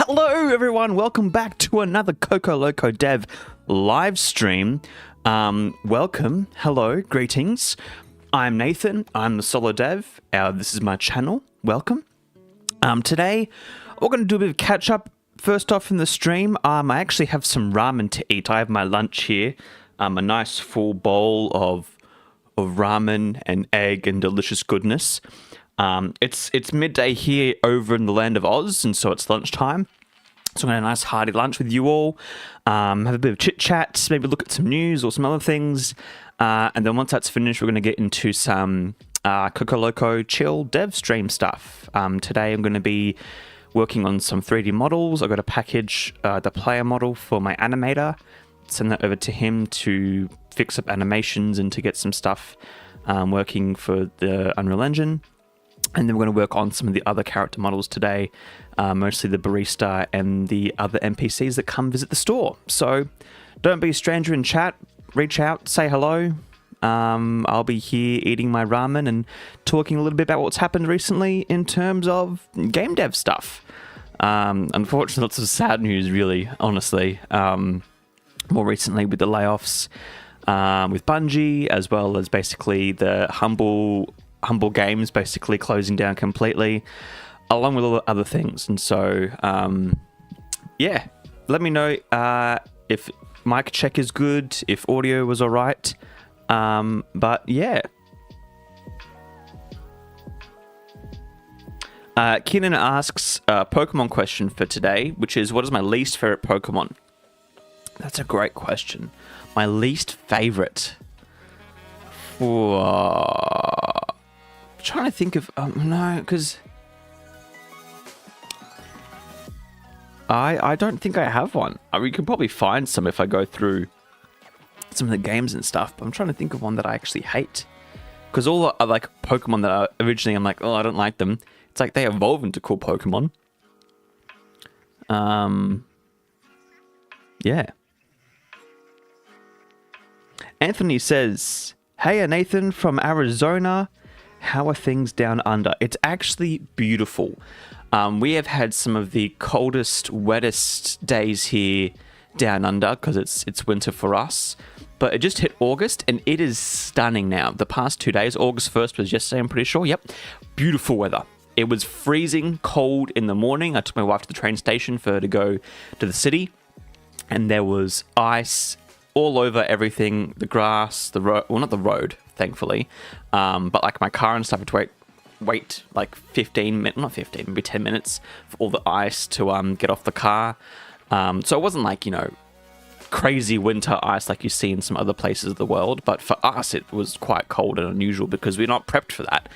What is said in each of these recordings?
Hello everyone, welcome back to another Coco Loco Dev live stream. Welcome, hello, greetings. I'm Nathan, I'm the solo dev. This is my channel, welcome. Today, we're going to do a bit of catch up. First off in the stream, I actually have some ramen to eat. I have my lunch here, a nice full bowl of ramen and egg and delicious goodness. It's midday here over in the land of Oz, and so it's lunchtime. So I'm going to have a nice hearty lunch with you all, have a bit of chit chat, maybe look at some news or some other things, and then once that's finished, we're going to get into some Coco Loco chill dev stream stuff. Today I'm going to be working on some 3D models. I've got to package the player model for my animator, send that over to him to fix up animations and to get some stuff working for the Unreal Engine. And then we're going to work on some of the other character models today, mostly the barista and the other NPCs that come visit the store. So don't be a stranger in chat, reach out, say hello. I'll be here eating my ramen and talking a little bit about what's happened recently in terms of game dev stuff. Unfortunately, lots of sad news, really, honestly. More recently with the layoffs with Bungie, as well as basically the Humble Games basically closing down completely, along with all the other things. And so, yeah, let me know if mic check is good, if audio was all right. But yeah. Keenan asks a Pokemon question for today, which is, what is my least favorite Pokemon? That's a great question. My least favorite. Trying to think of no, because I don't think I have one. We can probably find some if I go through some of the games and stuff, but I'm trying to think of one that I actually hate, because all the like Pokemon that originally I'm like, oh, I don't like them, it's like they evolve into cool Pokemon. Yeah. Anthony says, hey, Nathan from Arizona. How are things down under? It's actually beautiful. We have had some of the coldest, wettest days here down under because it's winter for us. But it just hit August and it is stunning now. The past 2 days, August 1st was yesterday, I'm pretty sure. Yep. Beautiful weather. It was freezing cold in the morning. I took my wife to the train station for her to go to the city. And there was ice all over everything, the grass, the road, well, not the road, thankfully, but like my car and stuff, had to wait like 15 minutes, not 15, maybe 10 minutes for all the ice to get off the car. So it wasn't like, crazy winter ice like you see in some other places of the world, but for us it was quite cold and unusual because we're not prepped for that.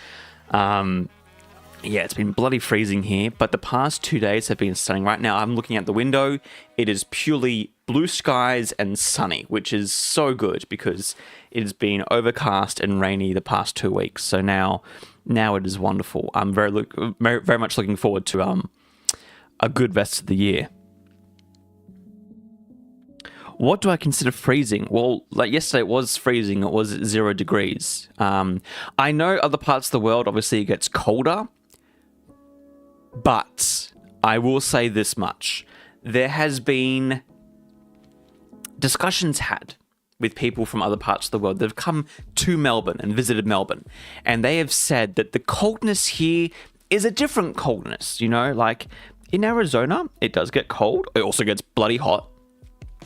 Yeah, it's been bloody freezing here, but the past 2 days have been stunning. Right now, I'm looking out the window. It is purely blue skies and sunny, which is so good because it has been overcast and rainy the past 2 weeks. So now it is wonderful. I'm very much looking forward to a good rest of the year. What do I consider freezing? Well, like yesterday it was freezing. It was 0 degrees. I know other parts of the world, obviously, it gets colder. But I will say this much. There has been discussions had with people from other parts of the world that have come to Melbourne and visited Melbourne. And they have said that the coldness here is a different coldness. Like in Arizona, it does get cold. It also gets bloody hot.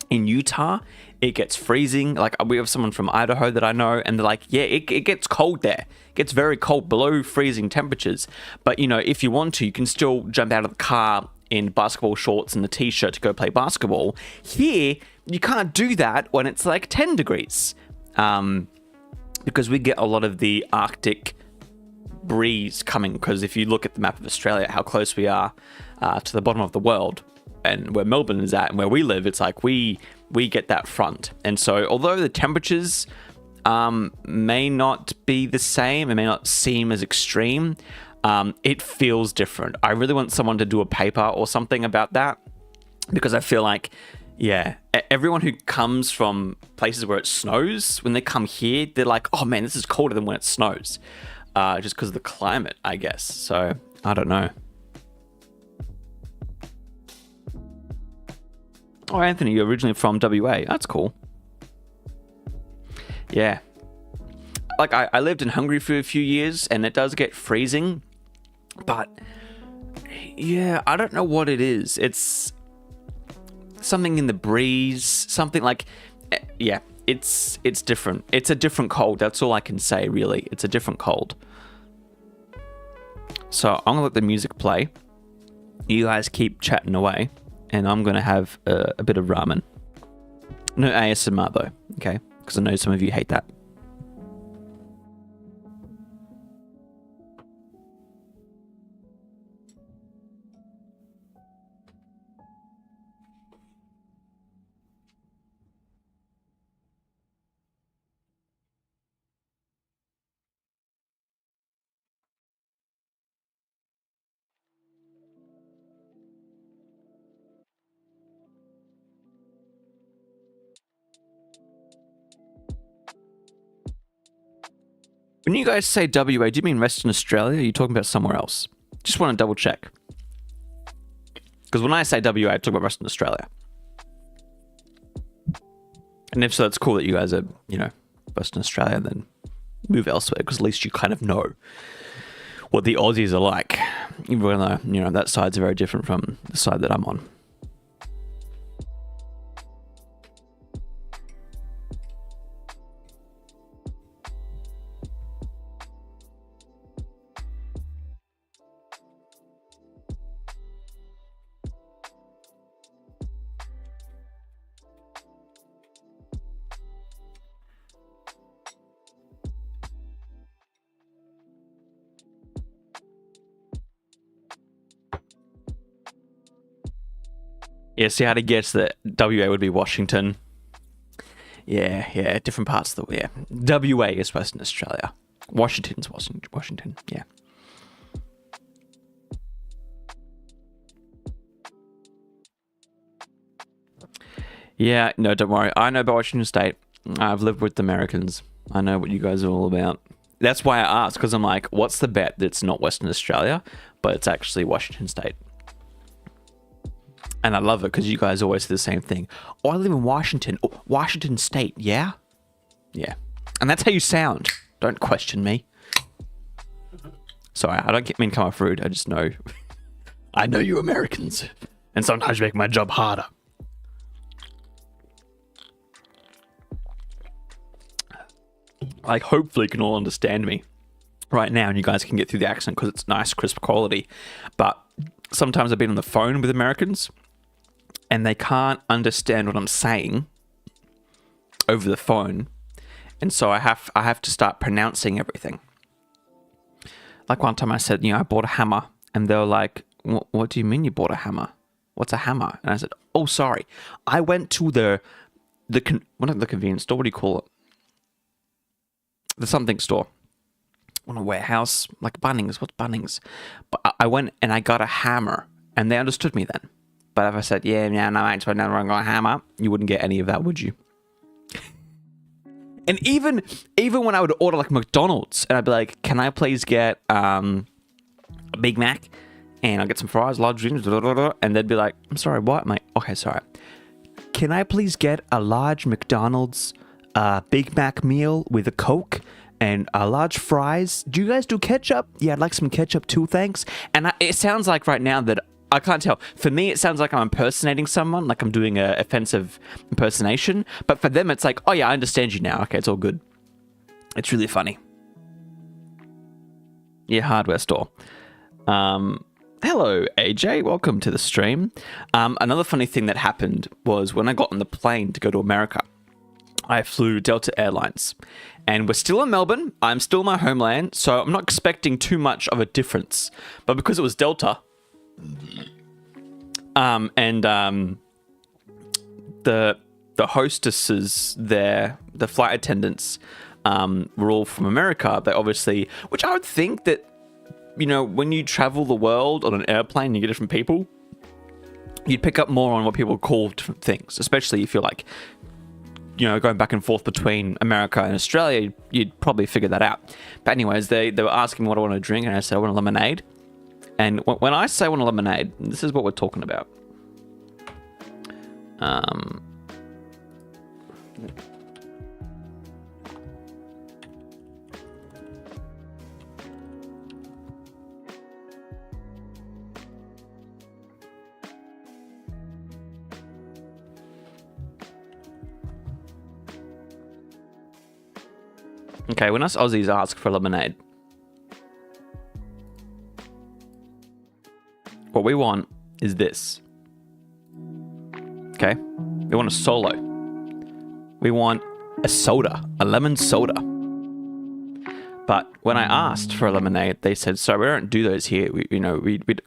In Utah, it gets freezing. Like we have someone from Idaho that I know, and they're like, yeah, it gets cold there. It gets very cold, below freezing temperatures. But, if you want to, you can still jump out of the car in basketball shorts and the t-shirt to go play basketball. Here, you can't do that when it's like 10 degrees. Because we get a lot of the Arctic breeze coming. Because if you look at the map of Australia, how close we are to the bottom of the world, and where Melbourne is at and where we live, it's like we get that front. And so although the temperatures may not be the same, it may not seem as extreme, it feels different. I really want someone to do a paper or something about that, because I feel like, yeah, everyone who comes from places where it snows, when they come here, they're like, oh man, this is colder than when it snows, just because of the climate, I guess. So I don't know. Oh, Anthony, you're originally from WA. That's cool. Yeah. Like, I lived in Hungary for a few years, and it does get freezing. But, yeah, I don't know what it is. It's something in the breeze. Something like... Yeah, it's different. It's a different cold. That's all I can say, really. It's a different cold. So, I'm going to let the music play. You guys keep chatting away. And I'm going to have a bit of ramen. No ASMR, though. Okay? Because I know some of you hate that. When you guys say WA, do you mean Western Australia? Or are you talking about somewhere else? Just want to double check. Because when I say WA, I talk about Western Australia. And if so, it's cool that you guys are, Western Australia, then move elsewhere, because at least you kind of know what the Aussies are like. Even though, that side's very different from the side that I'm on. Yeah, see how to guess that WA would be Washington. Yeah, different parts of the... Yeah. WA is Western Australia. Washington's Washington, yeah. Yeah, no, don't worry. I know about Washington State. I've lived with Americans. I know what you guys are all about. That's why I asked, because I'm like, what's the bet that it's not Western Australia, but it's actually Washington State? And I love it because you guys always say the same thing. Oh, I live in Washington. Oh, Washington State, yeah? Yeah. And that's how you sound. Don't question me. Sorry, I don't mean come off rude. I just know. I know you Americans. And sometimes you make my job harder. Like, hopefully you can all understand me right now and you guys can get through the accent because it's nice, crisp quality. But sometimes I've been on the phone with Americans and they can't understand what I'm saying over the phone. And so I have to start pronouncing everything. Like one time I said, I bought a hammer. And they were like, what do you mean you bought a hammer? What's a hammer? And I said, oh, sorry. I went to the convenience store. What do you call it? The something store. On a warehouse. Like Bunnings. What's Bunnings? But I went and I got a hammer. And they understood me then. But if I said, no, I ain't never got a hammer, you wouldn't get any of that, would you? And even when I would order like McDonald's, and I'd be like, can I please get a Big Mac? And I'll get some fries, large drinks, and they'd be like, I'm sorry, what? I'm like, okay, sorry. Can I please get a large McDonald's Big Mac meal with a Coke and a large fries? Do you guys do ketchup? Yeah, I'd like some ketchup too, thanks. And it sounds like right now that I can't tell. For me, it sounds like I'm impersonating someone, like I'm doing an offensive impersonation. But for them, it's like, oh yeah, I understand you now. Okay, it's all good. It's really funny. Yeah, hardware store. Hello, AJ. Welcome to the stream. Another funny thing that happened was when I got on the plane to go to America, I flew Delta Airlines. And we're still in Melbourne. I'm still in my homeland, so I'm not expecting too much of a difference. But because it was Delta... the hostesses there, the flight attendants, were all from America. They obviously, which I would think that, when you travel the world on an airplane and you get different people, you'd pick up more on what people call different things, especially if you're like, going back and forth between America and Australia, you'd probably figure that out. But anyways, they were asking me what I want to drink, and I said I want a lemonade. And when I say I want a lemonade, this is what we're talking about. Okay, when us Aussies ask for lemonade, what we want is this. Okay? We want a solo. We want a soda, a lemon soda. But when I asked for a lemonade, they said, sorry, we don't do those here. We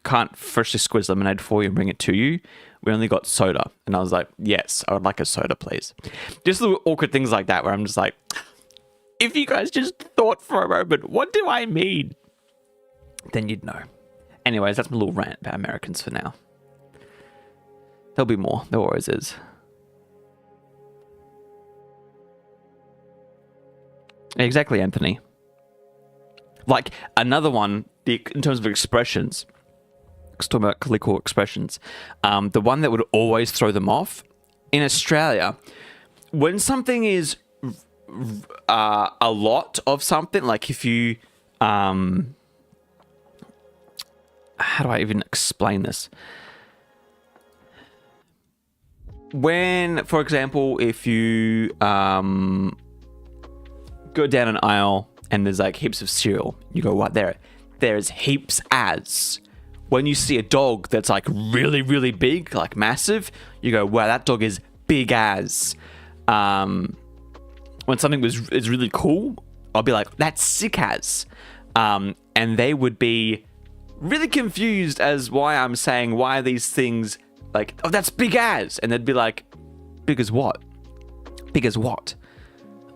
can't freshly squeeze lemonade for you and bring it to you. We only got soda. And I was like, yes, I would like a soda, please. Just little awkward things like that where I'm just like, if you guys just thought for a moment, what do I mean? Then you'd know. Anyways, that's my little rant about Americans for now. There'll be more. There always is. Exactly, Anthony. Like, another one, in terms of expressions, talking about colloquial expressions, the one that would always throw them off, in Australia, when something is a lot of something, like if you how do I even explain this? When, for example, if you go down an aisle and there's like heaps of cereal, you go, what, there's heaps as. When you see a dog that's like really, really big, like massive, you go, wow, that dog is big as. When something is really cool, I'll be like, that's sick as. And they would be really confused as why I'm saying why these things, like, oh, that's big as. And they'd be like, big as what? Big as what?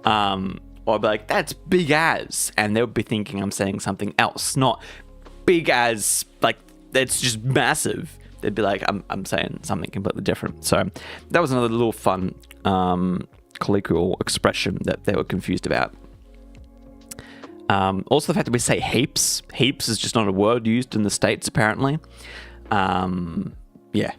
Or I'd be like, that's big as. And they would be thinking I'm saying something else, not big as, like, it's just massive. They'd be like, I'm saying something completely different. So that was another little fun colloquial expression that they were confused about. Also the fact that we say heaps is just not a word used in the States apparently. Yeah.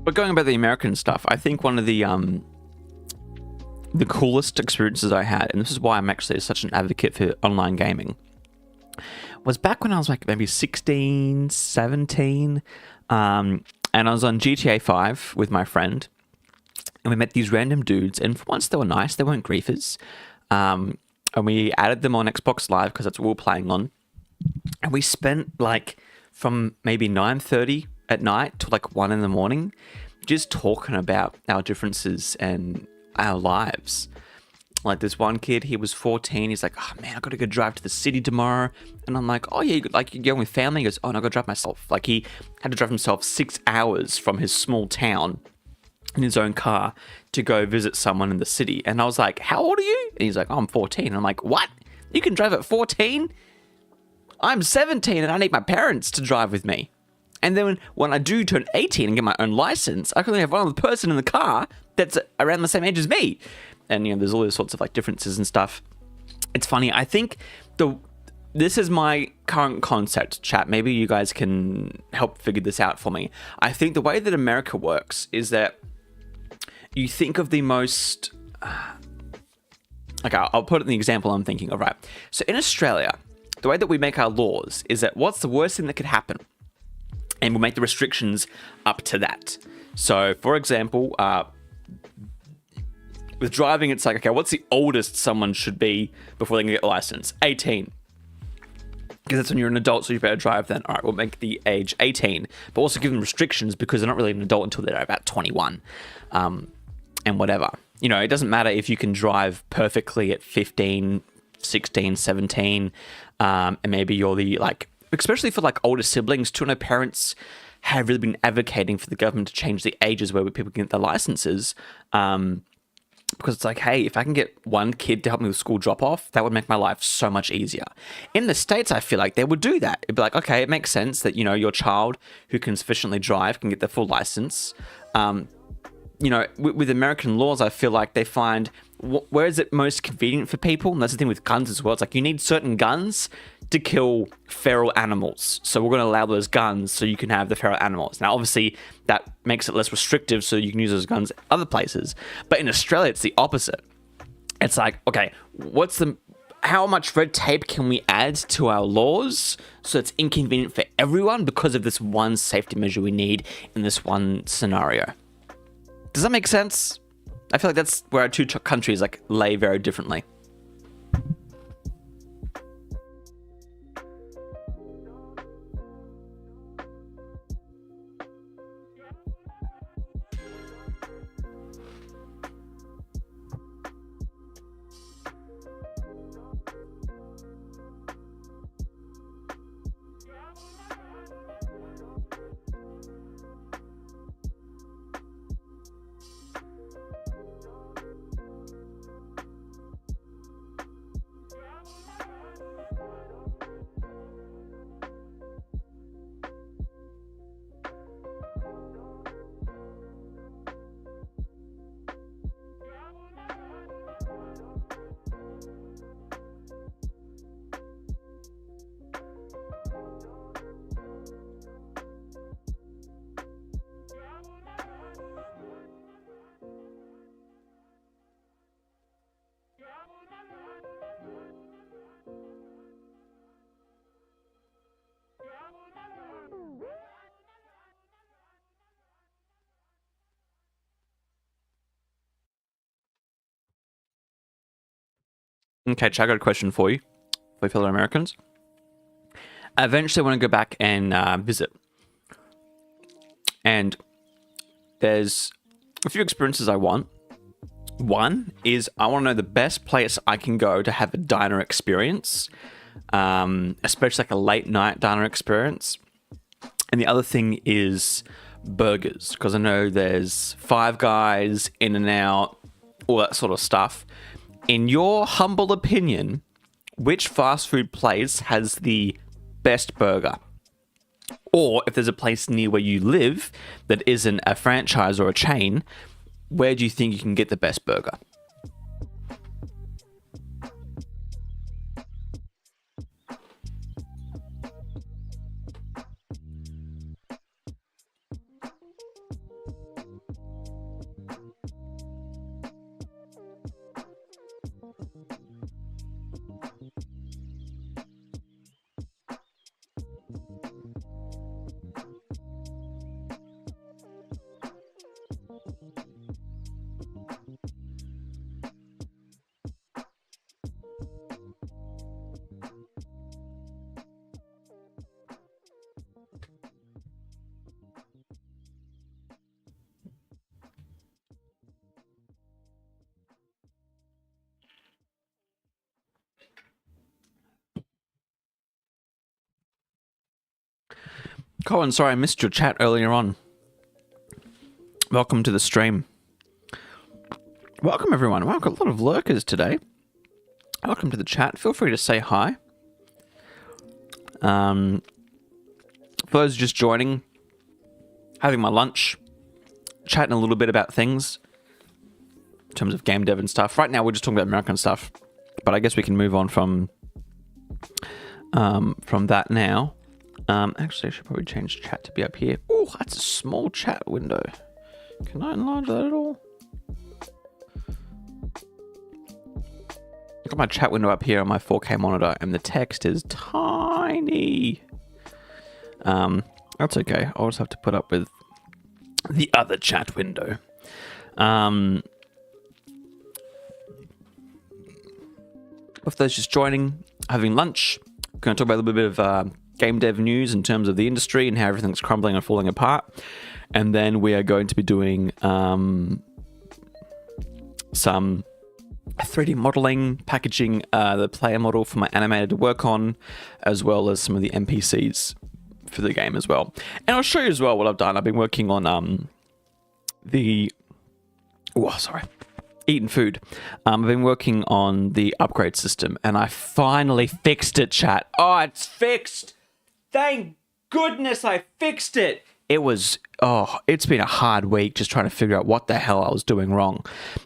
But going about the American stuff, I think one of the coolest experiences I had, and this is why I'm actually such an advocate for online gaming, was back when I was like maybe 16, 17, and I was on GTA 5 with my friend, and we met these random dudes, and for once they were nice, they weren't griefers, and we added them on Xbox Live because that's what we were playing on, and we spent like from maybe 9:30 at night to like 1 in the morning just talking about our differences and our lives. Like this one kid, he was 14, he's like, oh man, I gotta go drive to the city tomorrow. And I'm like, oh yeah, you're going with family? He goes, oh no, I gotta drive myself. Like he had to drive himself 6 hours from his small town in his own car to go visit someone in the city. And I was like, how old are you? And he's like, oh, I'm 14. And I'm like, what? You can drive at 14? I'm 17 and I need my parents to drive with me. And then when I do turn 18 and get my own license, I can only have one other person in the car that's around the same age as me. And, there's all these sorts of like differences and stuff. It's funny. I think this is my current concept, chat. Maybe you guys can help figure this out for me. I think the way that America works is that you think of the most... Okay, I'll put it in the example I'm thinking of, right? So in Australia, the way that we make our laws is that what's the worst thing that could happen? And we'll make the restrictions up to that. So, for example, with driving, it's like, okay, what's the oldest someone should be before they can get a license? 18. Because that's when you're an adult, so you better drive then. All right, we'll make the age 18, but also give them restrictions because they're not really an adult until they're about 21, and whatever. You know, it doesn't matter if you can drive perfectly at 15, 16, 17, and maybe you're the, like, especially for like older siblings too. I know parents have really been advocating for the government to change the ages where people can get their licenses. Because it's like, hey, if I can get one kid to help me with school drop-off, that would make my life so much easier. In the States, I feel like they would do that. It'd be like, okay, it makes sense that, you know, your child who can sufficiently drive can get the full license. You know, with American laws, I feel like they find where is it most convenient for people? And that's the thing with guns as well. It's like you need certain guns to kill feral animals. So we're going to allow those guns so you can have the feral animals. Now, obviously, that makes it less restrictive so you can use those guns other places. But in Australia, it's the opposite. It's like, okay, how much red tape can we add to our laws so it's inconvenient for everyone because of this one safety measure we need in this one scenario? Does that make sense? I feel like that's where our two countries like lay very differently. Okay, Chad, I got a question for you, for fellow Americans. I eventually want to go back and visit. And there's a few experiences I want. One is I want to know the best place I can go to have a diner experience, especially like a late night diner experience. And the other thing is burgers, because I know there's Five Guys, In-N-Out, all that sort of stuff. In your humble opinion, which fast food place has the best burger? Or if there's a place near where you live that isn't a franchise or a chain, where do you think you can get the best burger? Colin, sorry, I missed your chat earlier on. Welcome to the stream. Welcome, everyone. Wow, I've got a lot of lurkers today. Welcome to the chat. Feel free to say hi. For those just joining, having my lunch, chatting a little bit about things in terms of game dev and stuff. Right now, we're just talking about American stuff, but I guess we can move on from that now. Actually, I should probably change chat to be up here. Oh, that's a small chat window. Can I enlarge that at all? got my chat window up here on my 4K monitor, and the text is tiny. That's okay. I'll just have to put up with the other chat window. If those just joining, having lunch, going to talk about a little bit of game dev news in terms of the industry and how everything's crumbling and falling apart. And then we are going to be doing some 3D modeling, packaging the player model for my animator to work on, as well as some of the NPCs for the game as well. And I'll show you as well what I've done. I've been working on eating food. I've been working on the upgrade system, and I finally fixed it, chat. Oh, it's fixed. Thank goodness I fixed it. It's been a hard week just trying to figure out what the hell I was doing wrong.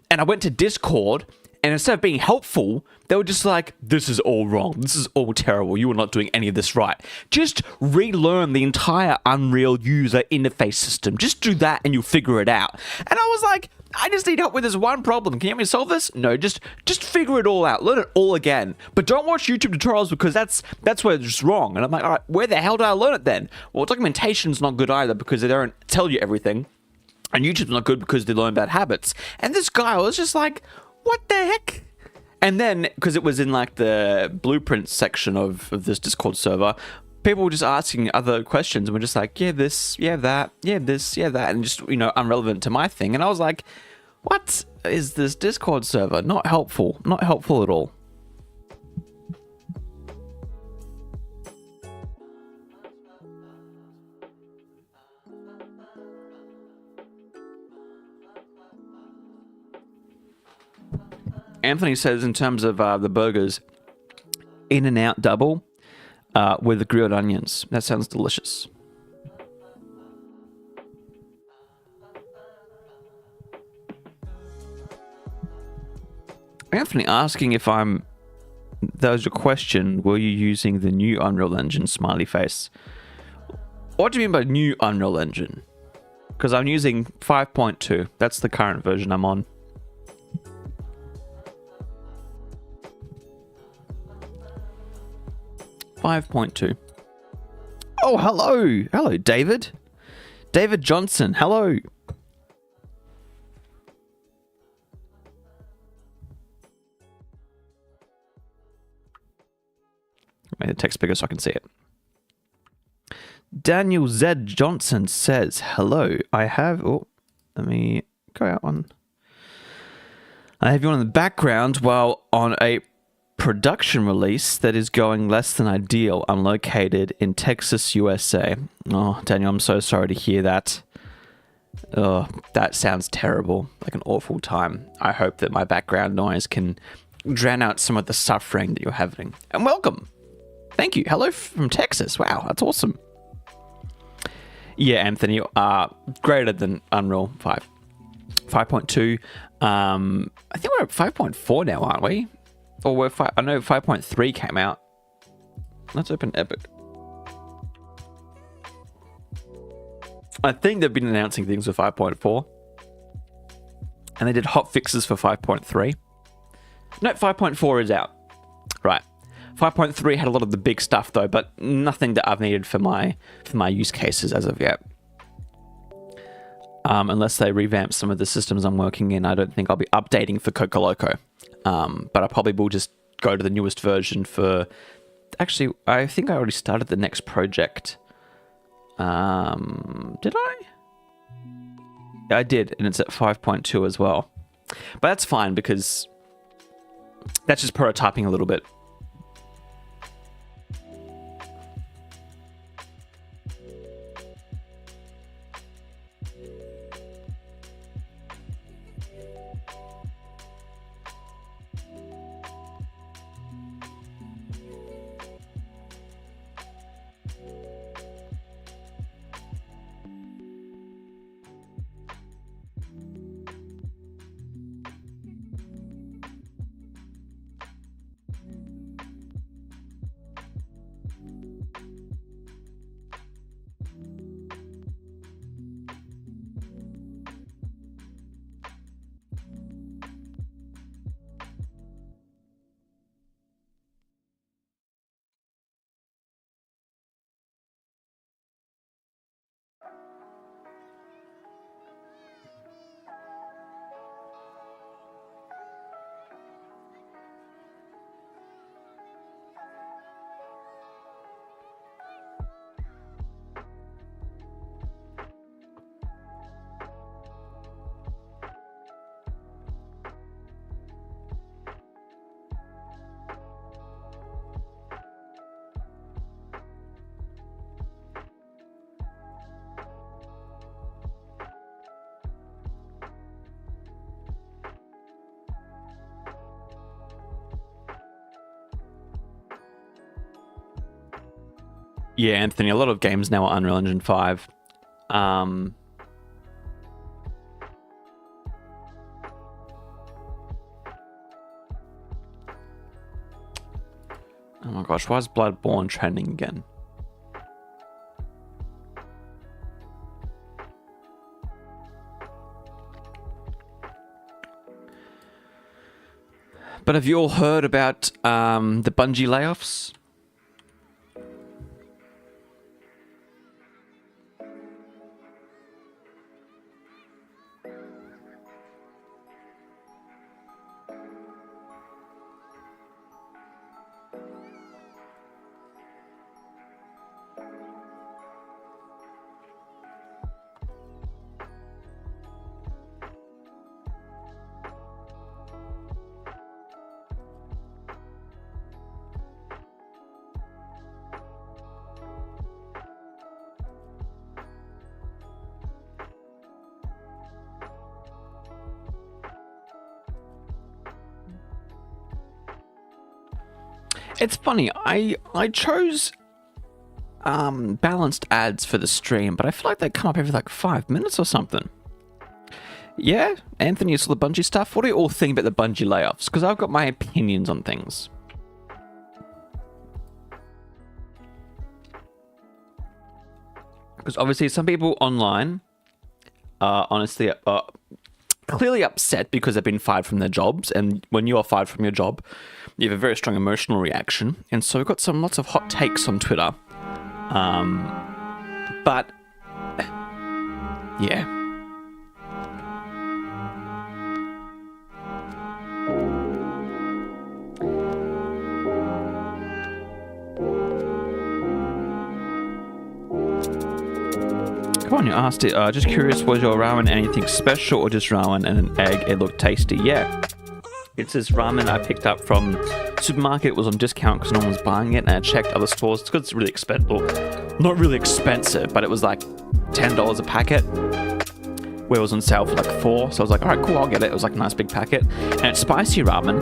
And I went to Discord, and instead of being helpful, they were just like, this is all wrong. This is all terrible. You are not doing any of this right. Just relearn the entire Unreal user interface system. Just do that and you'll figure it out. And I was like, I just need help with this one problem. Can you help me solve this? No, just figure it all out. Learn it all again. But don't watch YouTube tutorials because that's where it's just wrong. And I'm like, all right, where the hell did I learn it then? Well, documentation's not good either because they don't tell you everything. And YouTube's not good because they learn bad habits. And this guy was just like, what the heck? And then, because it was in like the blueprint section of this Discord server, people were just asking other questions and we're just like, yeah, this, yeah, that, yeah, this, yeah, that, and just, irrelevant to my thing. And I was like, what is this Discord server? Not helpful. Not helpful at all. Anthony says in terms of the burgers, In-N-Out double with the grilled onions. That sounds delicious. Anthony asking if that was your question, were you using the new Unreal Engine smiley face? What do you mean by new Unreal Engine? Because I'm using 5.2. That's the current version I'm on. Oh, hello, David. David Johnson, hello. Make the text bigger so I can see it. Daniel Z. Johnson says, hello. Let me go out on. I have you on in the background while on a production release that is going less than ideal. I'm located in Texas, USA. Oh, Daniel, I'm so sorry to hear that. Oh, that sounds terrible. Like an awful time. I hope that my background noise can drown out some of the suffering that you're having. And welcome. Thank you. Hello from Texas. Wow, that's awesome. Yeah, Anthony, greater than Unreal 5. 5.2. I think we're at 5.4 now, aren't we? Or we're I know 5.3 came out. Let's open Epic. I think they've been announcing things for 5.4. And they did hot fixes for 5.3. No, 5.4 is out. Right. 5.3 had a lot of the big stuff though, but nothing that I've needed for my use cases as of yet. Unless they revamp some of the systems I'm working in, I don't think I'll be updating for Coco Loco. But I probably will just go to the newest version for... Actually, I think I already started the next project. Did I? Yeah, I did, and it's at 5.2 as well. But that's fine because that's just prototyping a little bit. Yeah, Anthony, a lot of games now are Unreal Engine 5. Oh my gosh, why is Bloodborne trending again? But have you all heard about the Bungie layoffs? It's funny, I chose balanced ads for the stream, but I feel like they come up every like 5 minutes or something. Yeah, Anthony, you saw the Bungie stuff. What do you all think about the Bungie layoffs? Because I've got my opinions on things. Because obviously some people online are honestly clearly upset because they've been fired from their jobs, and when you are fired from your job, you have a very strong emotional reaction. And so we've got lots of hot takes on Twitter. But yeah. Come on, you asked it. Just curious, was your ramen anything special or just ramen and an egg? It looked tasty. Yeah. It's this ramen I picked up from supermarket. It was on discount because no one was buying it, and I checked other stores. It's because it's really expensive. Not really expensive, but it was like $10 a packet, where it was on sale for like $4. So I was like, all right, cool, I'll get it. It was like a nice big packet. And it's spicy ramen.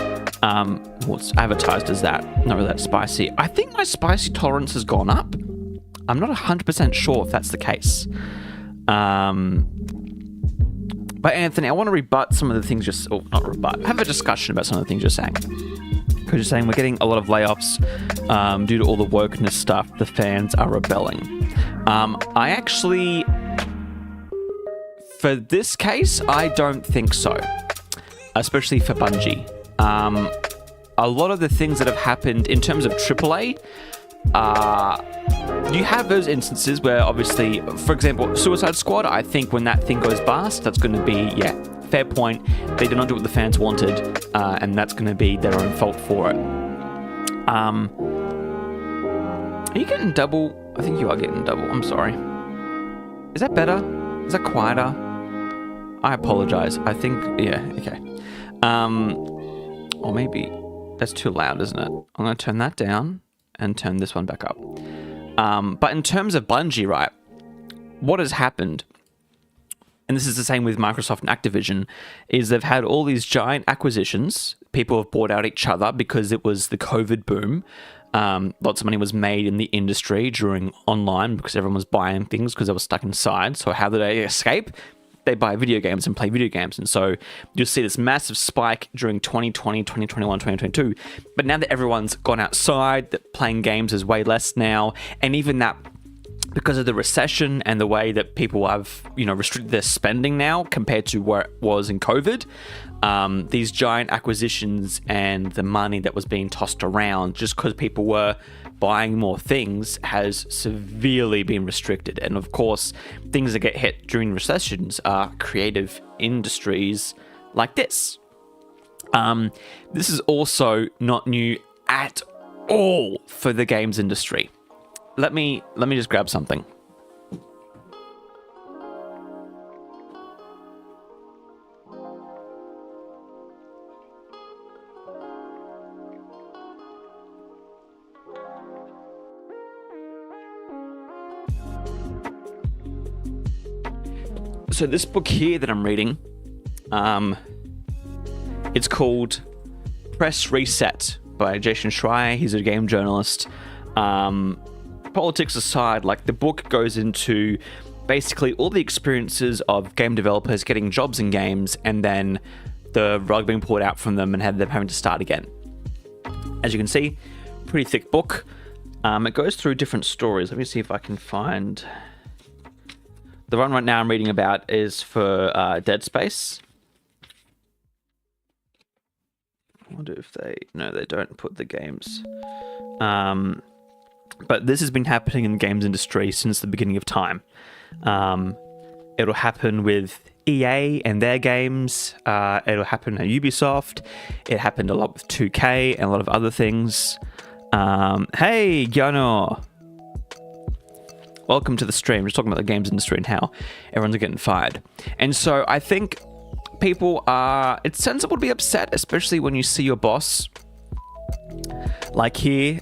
Well, it's advertised as that. Not really that spicy. I think my spicy tolerance has gone up. I'm not 100% sure if that's the case. But Anthony, I want to rebut some of the things not rebut, have a discussion about some of the things you're saying. Because you're saying we're getting a lot of layoffs due to all the wokeness stuff. The fans are rebelling. I actually, for this case, I don't think so. Especially for Bungie. A lot of the things that have happened in terms of AAA, you have those instances where obviously, for example, Suicide Squad, I think when that thing goes bust, that's going to be, fair point. They did not do what the fans wanted, and that's going to be their own fault for it. Are you getting double? I think you are getting double. I'm sorry. Is that better? Is that quieter? I apologize. I think, okay. Or maybe that's too loud, isn't it? I'm going to turn that down and turn this one back up. But in terms of Bungie, right, what has happened, and this is the same with Microsoft and Activision, is they've had all these giant acquisitions. People have bought out each other because it was the COVID boom. Lots of money was made in the industry during online because everyone was buying things because they were stuck inside. So how did they escape? They buy video games and play video games. And so you'll see this massive spike during 2020, 2021, 2022. But now that everyone's gone outside, that playing games is way less now. And even that, because of the recession and the way that people have, restricted their spending now compared to where it was in COVID, these giant acquisitions and the money that was being tossed around just because people were buying more things has severely been restricted. And of course, things that get hit during recessions are creative industries like this. This is also not new at all for the games industry. Let me just grab something. So this book here that I'm reading, it's called Press Reset by Jason Schreier. He's a game journalist. But politics aside, like the book goes into basically all the experiences of game developers getting jobs in games and then the rug being pulled out from them and had them having to start again. As you can see, pretty thick book. It goes through different stories. Let me see if I can find... The one right now I'm reading about is for Dead Space. I wonder if they... No, they don't put the games. But this has been happening in the games industry since the beginning of time. It'll happen with EA and their games. It'll happen at Ubisoft. It happened a lot with 2K and a lot of other things. Hey, Giano. Welcome to the stream. We're just talking about the games industry and how everyone's getting fired. And so I think people are... It's sensible to be upset, especially when you see your boss. Like here,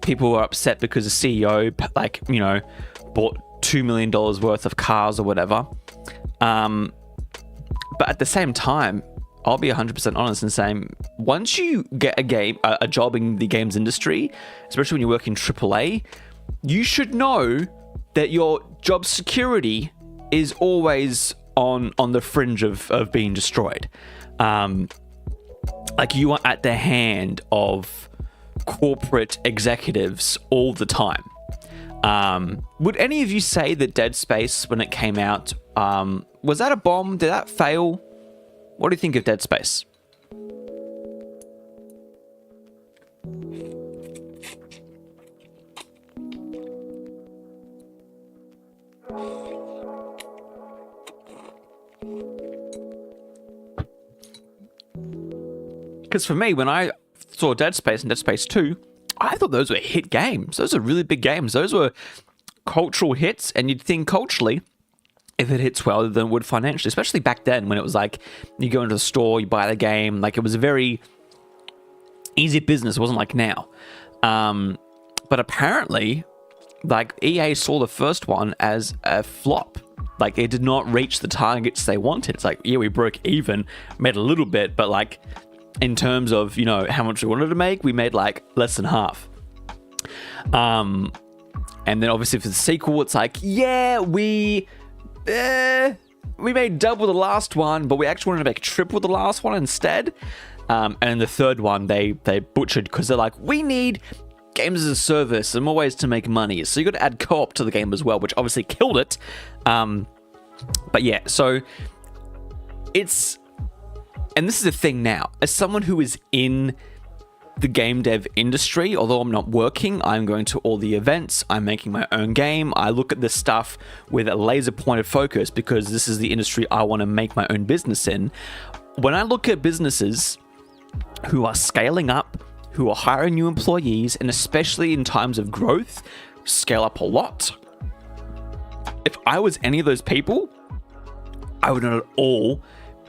people are upset because the CEO, like, you know, bought $2 million worth of cars or whatever. But at the same time, I'll be 100% honest in saying, once you get a job in the games industry, especially when you work in AAA, you should know that your job security is always on the fringe of being destroyed. Like, you are at the hand of corporate executives all the time. Would any of you say that Dead Space, when it came out, was that a bomb? Did that fail? What do you think of Dead Space? Because for me, when I saw Dead Space and Dead Space 2, I thought those were hit games. Those are really big games. Those were cultural hits, and you'd think culturally, if it hits well, then it would financially, especially back then when it was like, you go into the store, you buy the game, like it was a very easy business. It wasn't like now. But apparently, like EA saw the first one as a flop. Like it did not reach the targets they wanted. It's like, yeah, we broke even, made a little bit, but like in terms of, you know, how much we wanted to make, we made like less than half. And then obviously for the sequel, it's like, yeah, we made double the last one, but we actually wanted to make triple the last one instead. And the third one, they butchered because they're like, we need games as a service and more ways to make money. So you got to add co-op to the game as well, which obviously killed it. But yeah, so it's... And this is the thing now. As someone who is in the game dev industry, although I'm not working, I'm going to all the events, I'm making my own game, I look at this stuff with a laser pointed focus because this is the industry I want to make my own business in. When I look at businesses who are scaling up, who are hiring new employees, and especially in times of growth, scale up a lot. If I was any of those people, I would not at all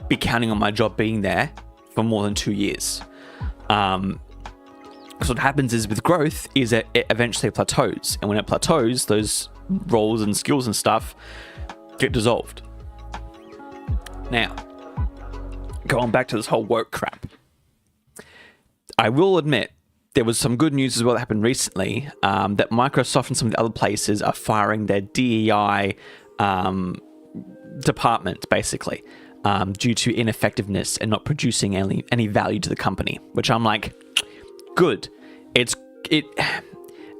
be counting on my job being there for more than 2 years. So what happens is with growth is that it eventually plateaus. And when it plateaus, those roles and skills and stuff get dissolved. Now, going back to this whole woke crap. I will admit, there was some good news as well that happened recently, that Microsoft and some of the other places are firing their DEI department, basically, due to ineffectiveness and not producing any value to the company, which I'm like, good.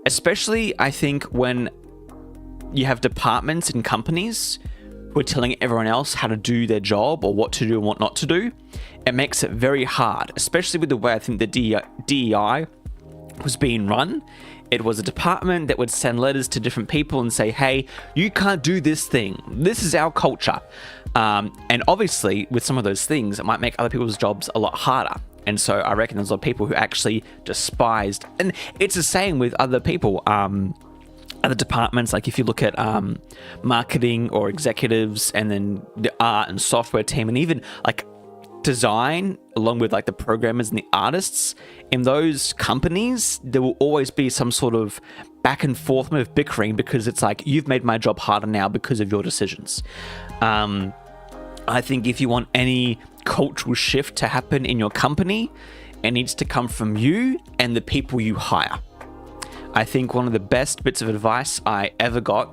Especially I think when you have departments in companies who are telling everyone else how to do their job or what to do and what not to do, it makes it very hard, especially with the way I think the DEI was being run. It was a department that would send letters to different people and say, hey, you can't do this thing. This is our culture. And obviously, with some of those things, it might make other people's jobs a lot harder. And so I reckon there's a lot of people who actually despised, and it's the same with other people, other departments. Like if you look at marketing or executives, and then the art and software team, and even like design, along with like the programmers and the artists, in those companies, there will always be some sort of back and forth of bickering because it's like, you've made my job harder now because of your decisions. I think if you want any cultural shift to happen in your company, it needs to come from you and the people you hire. I think one of the best bits of advice I ever got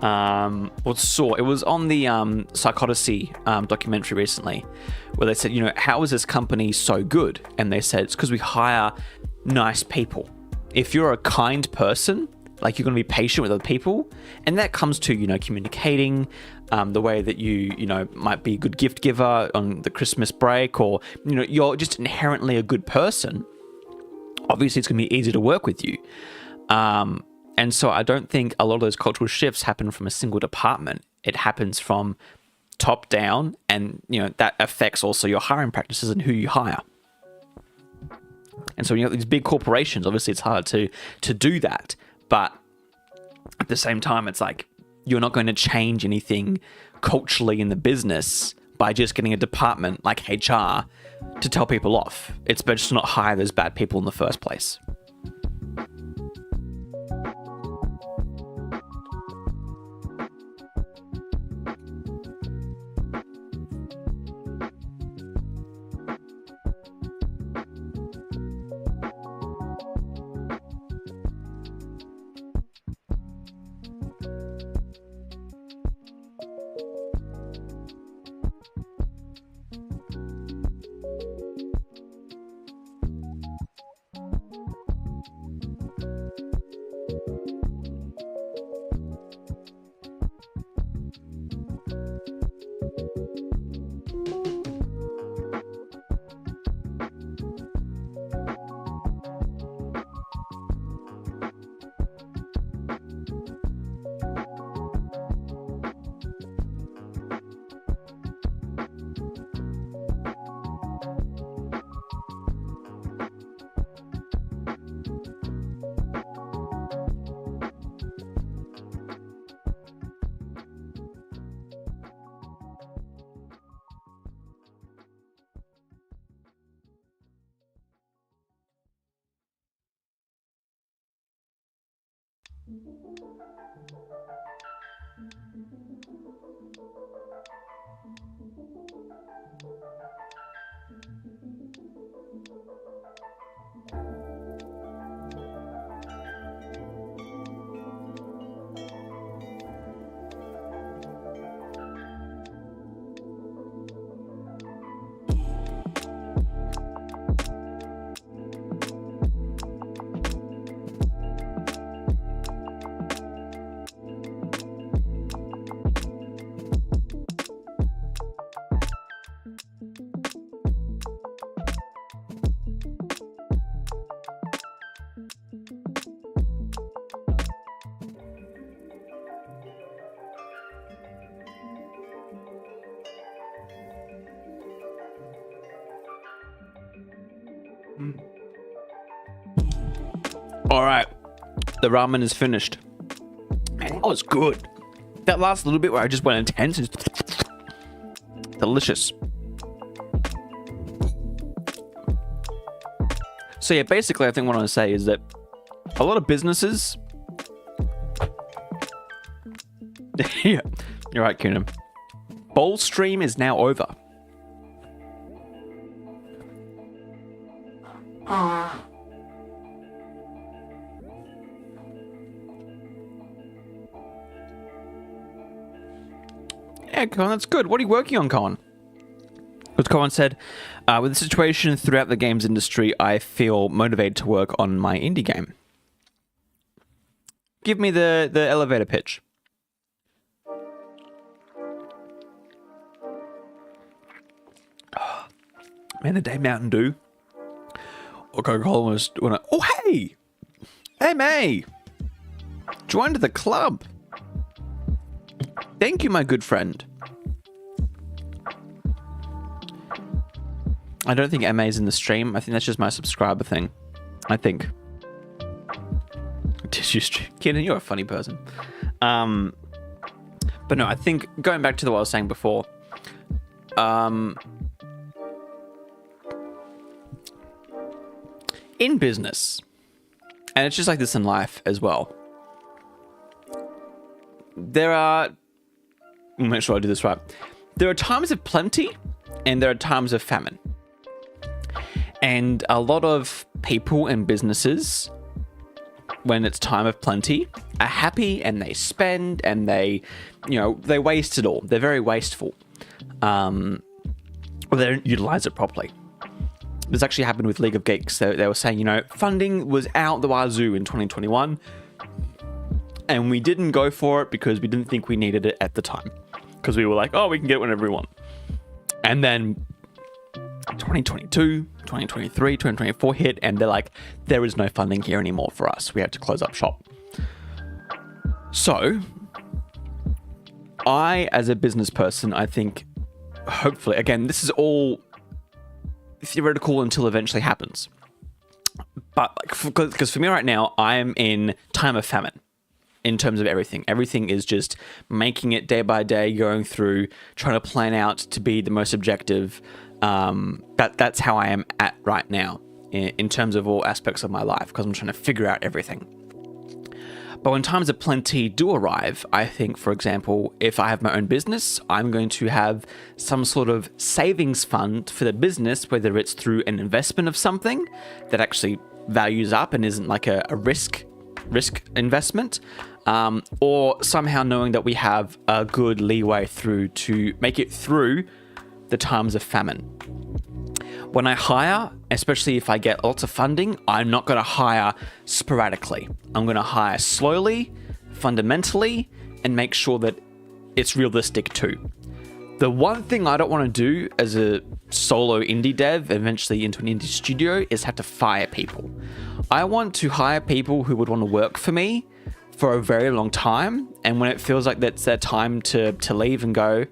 it was on the Psychodicy documentary recently, where they said, how is this company so good? And they said it's because we hire nice people. If you're a kind person, like, you're going to be patient with other people, and that comes to communicating, the way that you might be a good gift giver on the Christmas break, or you're just inherently a good person. Obviously, it's going to be easy to work with you. And so I don't think a lot of those cultural shifts happen from a single department. It happens from top down, and that affects also your hiring practices and who you hire. And so these big corporations, obviously it's hard to do that, but at the same time, it's like you're not going to change anything culturally in the business by just getting a department like HR to tell people off. It's better to not hire those bad people in the first place. All right, the ramen is finished. Man, that was good. That last little bit where I just went intense is delicious. So yeah, basically, I think what I want to say is that a lot of businesses. Yeah, you're right, Keenan. Bowl stream is now over. Yeah, Colin, that's good. What are you working on, Colin? As Colin said, with the situation throughout the games industry, I feel motivated to work on my indie game. Give me the elevator pitch. Oh, man, a day Mountain Dew. Or Coca-Cola was when oh, hey! Hey, May! Joined the club. Thank you, my good friend. I don't think MA's in the stream. I think that's just my subscriber thing. I think. Tissue stream. Kenan, you're a funny person. But no, I think going back to what I was saying before. In business, and it's just like this in life as well. There are. I'll make sure I do this right. There are times of plenty, and there are times of famine. And a lot of people and businesses when it's time of plenty, are happy and they spend and they waste it all. They're very wasteful. Or they don't utilize it properly. This actually happened with League of Geeks. They were saying, funding was out the wazoo in 2021, and we didn't go for it because we didn't think we needed it at the time. Because we were like, oh, we can get it whenever we want. And then 2022, 2023, 2024 hit, and they're like, there is no funding here anymore for us. We have to close up shop. So, I, as a business person, I think, hopefully, again, this is all theoretical until eventually happens. But because for me right now, I am in time of famine in terms of everything. Everything is just making it day by day, going through, trying to plan out to be the most objective. That's how I am at right now in terms of all aspects of my life, because I'm trying to figure out everything. But when times of plenty do arrive, I think, for example, if I have my own business, I'm going to have some sort of savings fund for the business, whether it's through an investment of something that actually values up and isn't like a risk investment, or somehow knowing that we have a good leeway through to make it through the times of famine. When I hire, especially if I get lots of funding, I'm not going to hire sporadically. I'm going to hire slowly, fundamentally, and make sure that it's realistic too. The one thing I don't want to do as a solo indie dev, eventually into an indie studio, is have to fire people. I want to hire people who would want to work for me for a very long time, and when it feels like that's their time to leave and go,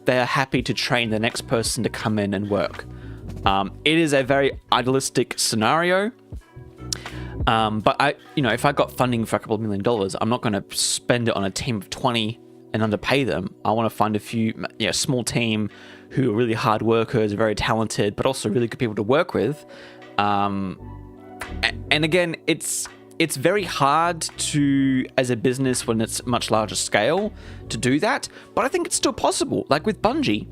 they're happy to train the next person to come in and work. It is a very idealistic scenario, but if I got funding for a couple of $1 million, I'm not going to spend it on a team of 20 and underpay them. I want to find a few, small team who are really hard workers, very talented, but also really good people to work with. And again, it's very hard to, as a business when it's much larger scale, to do that, but I think it's still possible. Like with Bungie,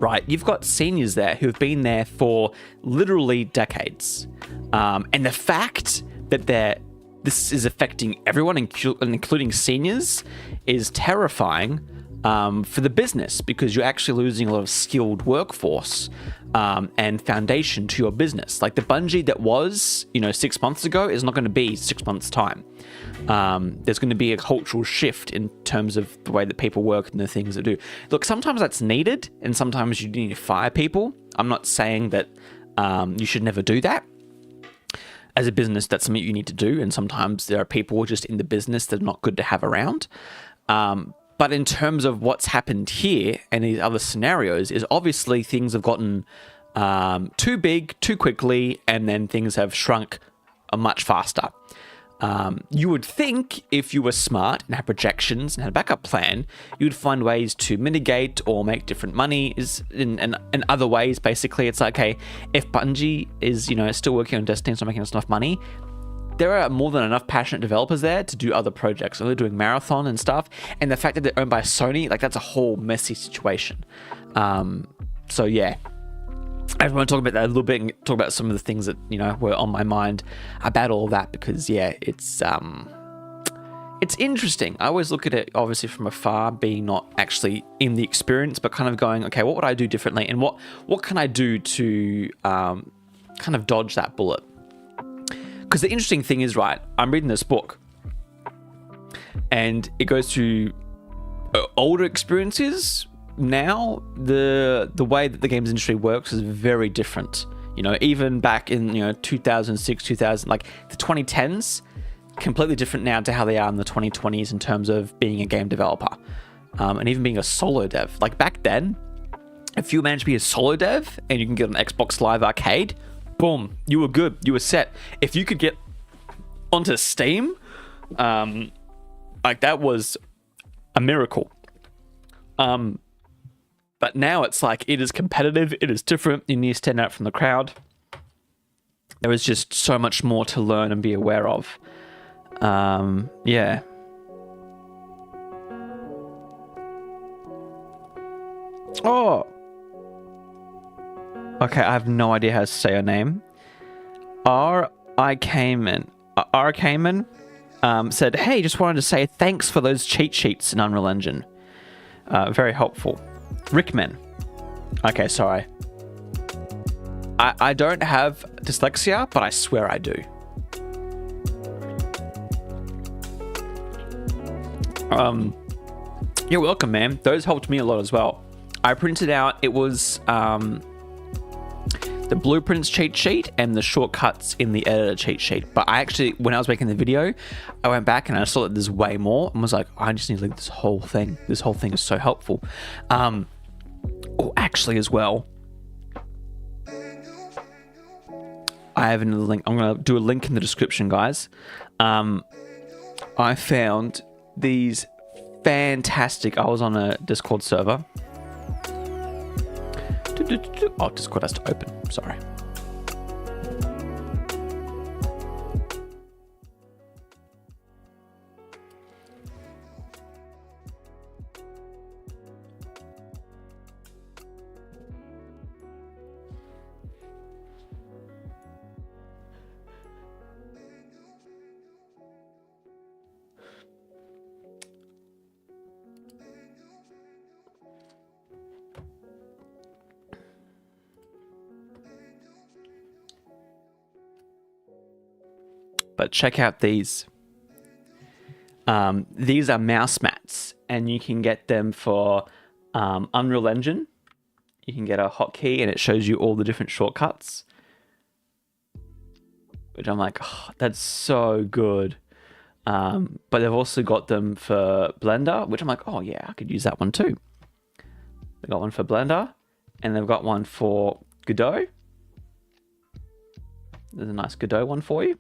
right? You've got seniors there who have been there for literally decades. And the fact that this is affecting everyone, including seniors, is terrifying for the business, because you're actually losing a lot of skilled workforce and foundation to your business. Like the Bungie that was, 6 months ago is not going to be 6 months' time. There's going to be a cultural shift in terms of the way that people work and the things that do. Look, sometimes that's needed, and sometimes you need to fire people. I'm not saying that you should never do that. As a business, that's something you need to do, and sometimes there are people just in the business that are not good to have around. But in terms of what's happened here and these other scenarios, is obviously things have gotten too big too quickly, and then things have shrunk much faster. You would think if you were smart and had projections and had a backup plan, you'd find ways to mitigate or make different monies in other ways. Basically, it's like, okay, if Bungie is, still working on Destiny and it's not making us enough money, there are more than enough passionate developers there to do other projects. So they're doing Marathon and stuff. And the fact that they're owned by Sony, like that's a whole messy situation. So yeah, I want to talk about that a little bit and talk about some of the things that, were on my mind about all of that, because yeah, it's interesting. I always look at it obviously from afar, being not actually in the experience, but kind of going, okay, what would I do differently? And what can I do to kind of dodge that bullet? Because the interesting thing is, right, I'm reading this book and it goes through older experiences. Now, the way that the games industry works is very different. Even back in 2006, 2000, like the 2010s, completely different now to how they are in the 2020s in terms of being a game developer, and even being a solo dev. Like back then, if you managed to be a solo dev and you can get an Xbox Live Arcade, boom, you were good. You were set. If you could get onto Steam, like that was a miracle. But now it's like, it is competitive. It is different. You need to stand out from the crowd. There is just so much more to learn and be aware of. Yeah. Oh. Okay, I have no idea how to say her name. R.I. Kamen. Arcayman said, hey, just wanted to say thanks for those cheat sheets in Unreal Engine. Very helpful. Rickman. Okay, sorry. I don't have dyslexia, but I swear I do. You're welcome, man. Those helped me a lot as well. I printed out, it was the blueprints cheat sheet and the shortcuts in the editor cheat sheet. But I actually, when I was making the video, I went back and I saw that there's way more and was like, I just need to link this whole thing. This whole thing is so helpful. Actually as well, I have another link. I'm going to do a link in the description, guys. I found these fantastic. I was on a Discord server. Oh, Discord has to open. Sorry. But check out these. These are mouse mats, and you can get them for Unreal Engine. You can get a hotkey, and it shows you all the different shortcuts. Which I'm like, oh, that's so good. But they've also got them for Blender, which I'm like, oh yeah, I could use that one too. They've got one for Blender, and they've got one for Godot. There's a nice Godot one for you.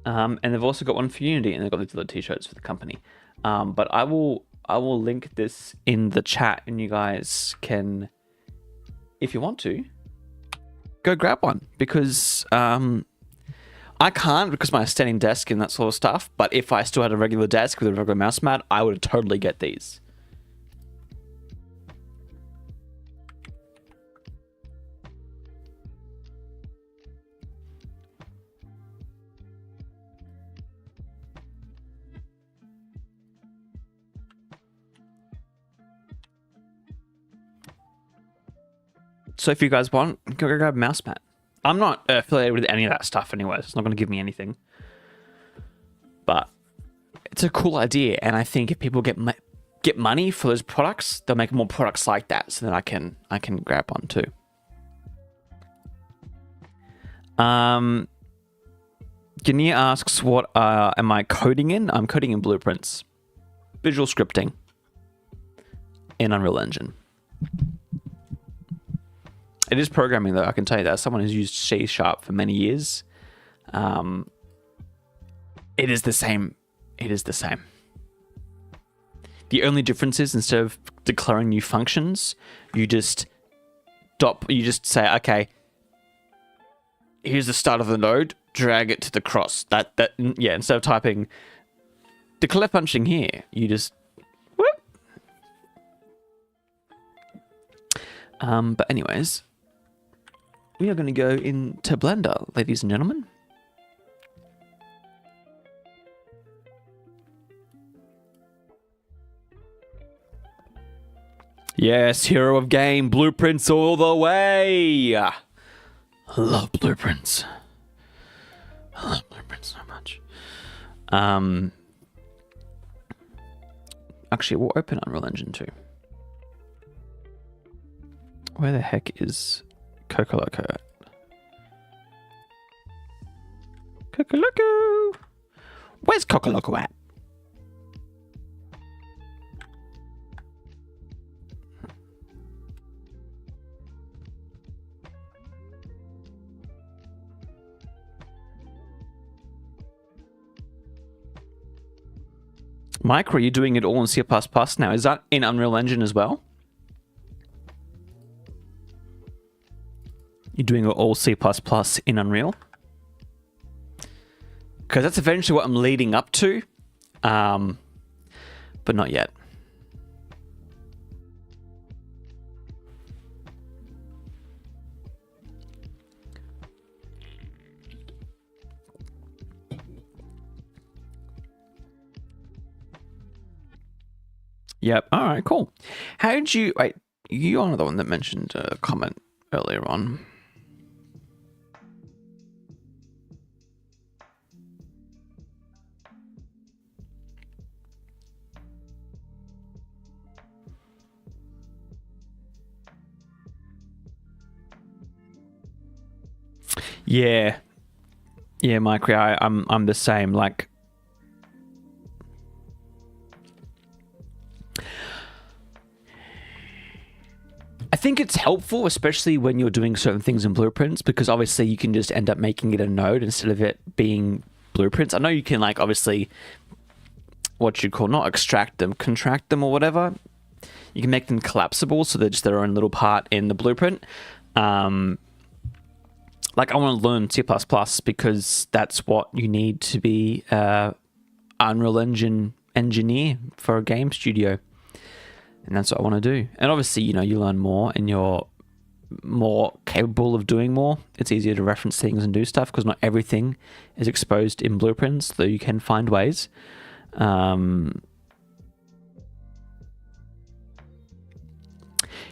And they've also got one for Unity, and they've got these little t-shirts for the company. But I will link this in the chat, and you guys can, if you want to, go grab one, because I can't because my standing desk and that sort of stuff. But if I still had a regular desk with a regular mouse mat, I would totally get these. So if you guys want, go grab a mouse mat. I'm not affiliated with any of that stuff anyway. So it's not going to give me anything. But it's a cool idea, and I think if people get money for those products, they'll make more products like that. So then I can grab one too. Gania asks, what am I coding in? I'm coding in blueprints, visual scripting in Unreal Engine. It is programming, though, I can tell you that. As someone who's used C# for many years, it is the same. It is the same. The only difference is, instead of declaring new functions, you just say, okay, here's the start of the node, drag it to the cross. Yeah, instead of typing declare function here, you just whoop. But anyways, we are going to go into Blender, ladies and gentlemen. Yes, hero of game, blueprints all the way. I love blueprints. I love blueprints so much. Actually, we'll open Unreal Engine 2. Where the heck is Coco Loco at? Coco Loco! Where's Coco Loco at? Mike, are you doing it all in C++ now? Is that in Unreal Engine as well? You're doing it all C++ in Unreal? Because that's eventually what I'm leading up to, but not yet. Yep. All right, cool. How did you, wait, you are the one that mentioned a comment earlier on. Yeah. Yeah, Mike, I'm the same. Like, I think it's helpful, especially when you're doing certain things in blueprints, because obviously you can just end up making it a node instead of it being blueprints. I know you can, like, obviously, what you call, not extract them, contract them or whatever. You can make them collapsible, so they're just their own little part in the blueprint. Like, I want to learn C++ because that's what you need to be Unreal Engine engineer for a game studio. And that's what I want to do. And obviously, you know, you learn more and you're more capable of doing more. It's easier to reference things and do stuff because not everything is exposed in blueprints, though you can find ways.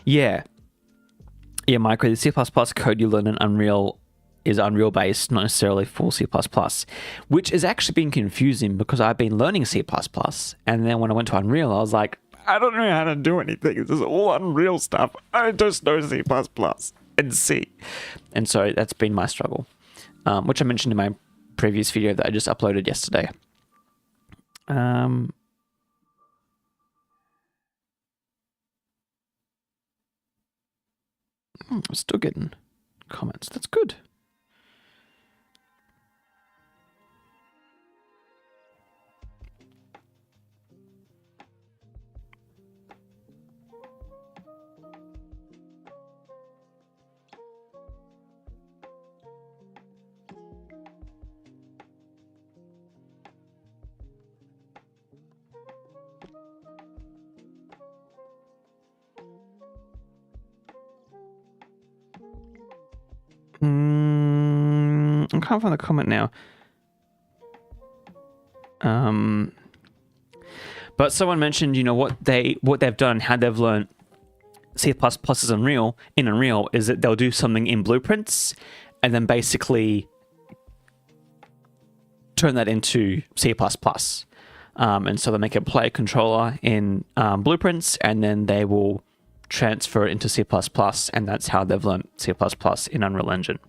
Yeah, Micro, the C++ code you learn in Unreal is Unreal based, not necessarily full C++, which has actually been confusing because I've been learning C++, and then when I went to Unreal, I was like, I don't know how to do anything. This is all Unreal stuff. I just know C++ and C. And so that's been my struggle, which I mentioned in my previous video that I just uploaded yesterday. I'm still getting comments. That's good. I can't find the comment now. But someone mentioned, you know, what they've done, how they've learned C++ is Unreal is that they'll do something in blueprints and then basically turn that into C++. And so they make a player controller in blueprints, and then they will transfer it into C++, and that's how they've learned C++ in Unreal Engine.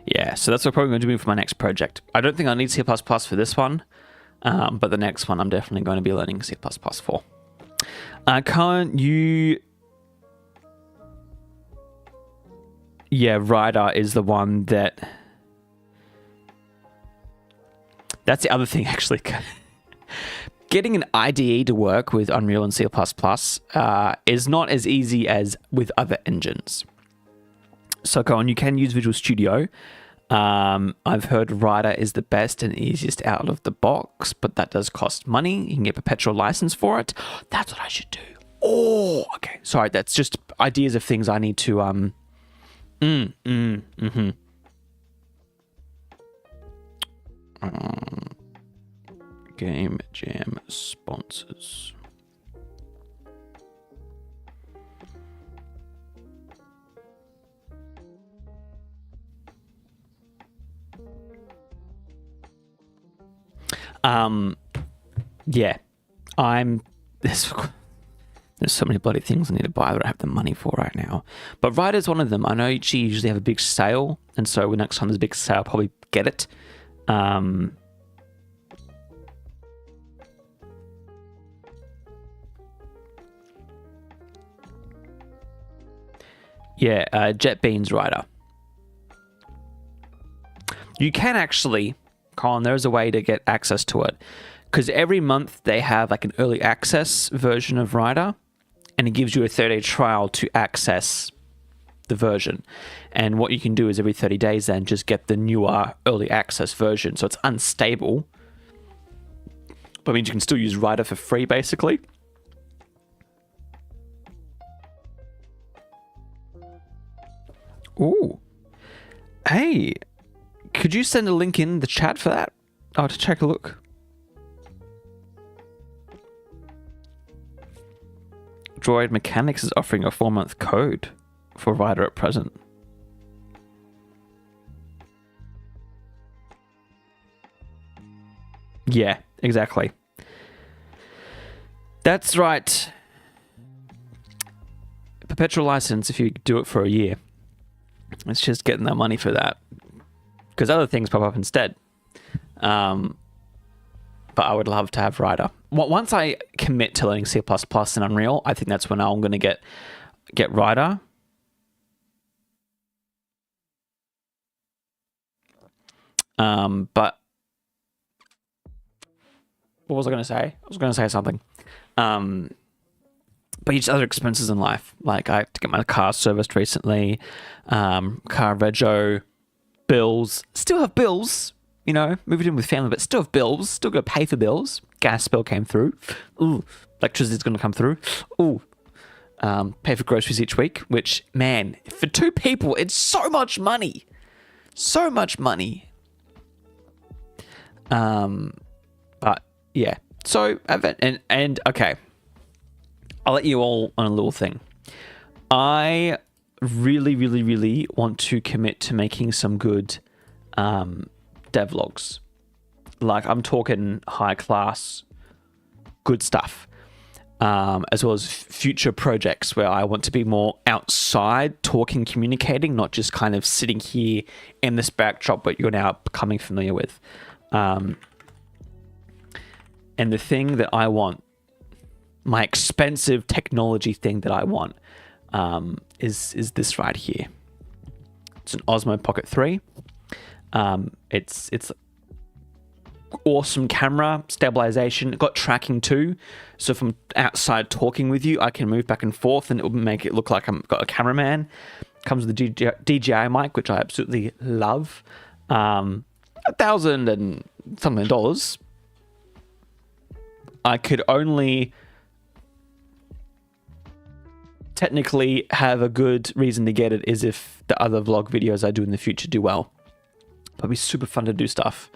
Yeah, so that's what I'm probably going to do for my next project. I don't think I need C++ for this one, but the next one I'm definitely going to be learning C++ for. Can't you... Yeah, Rider is the one that... That's the other thing, actually. Getting an IDE to work with Unreal and C++ is not as easy as with other engines. So go on, you can use Visual Studio. I've heard Rider is the best and easiest out of the box, but that does cost money. You can get perpetual license for it. That's what I should do. Oh, okay. Sorry, that's just ideas of things I need to Game Jam sponsors. Yeah, there's so many bloody things I need to buy that I don't have the money for right now. But Rider's one of them. I know she usually have a big sale, and so when next time there's a big sale, I'll probably get it. Yeah, JetBeans Rider. You can actually, Colin, there's a way to get access to it. Because every month they have like an early access version of Rider, and it gives you a 30-day trial to access the version. And what you can do is every 30 days then just get the newer early access version. So it's unstable, but it means you can still use Writer for free, basically. Ooh. Hey, could you send a link in the chat for that? Oh, to check a look. Droid Mechanics is offering a 4-month code for Writer at present. Yeah, exactly. That's right. Perpetual license if you do it for a year. It's just getting that money for that. Because other things pop up instead. But I would love to have Writer. Once I commit to learning C++ and Unreal, I think that's when I'm going to get Writer. But what was I going to say? I was going to say something. But each other expenses in life, like I had to get my car serviced recently, car rego, bills, still have bills, you know, moved in with family, but still have bills, still got to pay for bills. Gas bill came through. Ooh, electricity's going to come through. Ooh, pay for groceries each week, which, man, for 2 people, it's so much money. So much money. But yeah, so, and okay, I'll let you all on a little thing. I really, really, really want to commit to making some good devlogs. Like, I'm talking high class, good stuff. As well as future projects where I want to be more outside, talking, communicating, not just kind of sitting here in this backdrop, but you're now becoming familiar with. And the thing that I want, my expensive technology thing that I want, is this right here. It's an Osmo Pocket 3. It's awesome camera, stabilization, got tracking too. So from outside talking with you, I can move back and forth and it will make it look like I've got a cameraman. Comes with the DJI mic, which I absolutely love. $1,000 and something dollars. I could only technically have a good reason to get it is if the other vlog videos I do in the future do well. It'll be super fun to do stuff.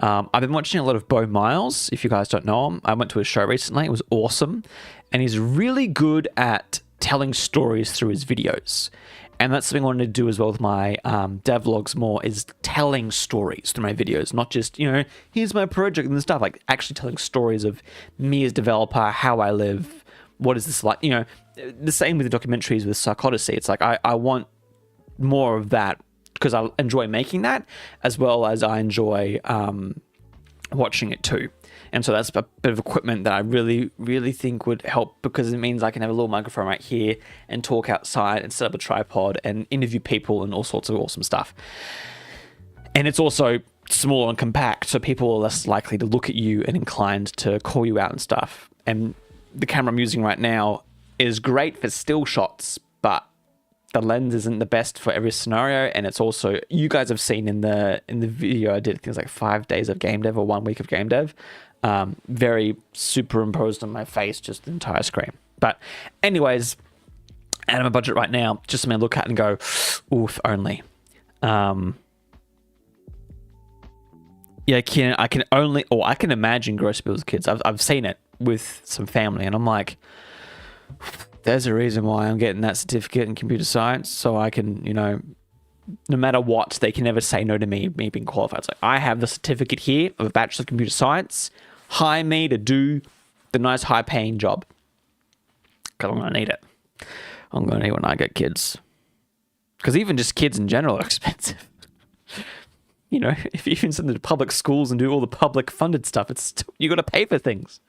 I've been watching a lot of Bo Miles. If you guys don't know him, I went to a show recently. It was awesome. And he's really good at telling stories through his videos. And that's something I wanted to do as well with my devlogs more, is telling stories through my videos. Not just, you know, here's my project and stuff. Like actually telling stories of me as developer, how I live, what is this like? You know, the same with the documentaries with Psychodicy. It's like I want more of that, because I enjoy making that as well as I enjoy watching it too. And so that's a bit of equipment that I really, really think would help, because it means I can have a little microphone right here and talk outside and set up a tripod and interview people and all sorts of awesome stuff. And it's also small and compact, so people are less likely to look at you and inclined to call you out and stuff. And the camera I'm using right now is great for still shots, but the lens isn't the best for every scenario. And it's also, you guys have seen in the video I did things like 5 days of game dev or 1 week of game dev, very superimposed on my face, just the entire screen. But anyways, out of my budget right now, just something to look at and go, oof, only. Yeah, I can only, or I can imagine gross bills of kids. I've seen it with some family, and I'm like, there's a reason why I'm getting that certificate in computer science, so I can, you know, no matter what, they can never say no to me being qualified. It's like, I have the certificate here of a Bachelor of Computer Science. Hire me to do the nice high-paying job, because I'm going to need it. I'm going to need it when I get kids. Because even just kids in general are expensive. You know, if you even send them to public schools and do all the public funded stuff, it's still, you got to pay for things.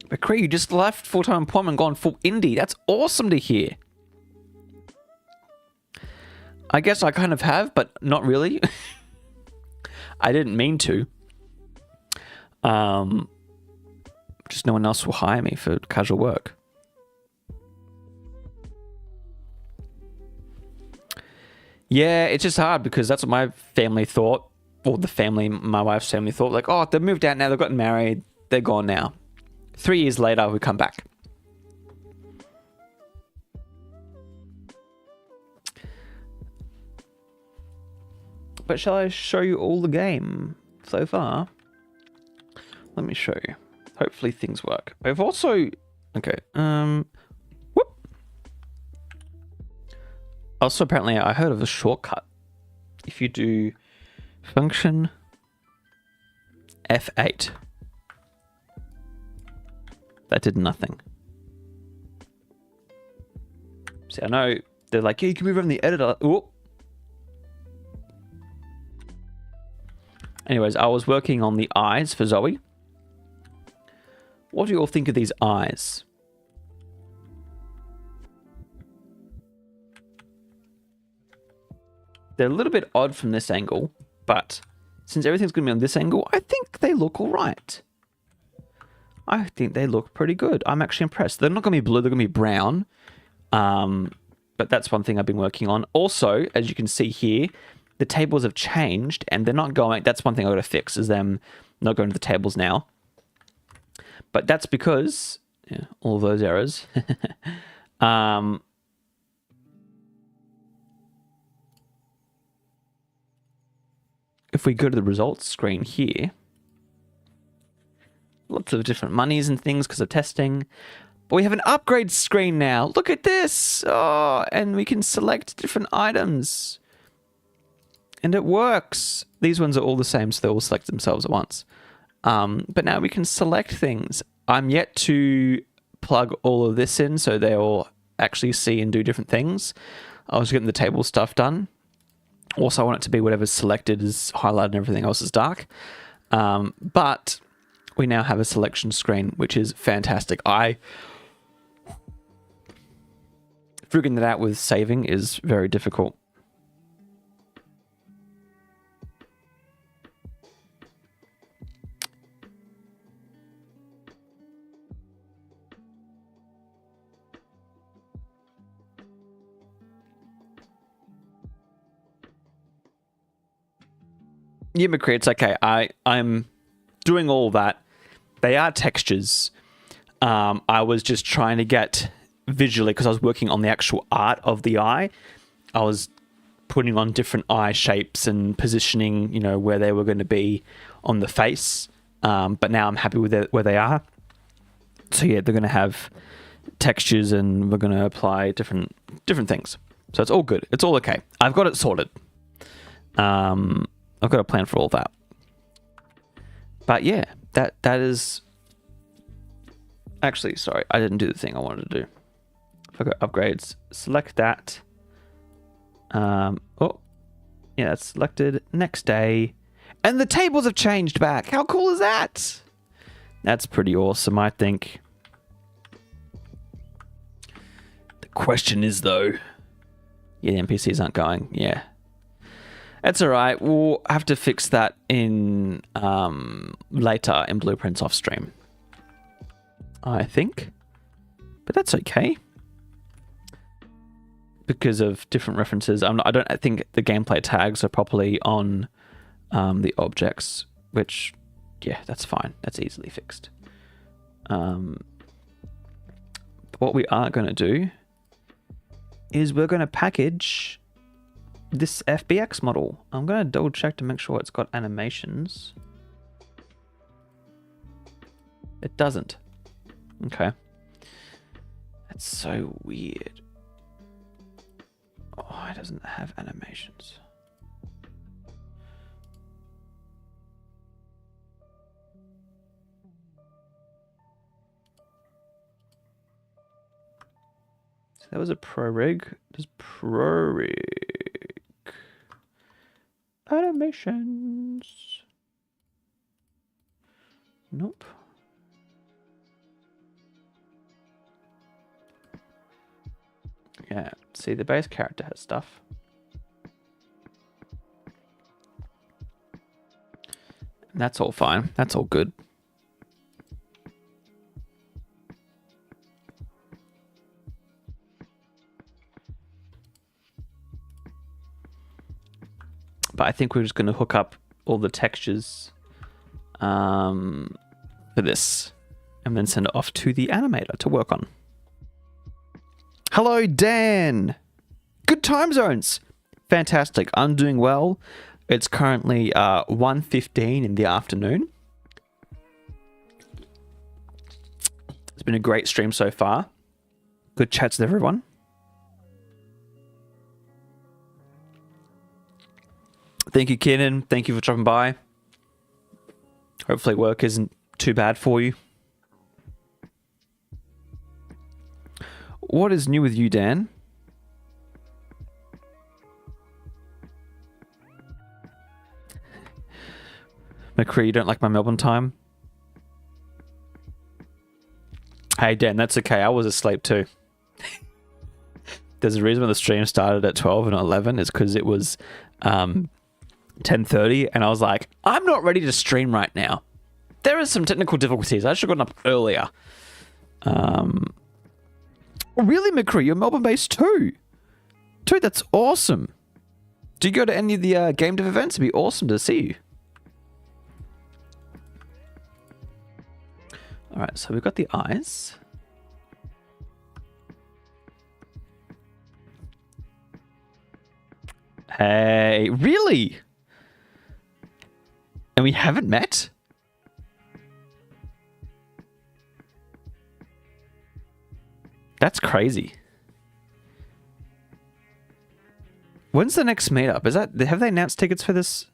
But Cree, you just left full-time employment and gone full indie. That's awesome to hear. I guess I kind of have, but not really. I didn't mean to. Just no one else will hire me for casual work. Yeah, it's just hard because that's what my family thought, or my wife's family thought. Like, oh, they've moved out now, they've gotten married, they're gone now. 3 years later, we come back. But shall I show you all the game so far? Let me show you. Hopefully things work. I've also... Okay. Whoop. Also, apparently, I heard of a shortcut. If you do function F8. That did nothing. See, I know they're like, yeah, you can move around the editor. Ooh. Anyways, I was working on the eyes for Zoe. What do you all think of these eyes? They're a little bit odd from this angle, but since everything's going to be on this angle, I think they look all right. I think they look pretty good. I'm actually impressed. They're not going to be blue, they're going to be brown. But that's one thing I've been working on. Also, as you can see here, the tables have changed and they're not going... That's one thing I've got to fix, is them not going to the tables now. But that's because... Yeah, all of those errors. If we go to the results screen here... Lots of different monies and things because of testing. But we have an upgrade screen now. Look at this. Oh, and we can select different items. And it works. These ones are all the same, so they all select themselves at once. But now we can select things. I'm yet to plug all of this in so they all actually see and do different things. I was getting the table stuff done. Also, I want it to be whatever's selected is highlighted and everything else is dark. But we now have a selection screen, which is fantastic. Figuring that out with saving is very difficult. Yeah, McCree, it's okay. I'm doing all that. They are textures. I was just trying to get visually, because I was working on the actual art of the eye. I was putting on different eye shapes and positioning, you know, where they were going to be on the face. But now I'm happy with where they are. So yeah, they're going to have textures and we're going to apply different things. So it's all good. It's all okay. I've got it sorted. I've got a plan for all that. But yeah, that is... Actually, sorry, I didn't do the thing I wanted to do. If I go upgrades, select that. Oh, yeah, that's selected. Next day. And the tables have changed back. How cool is that? That's pretty awesome, I think. The question is, though... Yeah, the NPCs aren't going. Yeah. That's all right. We'll have to fix that in later in Blueprints off stream, I think. But that's okay. Because of different references. I don't think the gameplay tags are properly on the objects, which, yeah, that's fine. That's easily fixed. What we are going to do is we're going to package this FBX model. I'm going to double check to make sure it's got animations. It doesn't. Okay. That's so weird. Oh, it doesn't have animations. So that was a pro rig. Does pro rig animations? Nope. Yeah, see, the base character has stuff. And that's all fine. That's all good. I think we're just going to hook up all the textures for this and then send it off to the animator to work on. Hello, Dan. Good time zones. Fantastic. I'm doing well. It's currently 1:15 in the afternoon. It's been a great stream so far. Good chats with everyone. Thank you, Keenan. Thank you for dropping by. Hopefully work isn't too bad for you. What is new with you, Dan? McCree, you don't like my Melbourne time? Hey, Dan, that's okay. I was asleep too. There's a reason why the stream started at 12 and 11 is because it was 10:30 and I was like, I'm not ready to stream right now. There are some technical difficulties. I should have gotten up earlier. Really, McCree? You're Melbourne-based too? Dude, that's awesome. Do you go to any of the game dev events? It'd be awesome to see you. All right, so we've got the eyes. Hey, really? And we haven't met? That's crazy. When's the next meetup? Have they announced tickets for this?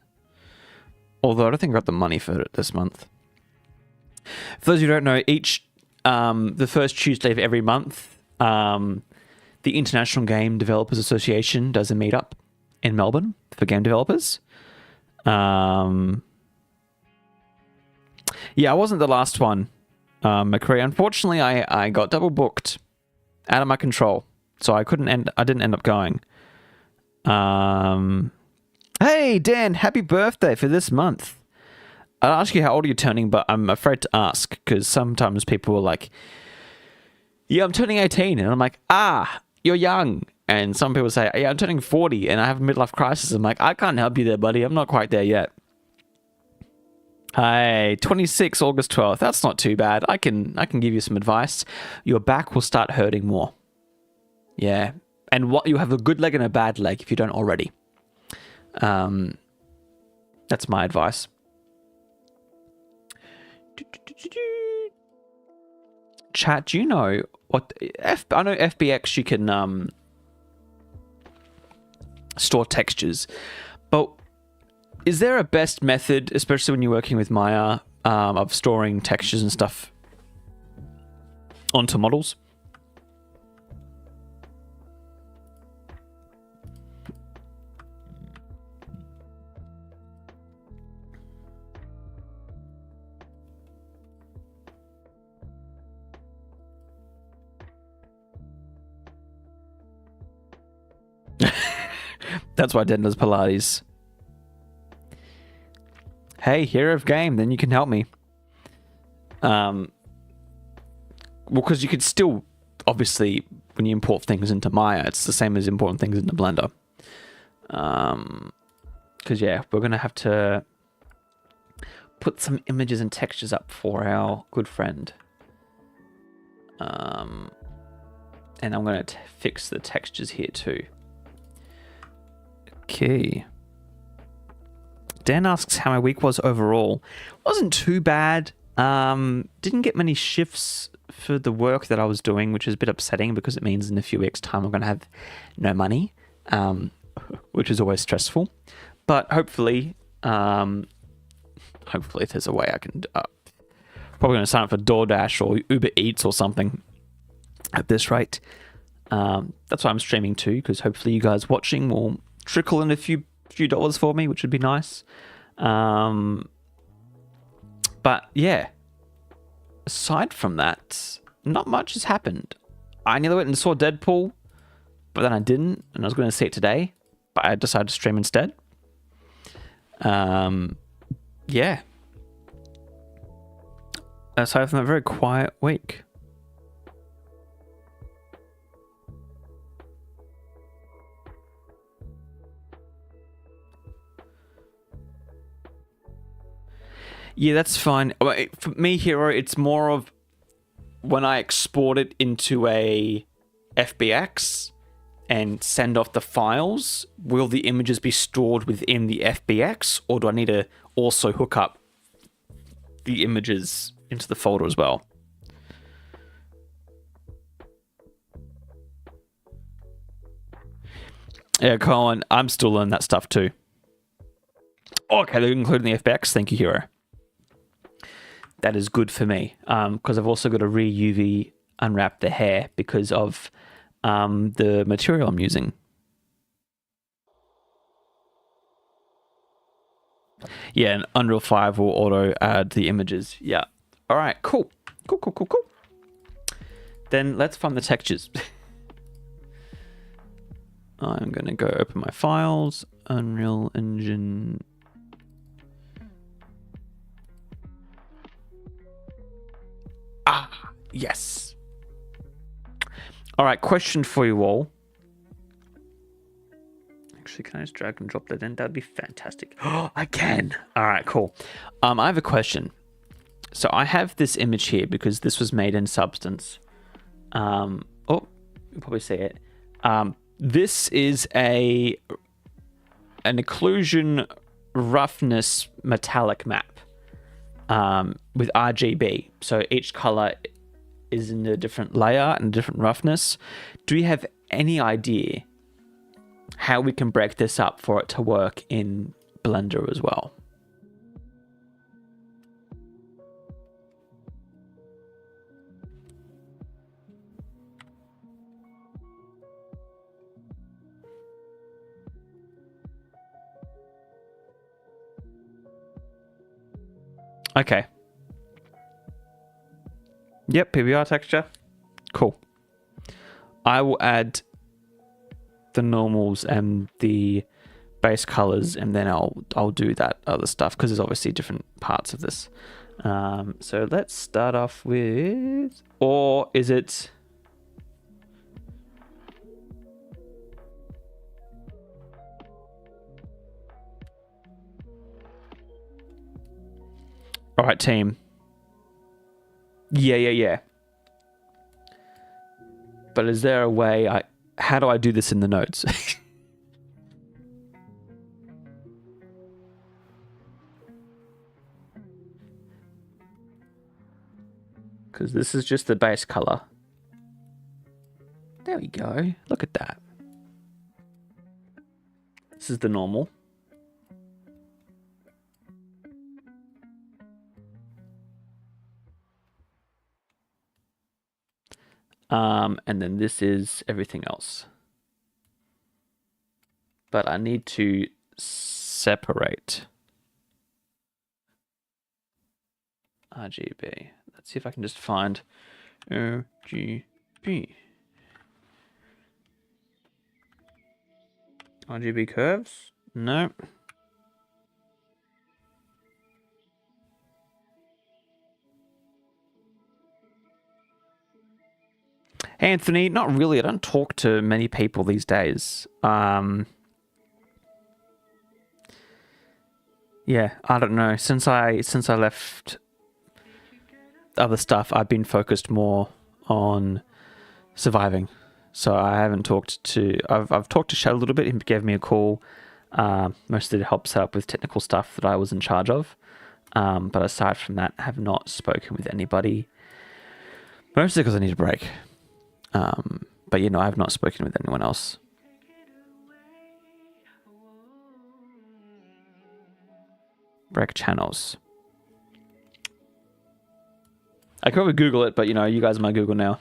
Although I don't think I got the money for it this month. For those who don't know, the first Tuesday of every month, the International Game Developers Association does a meetup in Melbourne for game developers. Yeah, I wasn't the last one, McCree. Unfortunately, I got double booked, out of my control, so I didn't end up going. Hey, Dan, happy birthday for this month. I'll ask you how old you're turning, but I'm afraid to ask because sometimes people are like, yeah, I'm turning 18. And I'm like, you're young. And some people say, yeah, I'm turning 40 and I have a midlife crisis. I'm like, I can't help you there, buddy. I'm not quite there yet. Hey, 26, August 12th. That's not too bad. I can give you some advice. Your back will start hurting more. Yeah. And you have a good leg and a bad leg if you don't already. That's my advice. Chat, do you know what I know FBX you can store textures, but is there a best method, especially when you're working with Maya, of storing textures and stuff onto models? That's why Dan does Pilates. Hey, hero of game, then you can help me. Well, because you could still, obviously, when you import things into Maya, it's the same as importing things into Blender. Because, yeah, we're going to have to put some images and textures up for our good friend. And I'm going to fix the textures here too. Okay. Dan asks how my week was overall. Wasn't too bad. Didn't get many shifts for the work that I was doing, which is a bit upsetting because it means in a few weeks' time I'm going to have no money, which is always stressful. But hopefully there's a way I can... probably going to sign up for DoorDash or Uber Eats or something at this rate. That's why I'm streaming too, because hopefully you guys watching will trickle in a few dollars for me, which would be nice. But yeah, aside from that, not much has happened. I nearly went and saw Deadpool, but then I didn't, and I was going to see it today, but I decided to stream instead. Yeah. Aside from that, very quiet week. Yeah, that's fine. For me, Hero, it's more of when I export it into a FBX and send off the files, will the images be stored within the FBX, or do I need to also hook up the images into the folder as well? Yeah, Colin, I'm still learning that stuff too. Okay, they're including the FBX. Thank you, Hero. That is good for me, because I've also got to re-UV unwrap the hair because of the material I'm using. Yeah, and Unreal 5 will auto add the images. Yeah. All right, cool. Cool. Then let's find the textures. I'm going to go open my files, Unreal Engine. Yes. All right, question for you all. Actually, can I just drag and drop that in? That'd be fantastic. Oh, I can. All right, cool. I have a question. So I have this image here because this was made in Substance. Oh, you'll probably see it. This is an occlusion roughness metallic map with RGB. So each color is in a different layer and a different roughness. Do you have any idea how we can break this up for it to work in Blender as well? Okay. Yep, PBR texture. Cool. I will add the normals and the base colors, and then I'll do that other stuff because there's obviously different parts of this. So let's start off with, or is it? All right, team. Yeah. But is there a way how do I do this in the notes? Because this is just the base color. There we go. Look at that. This is the normal. And then this is everything else. But I need to separate RGB. Let's see if I can just find RGB. RGB curves? No. Hey, Anthony, not really. I don't talk to many people these days. Yeah, I don't know. Since I left other stuff, I've been focused more on surviving. So I haven't talked to. I've talked to Shad a little bit. He gave me a call, mostly to help set up with technical stuff that I was in charge of. But aside from that, I have not spoken with anybody. Mostly because I need a break. But I have not spoken with anyone else. Break channels. I could probably Google it, but you guys are my Google now.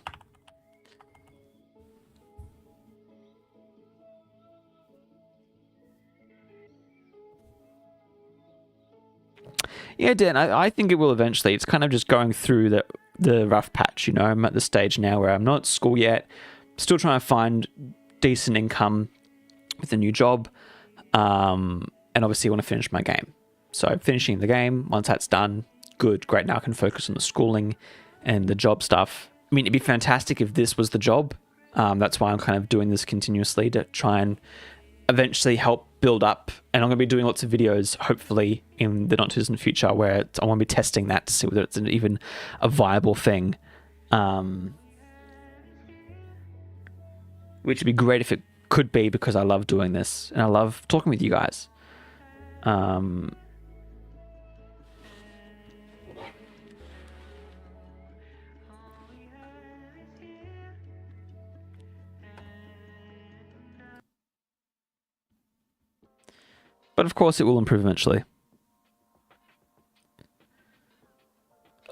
Yeah, Dan, I think it will eventually. It's kind of just going through the rough patch, I'm at the stage now where I'm not at school yet, still trying to find decent income with a new job, and obviously I want to finish my game. So finishing the game, once that's done, good, great, now I can focus on the schooling and the job stuff. I mean, it'd be fantastic if this was the job. That's why I'm kind of doing this continuously to try and eventually help build up. And I'm going to be doing lots of videos, hopefully, in the not too distant future, where I want to be testing that to see whether it's even a viable thing. Which would be great if it could be, because I love doing this and I love talking with you guys. But of course, it will improve eventually.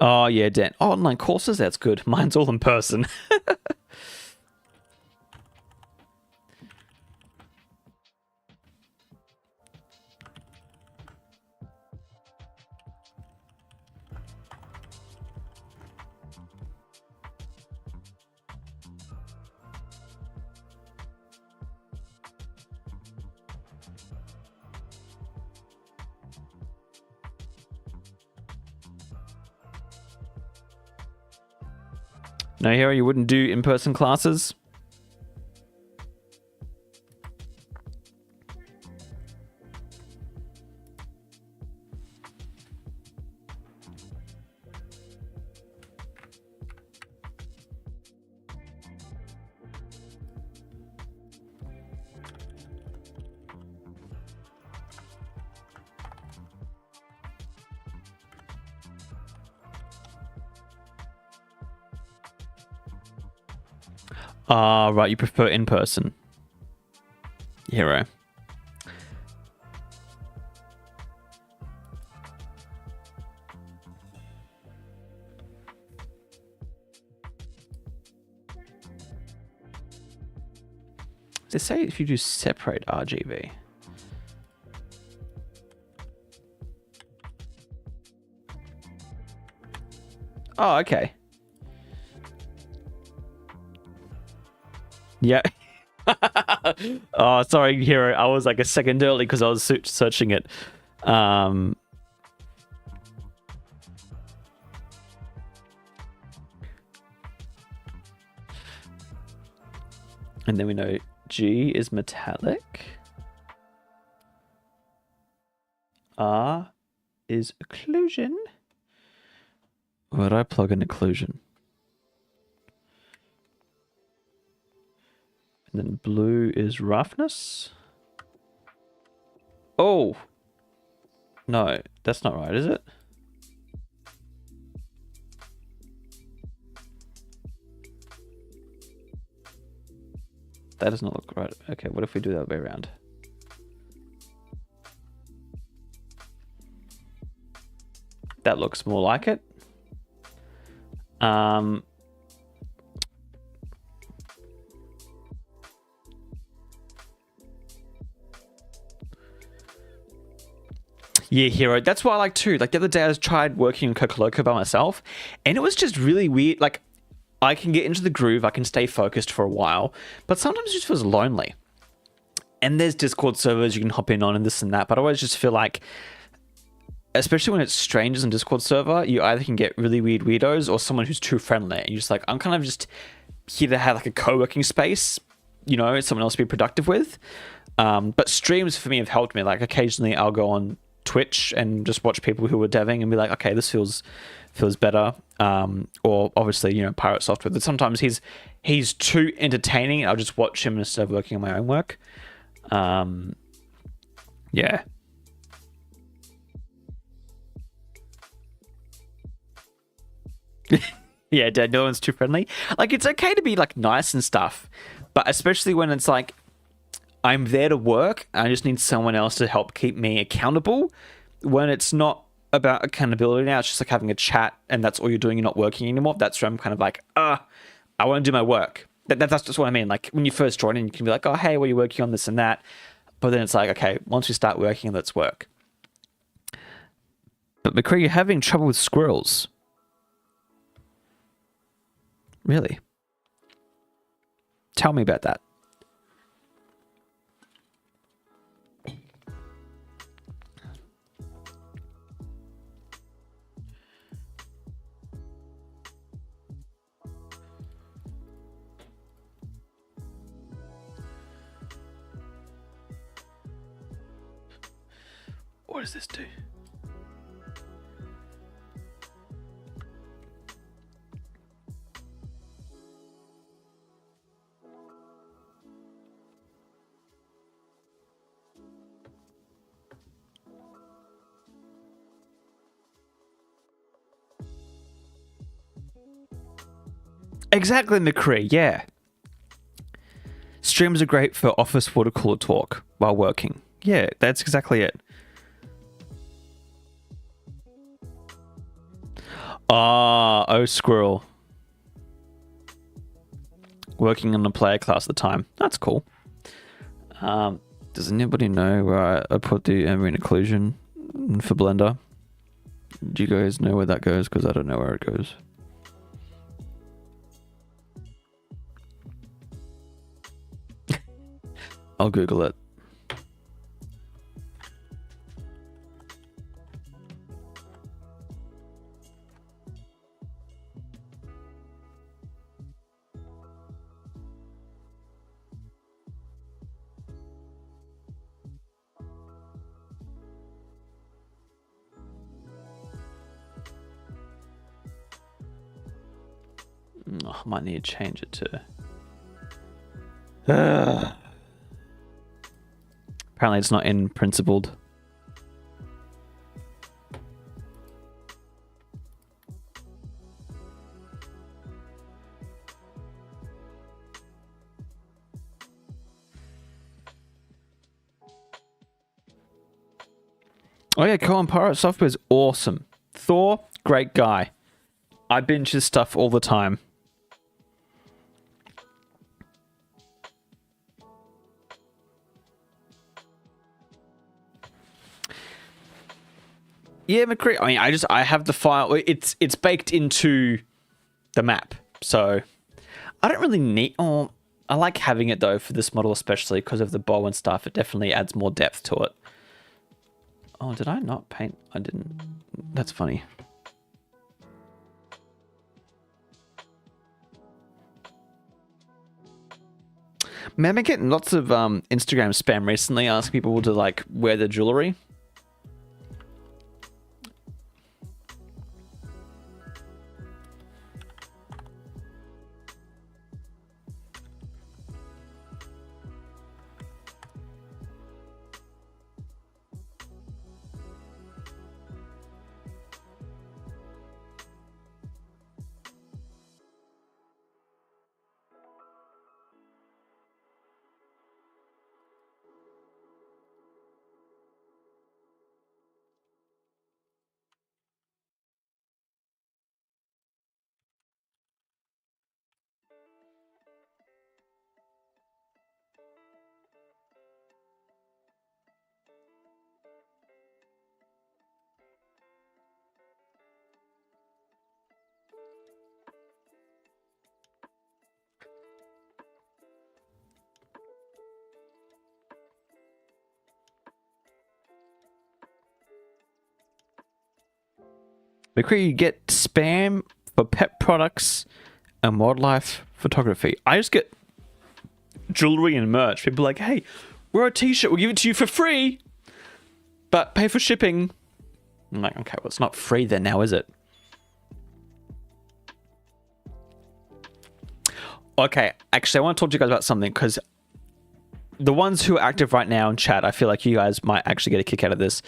Oh, yeah, Dan. Oh, online courses? That's good. Mine's all in person. No, Hero, you wouldn't do in-person classes? Ah, right, you prefer in-person. Hero. They say if you do separate RGB. Oh, okay. Yeah. Oh, sorry, Hero. I was like a second early because I was searching it. And then we know G is metallic. R is occlusion. Where do I plug in occlusion? And then blue is roughness. Oh! No, that's not right, is it? That does not look right. Okay, what if we do that way around? That looks more like it. Yeah, Hero. That's what I like too. Like the other day I tried working on Coco Loco by myself, and it was just really weird. Like I can get into the groove, I can stay focused for a while, but sometimes it just feels lonely. And there's Discord servers you can hop in on and this and that, but I always just feel like, especially when it's strangers on Discord server, you either can get really weird weirdos or someone who's too friendly. And you're just like, I'm kind of just here to have like a co-working space, you know, someone else to be productive with. But streams for me have helped me. Like occasionally I'll go on Twitch and just watch people who are deving and be like, okay, this feels better. Or obviously, you know, Pirate Software. But sometimes he's too entertaining. I'll just watch him instead of working on my own work. Yeah. Yeah, Dad, no one's too friendly. Like, it's okay to be, like, nice and stuff. But especially when it's like, I'm there to work, I just need someone else to help keep me accountable. When it's not about accountability now, it's just like having a chat and that's all you're doing, you're not working anymore. That's where I'm kind of like, I want to do my work. That's just what I mean. Like, when you first join in, you can be like, oh, hey, what are you working on, this and that? But then it's like, okay, once we start working, let's work. But McCree, you're having trouble with squirrels. Really? Tell me about that. does this do? Exactly, McCree, yeah. Streams are great for office water cooler talk while working. Yeah, that's exactly it. Oh, Squirrel. Working on a player class at the time. That's cool. Does anybody know where I put the ambient occlusion for Blender? Do you guys know where that goes? Because I don't know where it goes. I'll Google it. Oh, I might need to change it to... Apparently it's not in principled. Oh yeah, Cohen Pirate Software is awesome. Thor, great guy. I binge his stuff all the time. Yeah, McCree. I mean, I have the file. It's baked into the map, so I don't really need. Oh, I like having it though for this model, especially because of the bow and stuff. It definitely adds more depth to it. Oh, did I not paint? I didn't. That's funny. Man, I've been getting lots of Instagram spam recently, asking people to like wear the jewelry. McCree, you get spam for pet products and wildlife photography. I just get jewelry and merch. People are like, hey, we're a t-shirt. We'll give it to you for free, but pay for shipping. I'm like, okay, well, it's not free then now, is it? Okay, actually, I want to talk to you guys about something because the ones who are active right now in chat, I feel like you guys might actually get a kick out of this.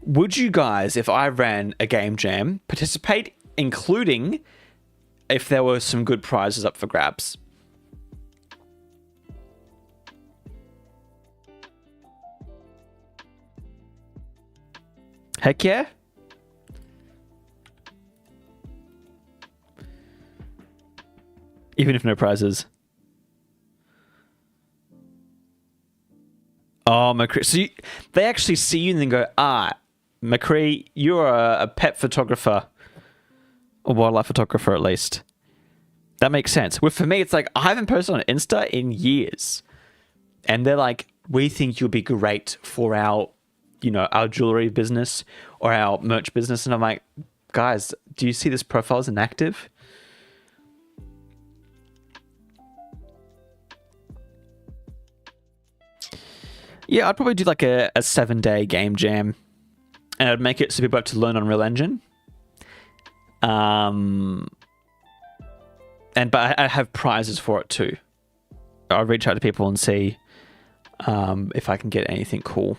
Would you guys, if I ran a game jam, participate, including if there were some good prizes up for grabs? Heck yeah. Even if no prizes. Oh, McCree. So they actually see you and then go, McCree, you're a pet photographer. A wildlife photographer, at least. That makes sense. Well, for me, it's like, I haven't posted on Insta in years. And they're like, we think you'll be great for our, our jewelry business or our merch business. And I'm like, guys, do you see this profile is inactive? Yeah, I'd probably do like a 7-day game jam. and I'd make it so people have to learn on Real Engine. But I have prizes for it too. I'll reach out to people and see if I can get anything cool.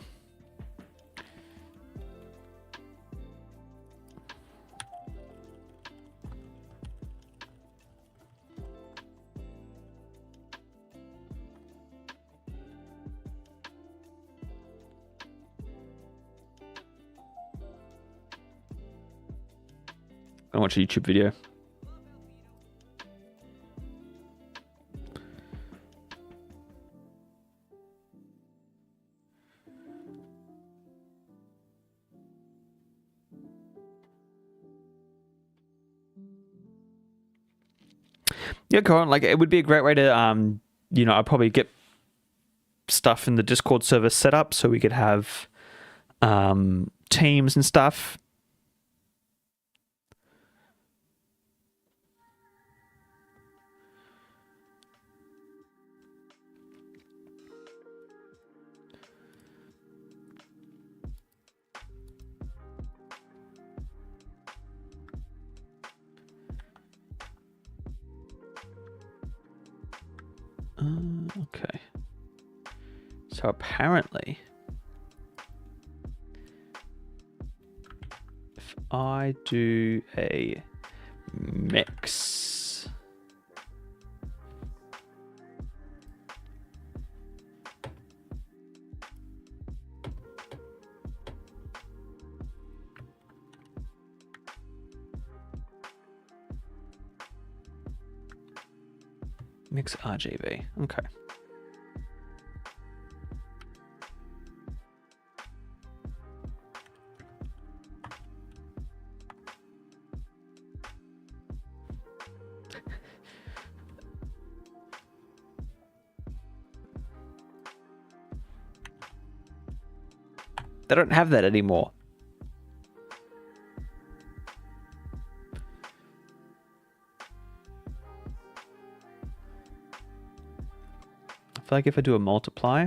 I watch a YouTube video. Yeah, Corin, like it would be a great way to, I'd probably get stuff in the Discord server set up so we could have teams and stuff. Okay. So apparently, if I do a mix, mix RGB, okay. They don't have that anymore. I feel like if I do a multiply,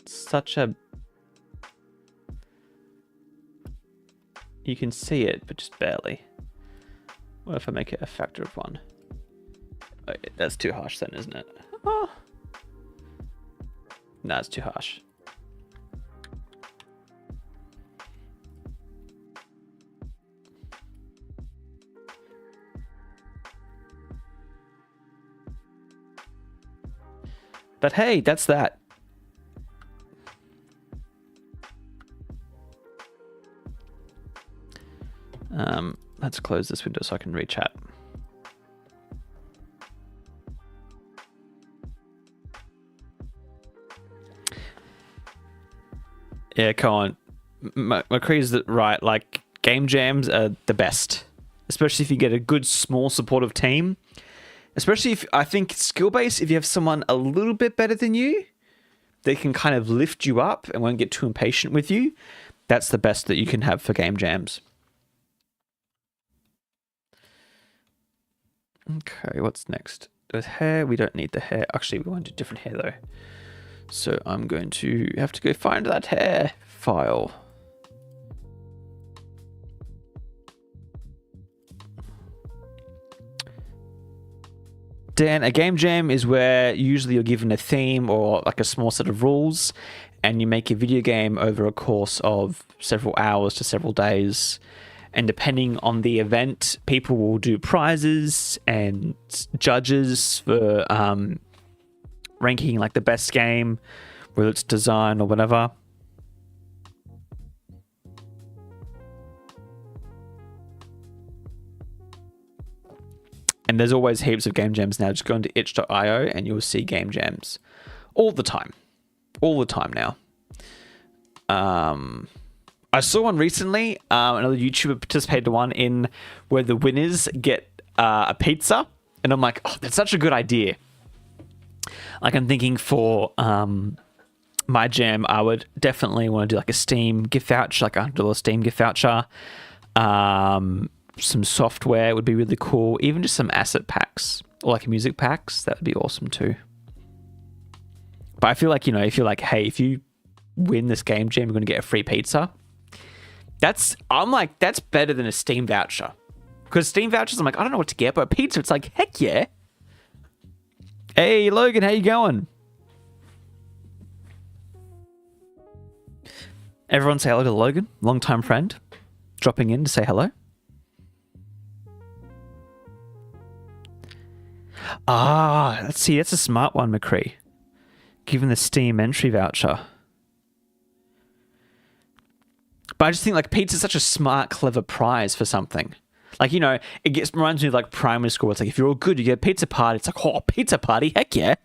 such a, you can see it but just barely. What if I make it a factor of 1? Oh, that's too harsh then, isn't it? Oh. No, it's too harsh. But hey, that's that. Let's close this window so I can re-chat. Yeah, Cohen. McCree's right. Like, game jams are the best, especially if you get a good, small, supportive team. Especially if, I think, skill-based, if you have someone a little bit better than you, they can kind of lift you up and won't get too impatient with you. That's the best that you can have for game jams. Okay, what's next? With hair, we don't need the hair. Actually, we want to do different hair though. So I'm going to have to go find that hair file. Dan, a game jam is where usually you're given a theme or like a small set of rules and you make a video game over a course of several hours to several days. And depending on the event, people will do prizes and judges for ranking like the best game, whether it's design or whatever. And there's always heaps of game jams now. Just go into itch.io and you'll see game jams all the time. All the time now. I saw one recently, another YouTuber participated in one in where the winners get a pizza. And I'm like, oh, that's such a good idea. Like I'm thinking for my jam, I would definitely want to do like a Steam gift voucher, like $100 Steam gift voucher. Some software would be really cool. Even just some asset packs or like music packs, that would be awesome too. But I feel like, you know, if you're like, hey, if you win this game jam, you're going to get a free pizza. I'm like, that's better than a Steam voucher. Because Steam vouchers, I'm like, I don't know what to get, but pizza, it's like, heck yeah. Hey, Logan, how you going? Everyone say hello to Logan, longtime friend, dropping in to say hello. Let's see, that's a smart one, McCree. Given the Steam entry voucher. But I just think like pizza's such a smart, clever prize for something. Like, you know, reminds me of like primary school. It's like if you're all good, you get a pizza party. It's like, oh, pizza party, heck yeah.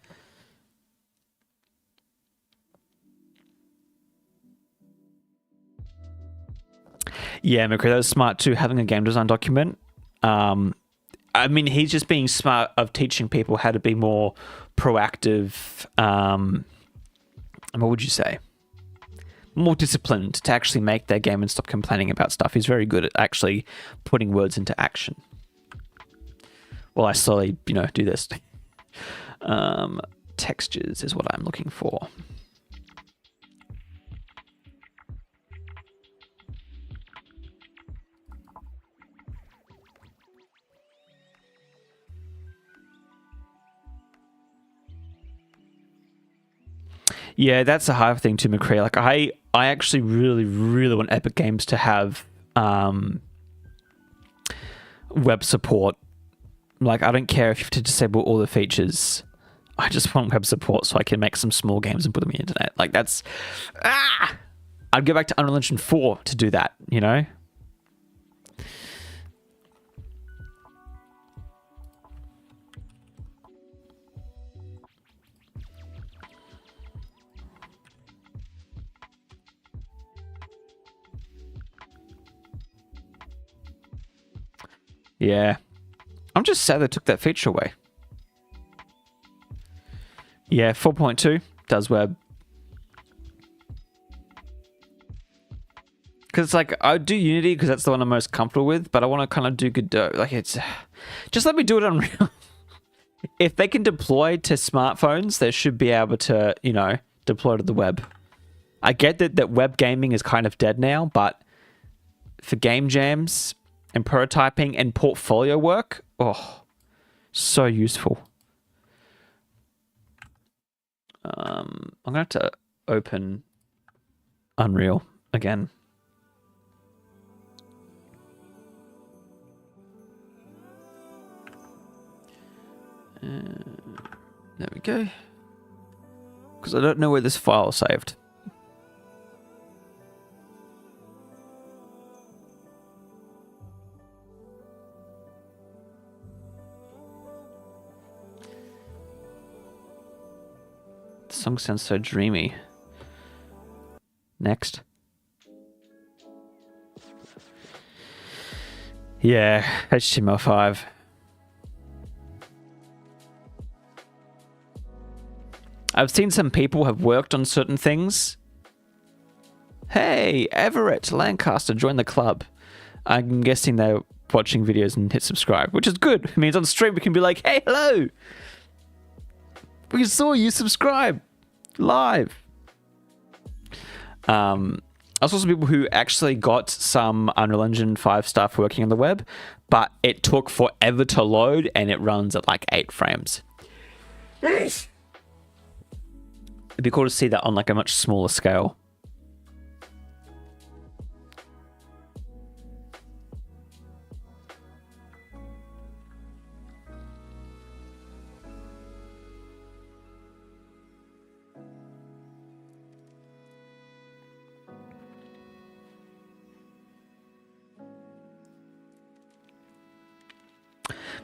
Yeah, McCree, that was smart too, having a game design document. I mean, he's just being smart of teaching people how to be more proactive. What would you say? More disciplined to actually make their game and stop complaining about stuff. He's very good at actually putting words into action. Well, I slowly, you know, do this. Textures is what I'm looking for. Yeah, that's the hard thing too, McCree. Like I actually really, really want Epic Games to have web support. Like I don't care if you have to disable all the features. I just want web support so I can make some small games and put them on the internet. Like that's I'd go back to Unreal Engine 4 to do that, you know? Yeah. I'm just sad they took that feature away. Yeah, 4.2 does web. Because it's like, I do Unity because that's the one I'm most comfortable with, but I want to kind of do Godot. Like, it's... Just let me do it on Unreal. If they can deploy to smartphones, they should be able to, you know, deploy to the web. I get that web gaming is kind of dead now, but for game jams and prototyping and portfolio work, oh, so useful. I'm going to have to open Unreal again. There we go. Because I don't know where this file is saved. The song sounds so dreamy. Next. Yeah, HTML5. I've seen some people have worked on certain things. Hey, Everett Lancaster joined the club. I'm guessing they're watching videos and hit subscribe, which is good. It means on stream we can be like, hey, hello. We saw you subscribe live. I saw some people who actually got some Unreal Engine 5 stuff working on the web, but it took forever to load and it runs at like 8 frames. Yes. It'd be cool to see that on like a much smaller scale.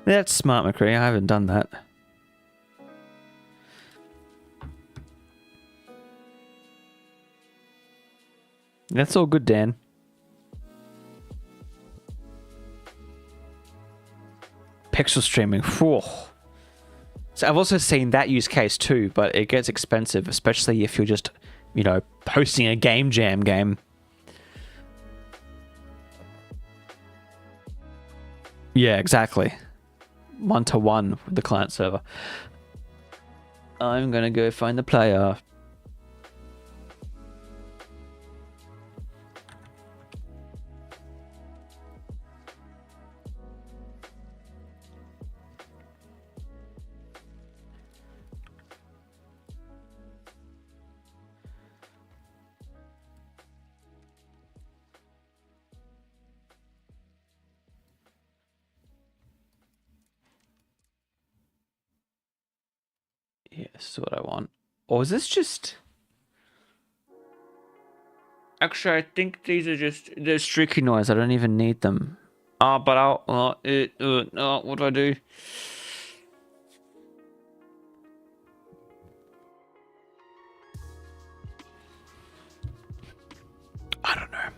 That's smart, McCree. I haven't done that. That's all good, Dan. Pixel streaming. Whew. So I've also seen that use case too, but it gets expensive, especially if you're just, hosting a game jam game. Yeah, exactly. 1-to-1 with the client server. I'm gonna go find the player. Yeah, this is what I want. Or is this just... Actually, I think these are just... They're streaky noise. I don't even need them. But I'll... what do I do? I don't know.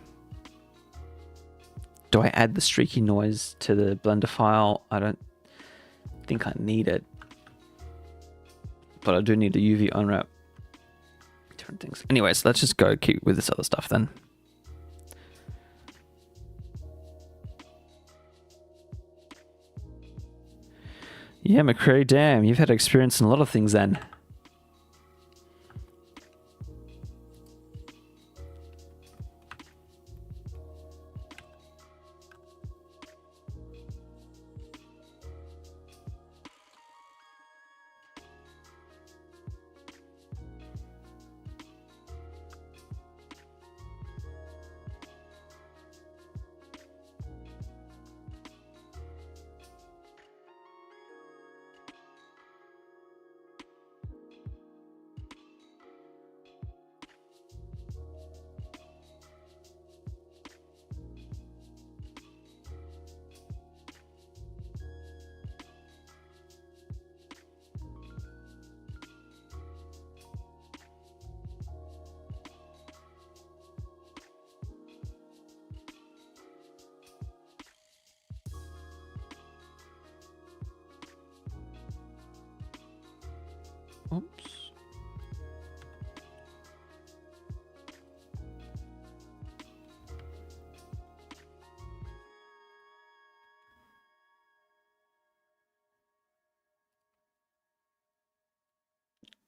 Do I add the streaky noise to the Blender file? I don't think I need it. But I do need a UV unwrap. Different things. Anyways, let's just go keep with this other stuff then. Yeah, McCree, damn, you've had experience in a lot of things then. Oops.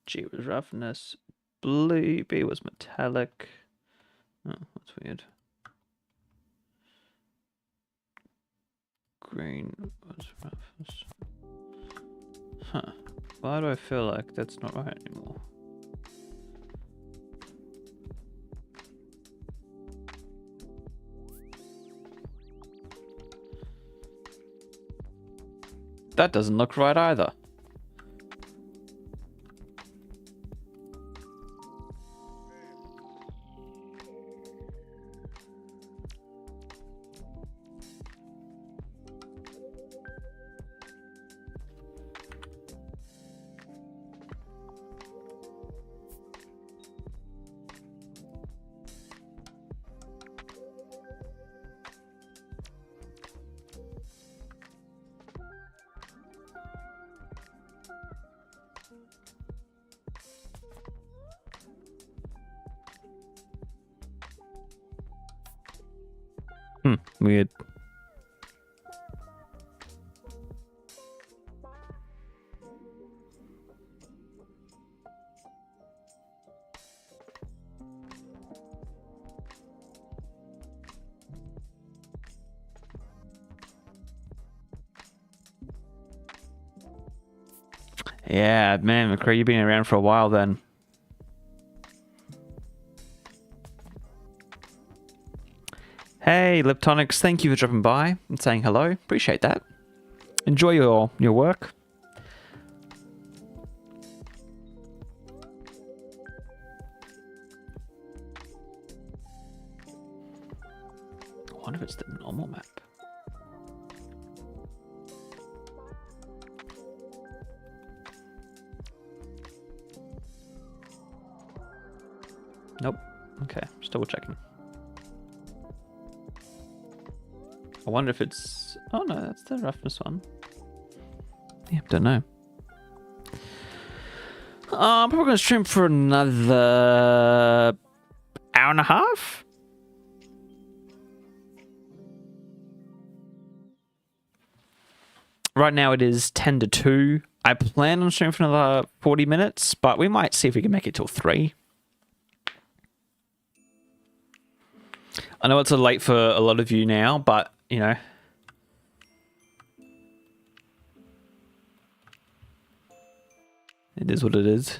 G was roughness. Blue. B was metallic. Oh, that's weird. Green was roughness. Huh. Why do I feel like that's not right anymore? That doesn't look right either. Weird. Yeah, man, McCree, you've been around for a while then. Hey, Leptonics, thank you for dropping by and saying hello. Appreciate that. Enjoy your work. I wonder if it's the normal map. Nope. Okay, just double checking. I wonder if it's... Oh no, that's the roughness one. Yeah, don't know. I'm probably going to stream for another hour and a half. Right now it is 10 to 2. I plan on streaming for another 40 minutes, but we might see if we can make it till 3. I know it's a late for a lot of you now, but, you know. It is what it is.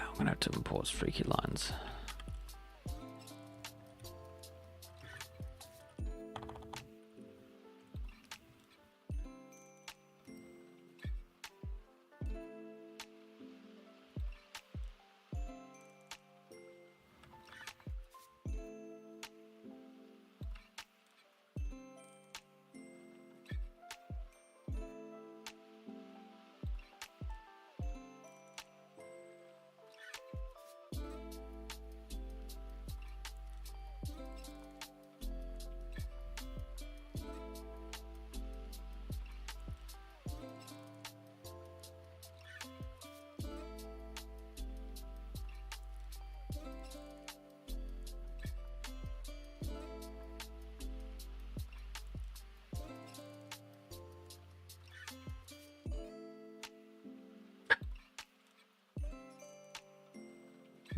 I'm gonna have to import freaky lines.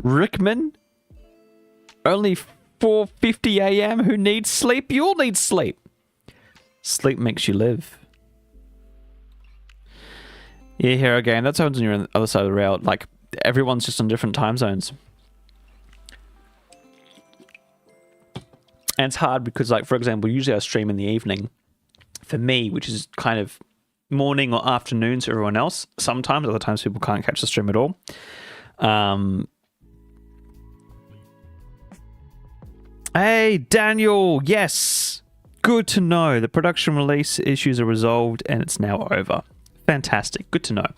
Rickman? Only 4:50 a.m. Who needs sleep? You all need sleep. Sleep makes you live. Yeah, here again. That's happens when you're on the other side of the rail. Like, everyone's just on different time zones. And it's hard because, like, for example, usually I stream in the evening. For me, which is kind of morning or afternoon to everyone else. Sometimes, other times people can't catch the stream at all. Hey, Daniel. Yes. Good to know. The production release issues are resolved and it's now over. Fantastic. Good to know.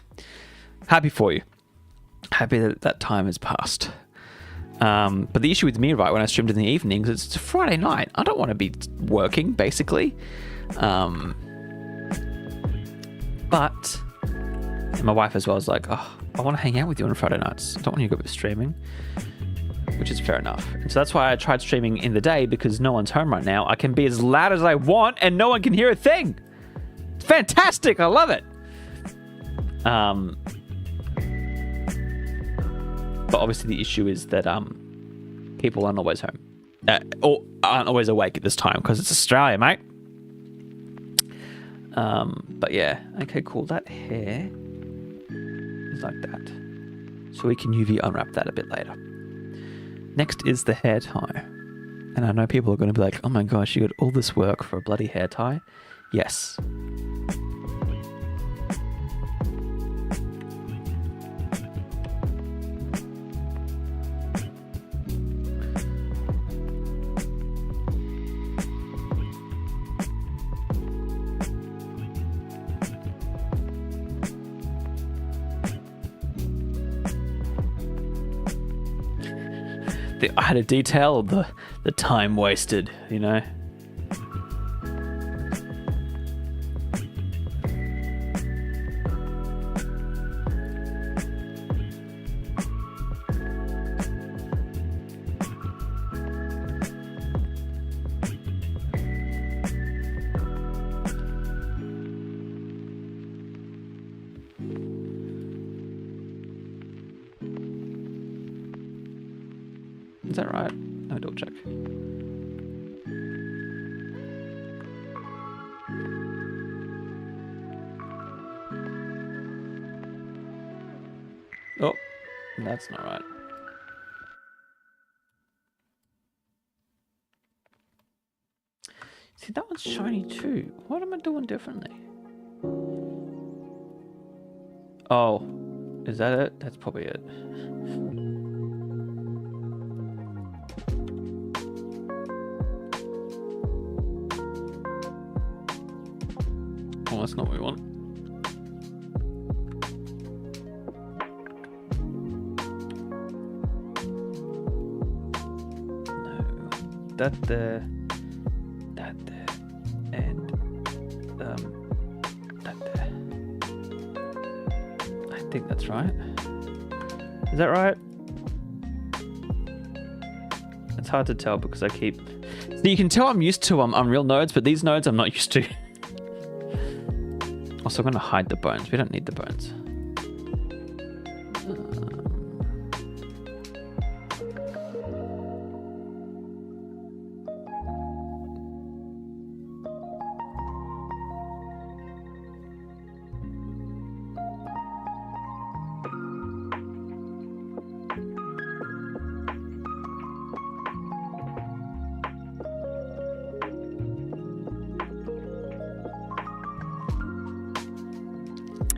Happy for you. Happy that that time has passed. But the issue with me, right, when I streamed in the evenings, it's a Friday night. I don't want to be working, basically. But my wife as well is like, oh, I want to hang out with you on Friday nights. I don't want you to go streaming. Which is fair enough. And so that's why I tried streaming in the day, because no one's home right now. I can be as loud as I want and no one can hear a thing. It's fantastic. I love it. But obviously the issue is that people aren't always home. Or aren't always awake at this time, because it's Australia, mate. But yeah. Okay, cool. That hair is like that. So we can UV unwrap that a bit later. Next is the hair tie. And I know people are going to be like, oh my gosh, you got all this work for a bloody hair tie? Yes. I had a detail of the time wasted, you know. Is that right? Let me double check. Oh, that's not right. See, that one's shiny too. What am I doing differently? Oh, is that it? That's probably it. Oh, that's not what we want. No, that there, and that there. I think that's right. Is that right? It's hard to tell because I keep. So you can tell I'm used to Unreal nodes, but these nodes I'm not used to. Also, I'm going to hide the bones. We don't need the bones.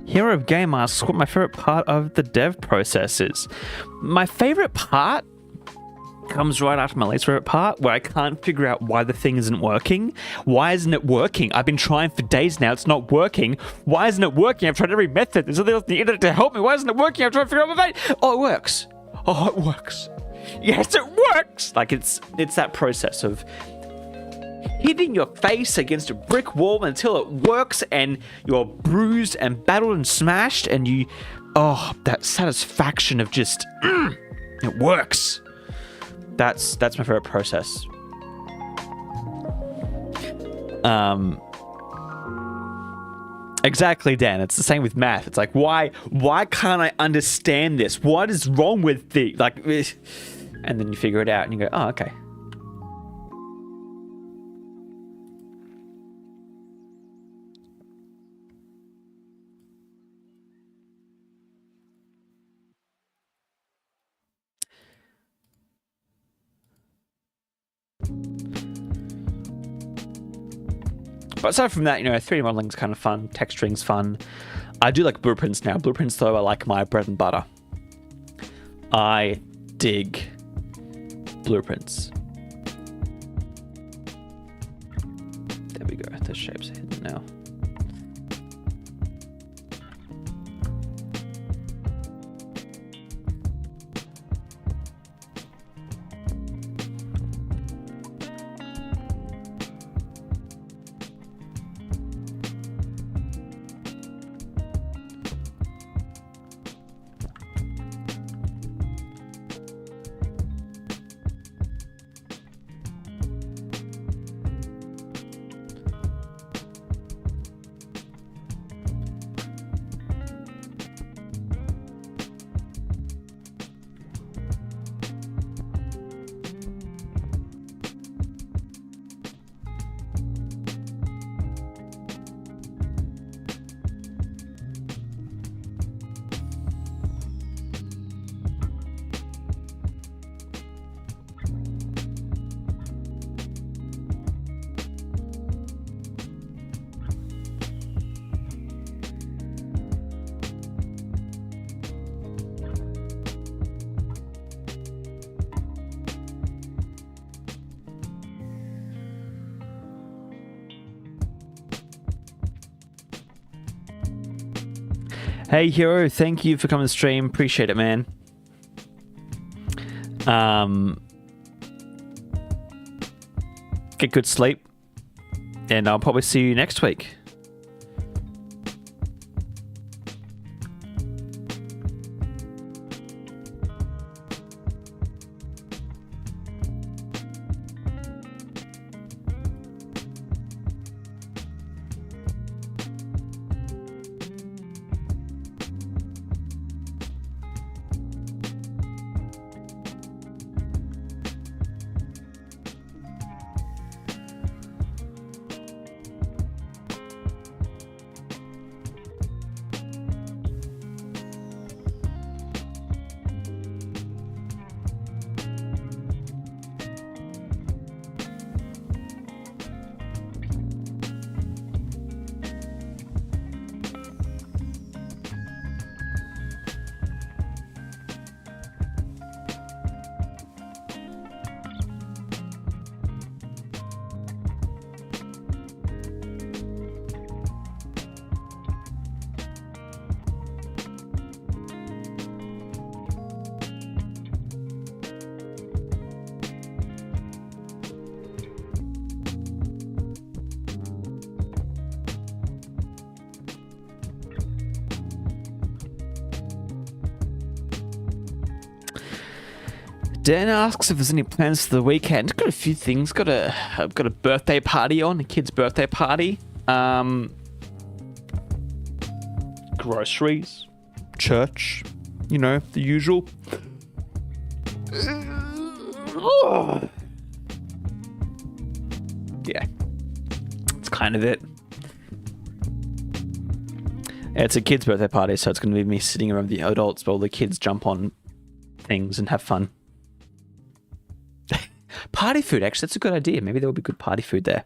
Hero of Game asks what my favorite part of the dev process is. My favorite part comes right after my least favorite part, where I can't figure out why the thing isn't working. Why isn't it working? I've been trying for days now. It's not working. Why isn't it working? I've tried every method. There's nothing else on the internet to help me. Why isn't it working? I'm trying to figure out my fate. Oh, it works. Oh, it works. Yes, it works. Like it's that process of hitting your face against a brick wall until it works and you're bruised and battered and smashed and you, oh, that satisfaction of just, it works. That's my favorite process. Exactly, Dan. It's the same with math. It's like, why can't I understand this? What is wrong with the, like, and then you figure it out and you go, oh, okay. But aside from that, 3D modeling is kind of fun. Texturing's fun. I do like blueprints now. Blueprints, though, are like my bread and butter. I dig blueprints. There we go. The shape's hidden now. Hey, Hero, thank you for coming to stream. Appreciate it, man. Get good sleep. And I'll probably see you next week. Dan asks if there's any plans for the weekend. Got a few things. I've got a birthday party on, a kid's birthday party. Groceries, church, you know, the usual. Yeah, it's kind of it. Yeah, it's a kid's birthday party, so it's going to be me sitting around the adults while the kids jump on things and have fun. Party food, actually, that's a good idea. Maybe there will be good party food there.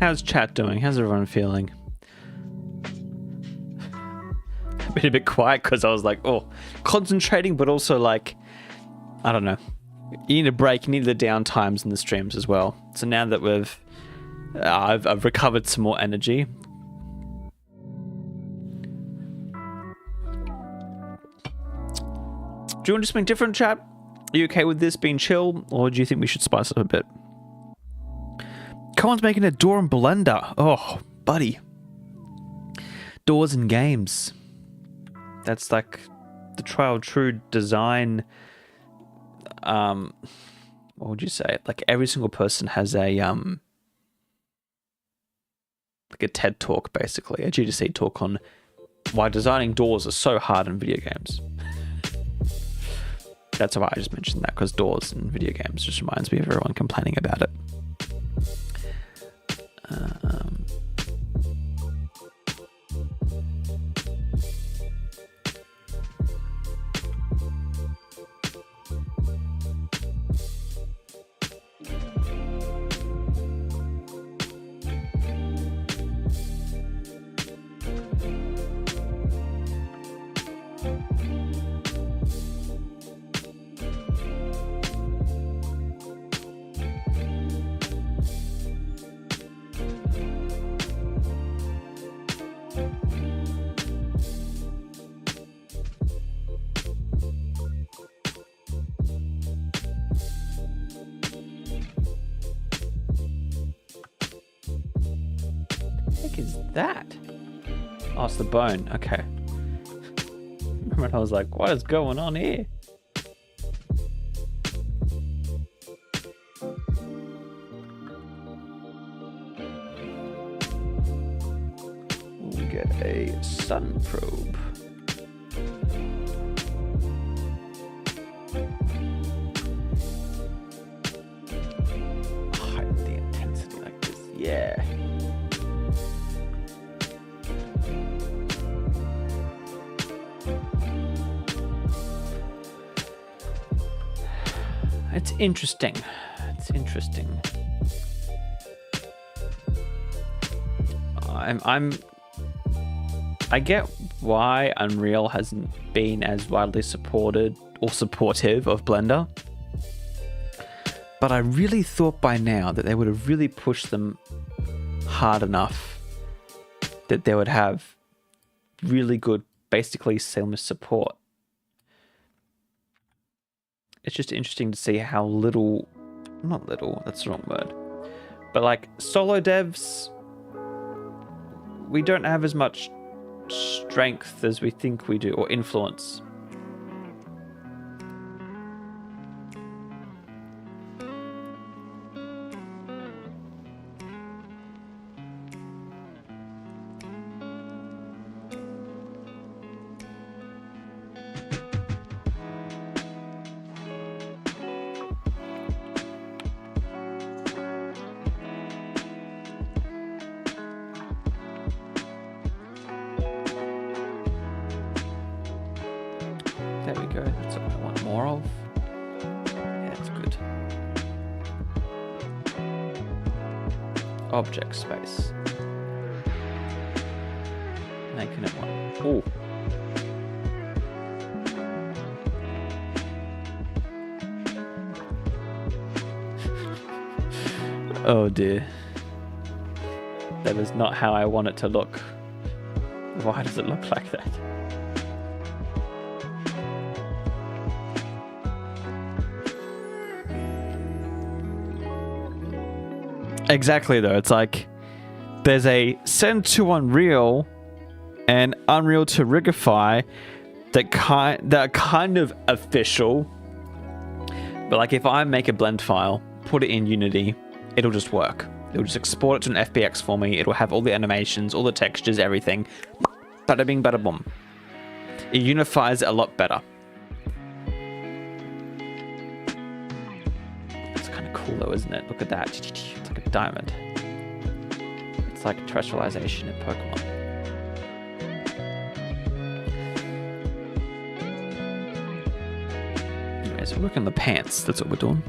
How's chat doing? How's everyone feeling? I've been a bit quiet because I was like, concentrating, but also like, I don't know. You need a break. You need the down times in the streams as well. So now that I've recovered some more energy. Do you want to do something different, chat? Are you okay with this being chill, or do you think we should spice up a bit? Cohen's making a door in Blender. Oh, buddy. Doors and games. That's like the trial true design. What would you say? Like every single person has a like a TED talk, basically, a GDC talk on why designing doors are so hard in video games. That's why I just mentioned that, because doors in video games just reminds me of everyone complaining about it. That? Oh, it's the bone. Okay. Remember, I was like, what is going on here? We get a sun probe. Heighten the intensity like this. Yeah. It's interesting. It's interesting. I get why Unreal hasn't been as widely supported or supportive of Blender, but I really thought by now that they would have really pushed them hard enough that they would have really good, basically seamless support. It's just interesting to see how not little, that's the wrong word, but like solo devs, we don't have as much strength as we think we do, or influence. There we go, that's what I want more of. Yeah, that's good. Object space. Making it one. Oh. Oh dear. That is not how I want it to look. Why does it look like that? Exactly though, it's like there's a send to Unreal and Unreal to Rigify that kind of official, but like if I make a blend file, put it in Unity, it'll just work. It'll just export it to an FBX for me. It'll have all the animations, all the textures, everything. Bada bing, bada boom. It unifies a lot better. It's kind of cool though, isn't it? Look at that. It's like a diamond. It's like terrestrialization in Pokemon. Anyways, we're working on the pants. That's what we're doing.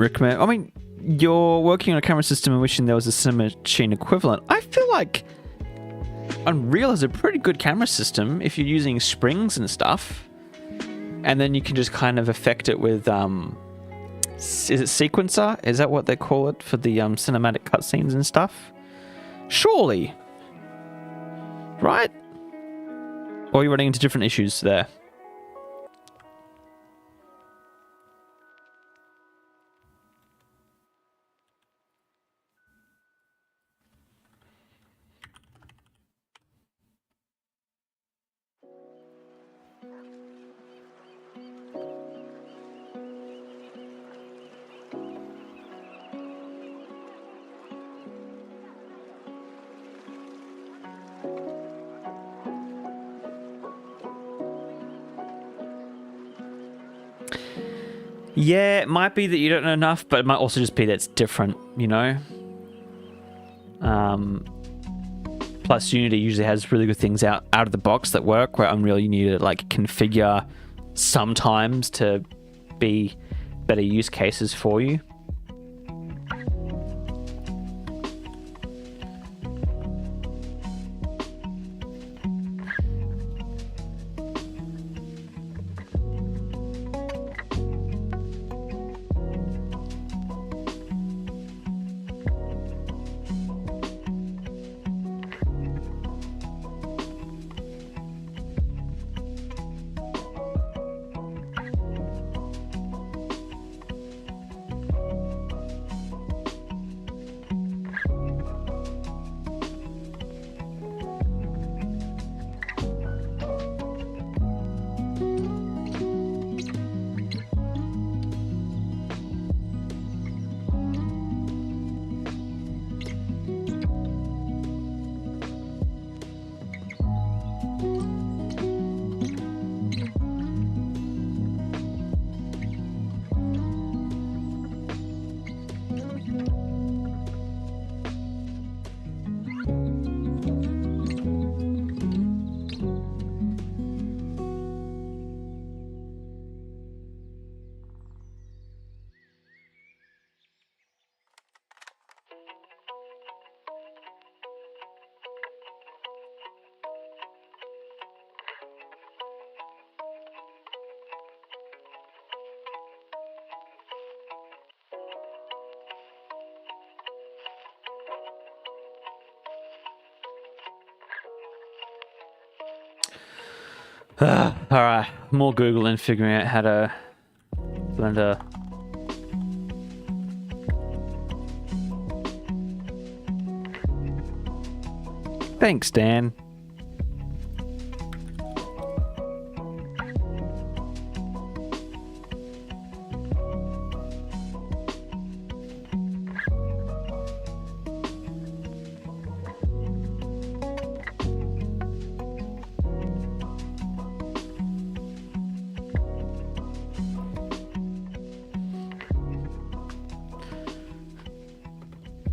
recommend. I mean, you're working on a camera system and wishing there was a cinema machine equivalent. I feel like Unreal has a pretty good camera system if you're using springs and stuff. And then you can just kind of affect it with, is it sequencer? Is that what they call it for the cinematic cutscenes and stuff? Surely. Right? Or are you running into different issues there? Yeah, it might be that you don't know enough, but it might also just be that it's different, you know? Plus, Unity usually has really good things out of the box that work, where Unreal you need to like configure sometimes to be better use cases for you. Alright, more Googling, figuring out how to Blender. Thanks, Dan.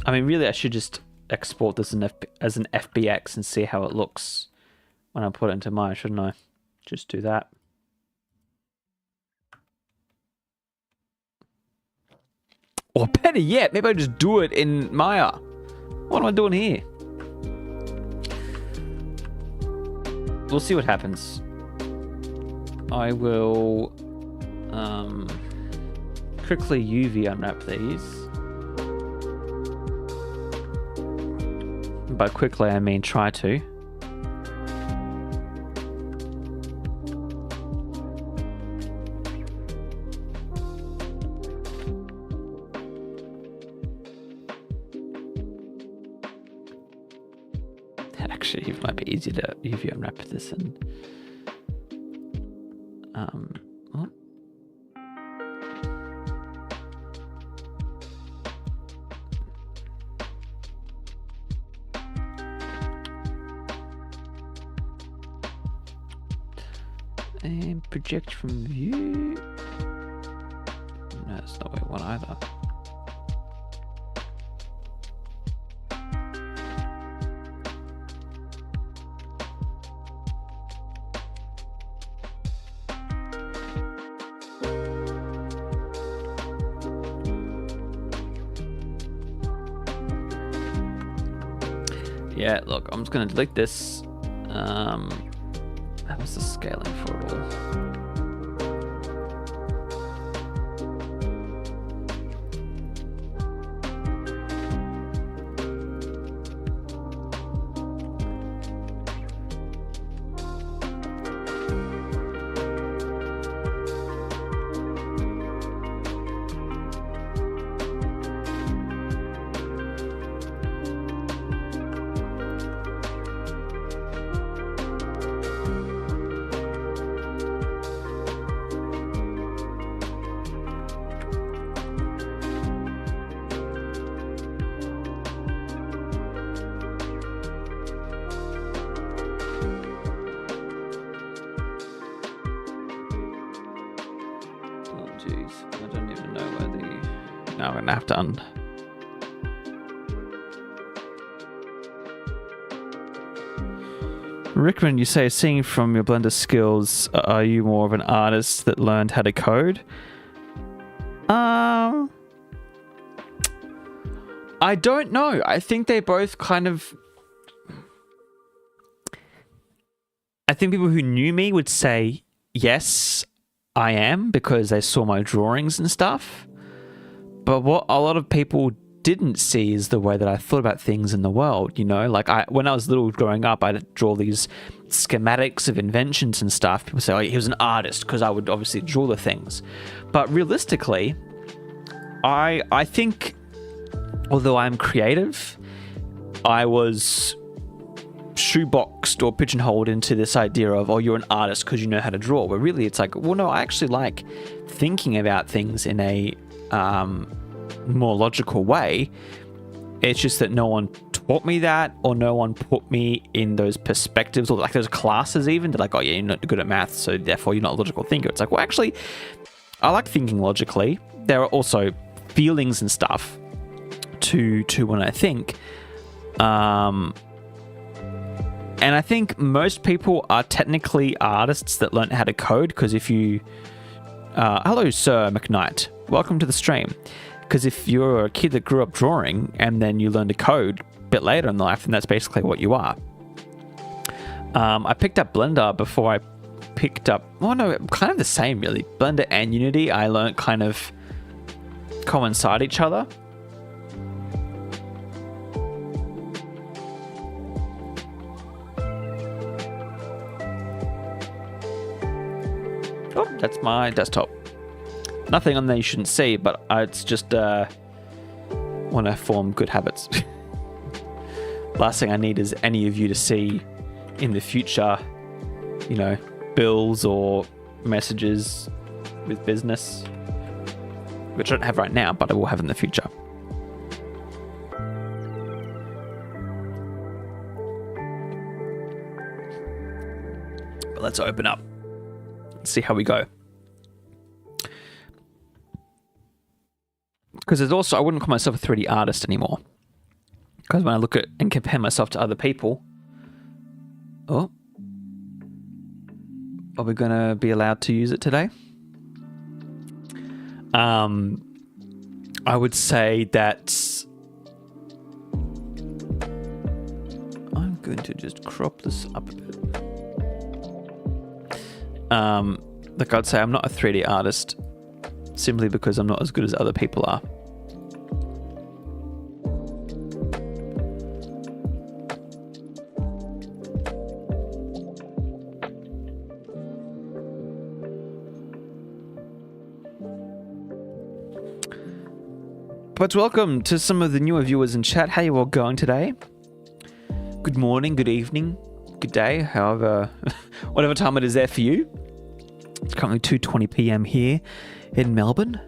I mean, really, I should just export this as an FBX and see how it looks when I put it into Maya, shouldn't I? Just do that. Or better yet, maybe I just do it in Maya. What am I doing here? We'll see what happens. I will quickly UV unwrap these. By quickly, I mean try to. Actually, it might be easier to UV unwrap this and what? And project from view. No, that's not what I want either. Yeah, look, I'm just going to delete this. What's the scaling for it all? Jeez, I don't even know where the... Now I'm gonna have to Rickman, you say, seeing from your Blender skills, are you more of an artist that learned how to code? I don't know. I think they both kind of... I think people who knew me would say, yes, I am, because they saw my drawings and stuff. But what a lot of people didn't see is the way that I thought about things in the world, you know? Like, when I was little growing up, I'd draw these schematics of inventions and stuff. People say, oh, he was an artist, because I would obviously draw the things. But realistically, I think, although I'm creative, I was shoeboxed or pigeonholed into this idea of, oh, you're an artist because you know how to draw, where really it's like, well, no, I actually like thinking about things in a more logical way. It's just that no one taught me that, or no one put me in those perspectives, or like those classes even. They're like, oh yeah, you're not good at math, so therefore you're not a logical thinker. It's like, well, actually, I like thinking logically. There are also feelings and stuff to when I think. And I think most people are technically artists that learn how to code, because if you... hello, Sir McKnight. Welcome to the stream. Because if you're a kid that grew up drawing and then you learn to code a bit later in life, then that's basically what you are. I picked up Blender before I picked up... Oh, no, kind of the same, really. Blender and Unity, I learned kind of coincide each other. Oh, that's my desktop. Nothing on there you shouldn't see, but it's just want to form good habits. Last thing I need is any of you to see in the future, you know, bills or messages with business, which I don't have right now, but I will have in the future. But let's open up. See how we go. Because there's also, I wouldn't call myself a 3D artist anymore. Because when I look at and compare myself to other people... Oh. Are we going to be allowed to use it today? I would say that... I'm going to just crop this up a bit. Like I'd say I'm not a 3D artist simply because I'm not as good as other people are. But welcome to some of the newer viewers in chat. How are you all going today? Good morning, good evening, good day, however, whatever time it is there for you. It's currently 2:20 p.m. here in Melbourne.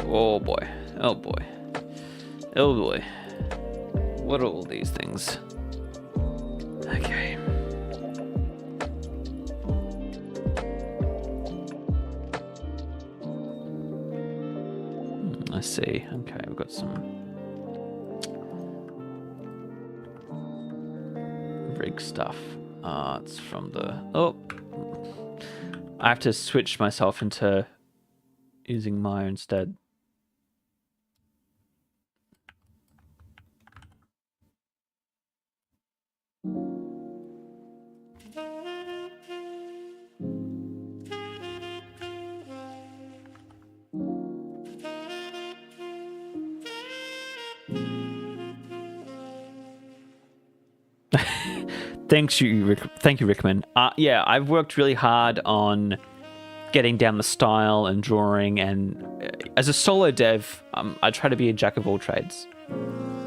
Oh boy, oh boy, oh boy. What are all these things? Okay. I see. Okay, we've got some rig stuff. It's from the... Oh! I have to switch myself into using Maya instead. Thank you, Rickman. Yeah, I've worked really hard on getting down the style and drawing, and as a solo dev, I try to be a jack of all trades,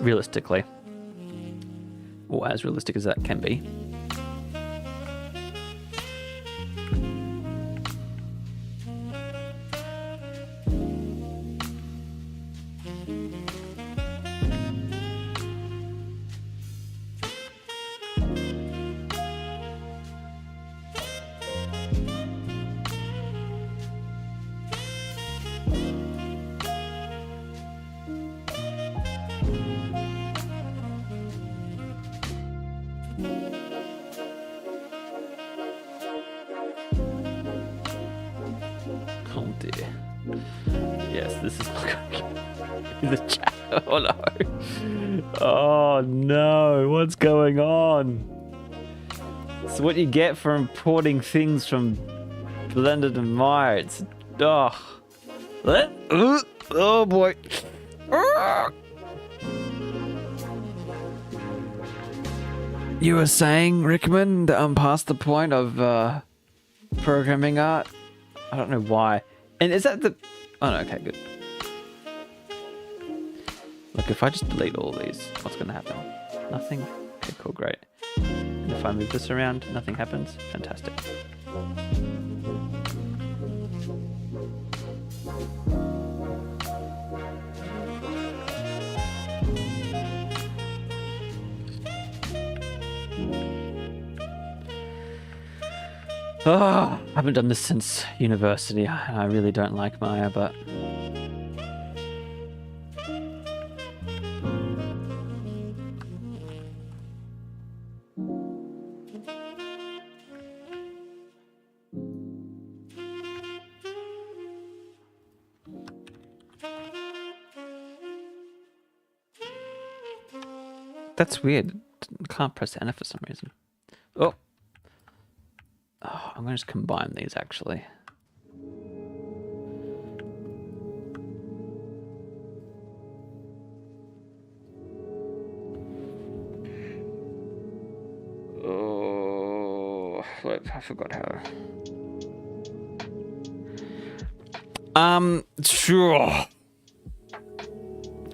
realistically, or as realistic as that can be. Oh dear. Yes, this is not going the chat. Oh no. Oh no. What's going on? It's what you get for importing things from Blender to Maya. It's oh boy. You were saying, Rickman, that I'm past the point of programming art? I don't know why. And is that the... Oh, no, okay, good. Look, if I just delete all these, what's going to happen? Nothing? Okay, cool, great. And if I move this around, nothing happens? Fantastic. Oh, I haven't done this since university. I really don't like Maya, but... That's weird. I can't press Enter for some reason. Oh. I'm going to just combine these, actually. Oh, wait, I forgot how. Sure.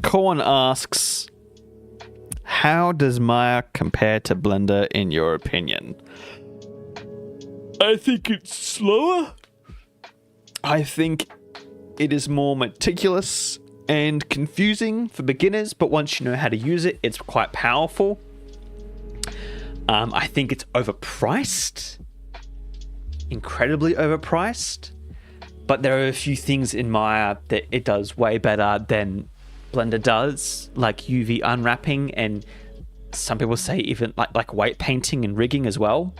Corn asks, how does Maya compare to Blender in your opinion? I think it's slower. I think it is more meticulous and confusing for beginners, but once you know how to use it, it's quite powerful. I think it's overpriced. Incredibly overpriced. But there are a few things in Maya that it does way better than Blender does, like UV unwrapping, and some people say even like weight painting and rigging as well.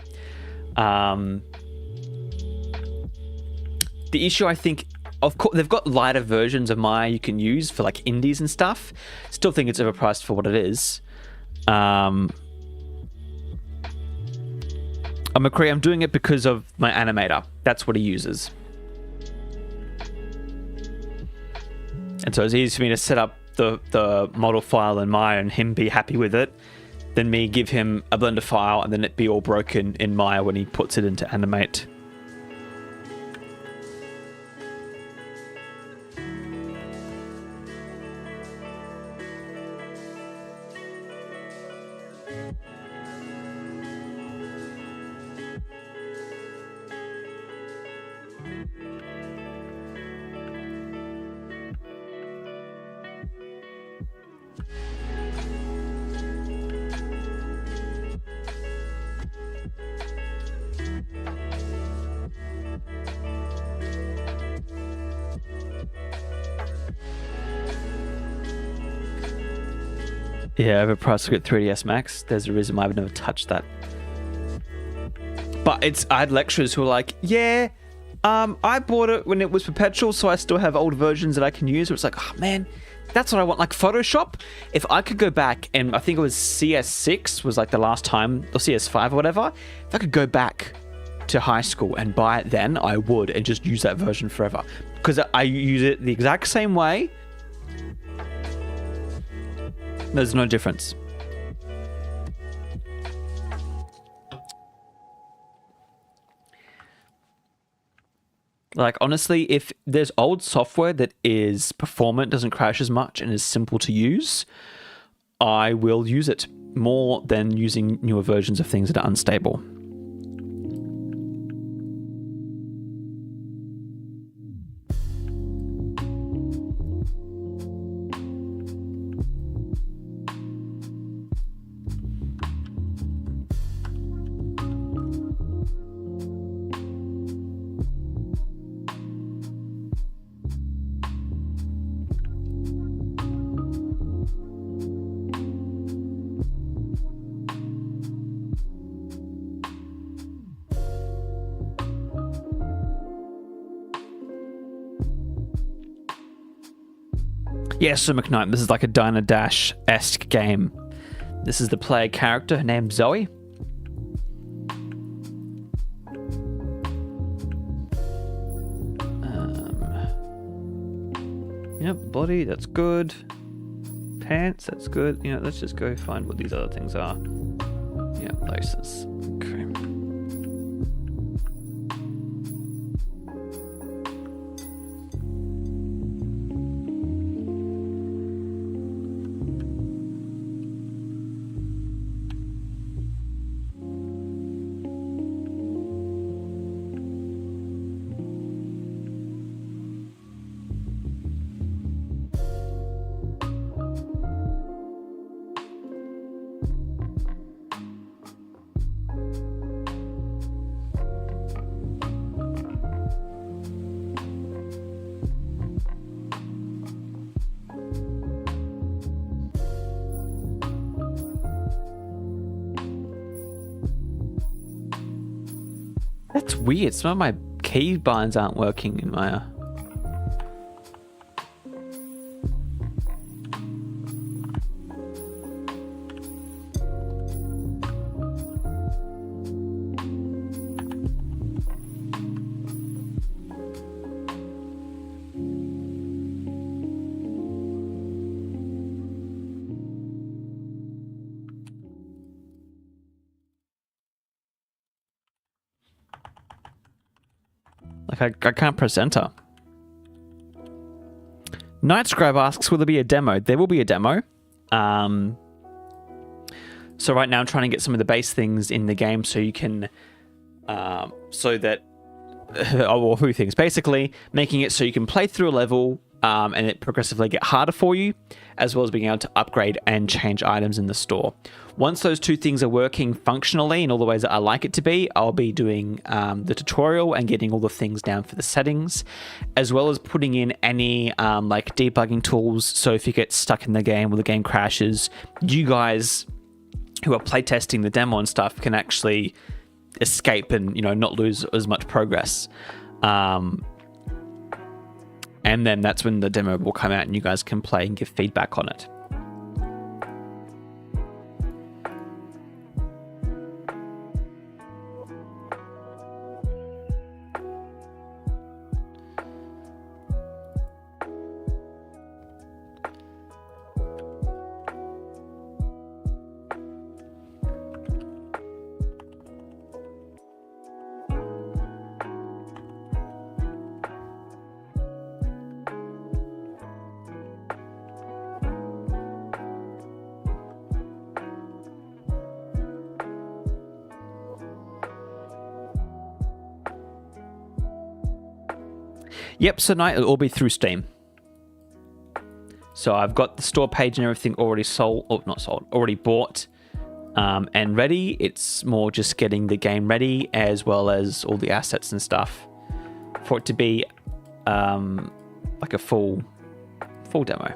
The issue, I think, of course, they've got lighter versions of Maya you can use for like indies and stuff. Still think it's overpriced for what it is. I'm McCree. I'm doing it because of my animator. That's what he uses. And so it's easy for me to set up the model file in Maya and him be happy with it, than me give him a Blender file and then it be all broken in Maya when he puts it into Animate. Yeah, overpriced to get 3DS Max. There's a reason why I've never touched that. But I had lecturers who were like, yeah, I bought it when it was perpetual, so I still have old versions that I can use. It's like, oh man, that's what I want. Like Photoshop, if I could go back, and I think it was CS6 was like the last time, or CS5 or whatever, if I could go back to high school and buy it then, I would, and just use that version forever. Because I use it the exact same way. There's no difference. Like, honestly, if there's old software that is performant, doesn't crash as much, and is simple to use, I will use it more than using newer versions of things that are unstable. Yeah, so McKnight, this is like a Diner Dash-esque game. This is the player character named Zoe. Yep, body, that's good. Pants, that's good. You know, let's just go find what these other things are. Yeah, laces. Okay. That's weird. Some of my key binds aren't working in my... Like, I can't press enter. Nightscribe asks, will there be a demo? There will be a demo. So right now I'm trying to get some of the base things in the game so you can... so that... well, a few things. Basically, making it so you can play through a level and it progressively get harder for you, as well as being able to upgrade and change items in the store. Once those two things are working functionally in all the ways that I like it to be, I'll be doing the tutorial and getting all the things down for the settings, as well as putting in any like debugging tools. So if you get stuck in the game or the game crashes, you guys who are playtesting the demo and stuff can actually escape and, you know, not lose as much progress. And then that's when the demo will come out and you guys can play and give feedback on it. Yep, so now it'll all be through Steam. So I've got the store page and everything already sold, or not sold, already bought and ready. It's more just getting the game ready, as well as all the assets and stuff for it to be like a full demo.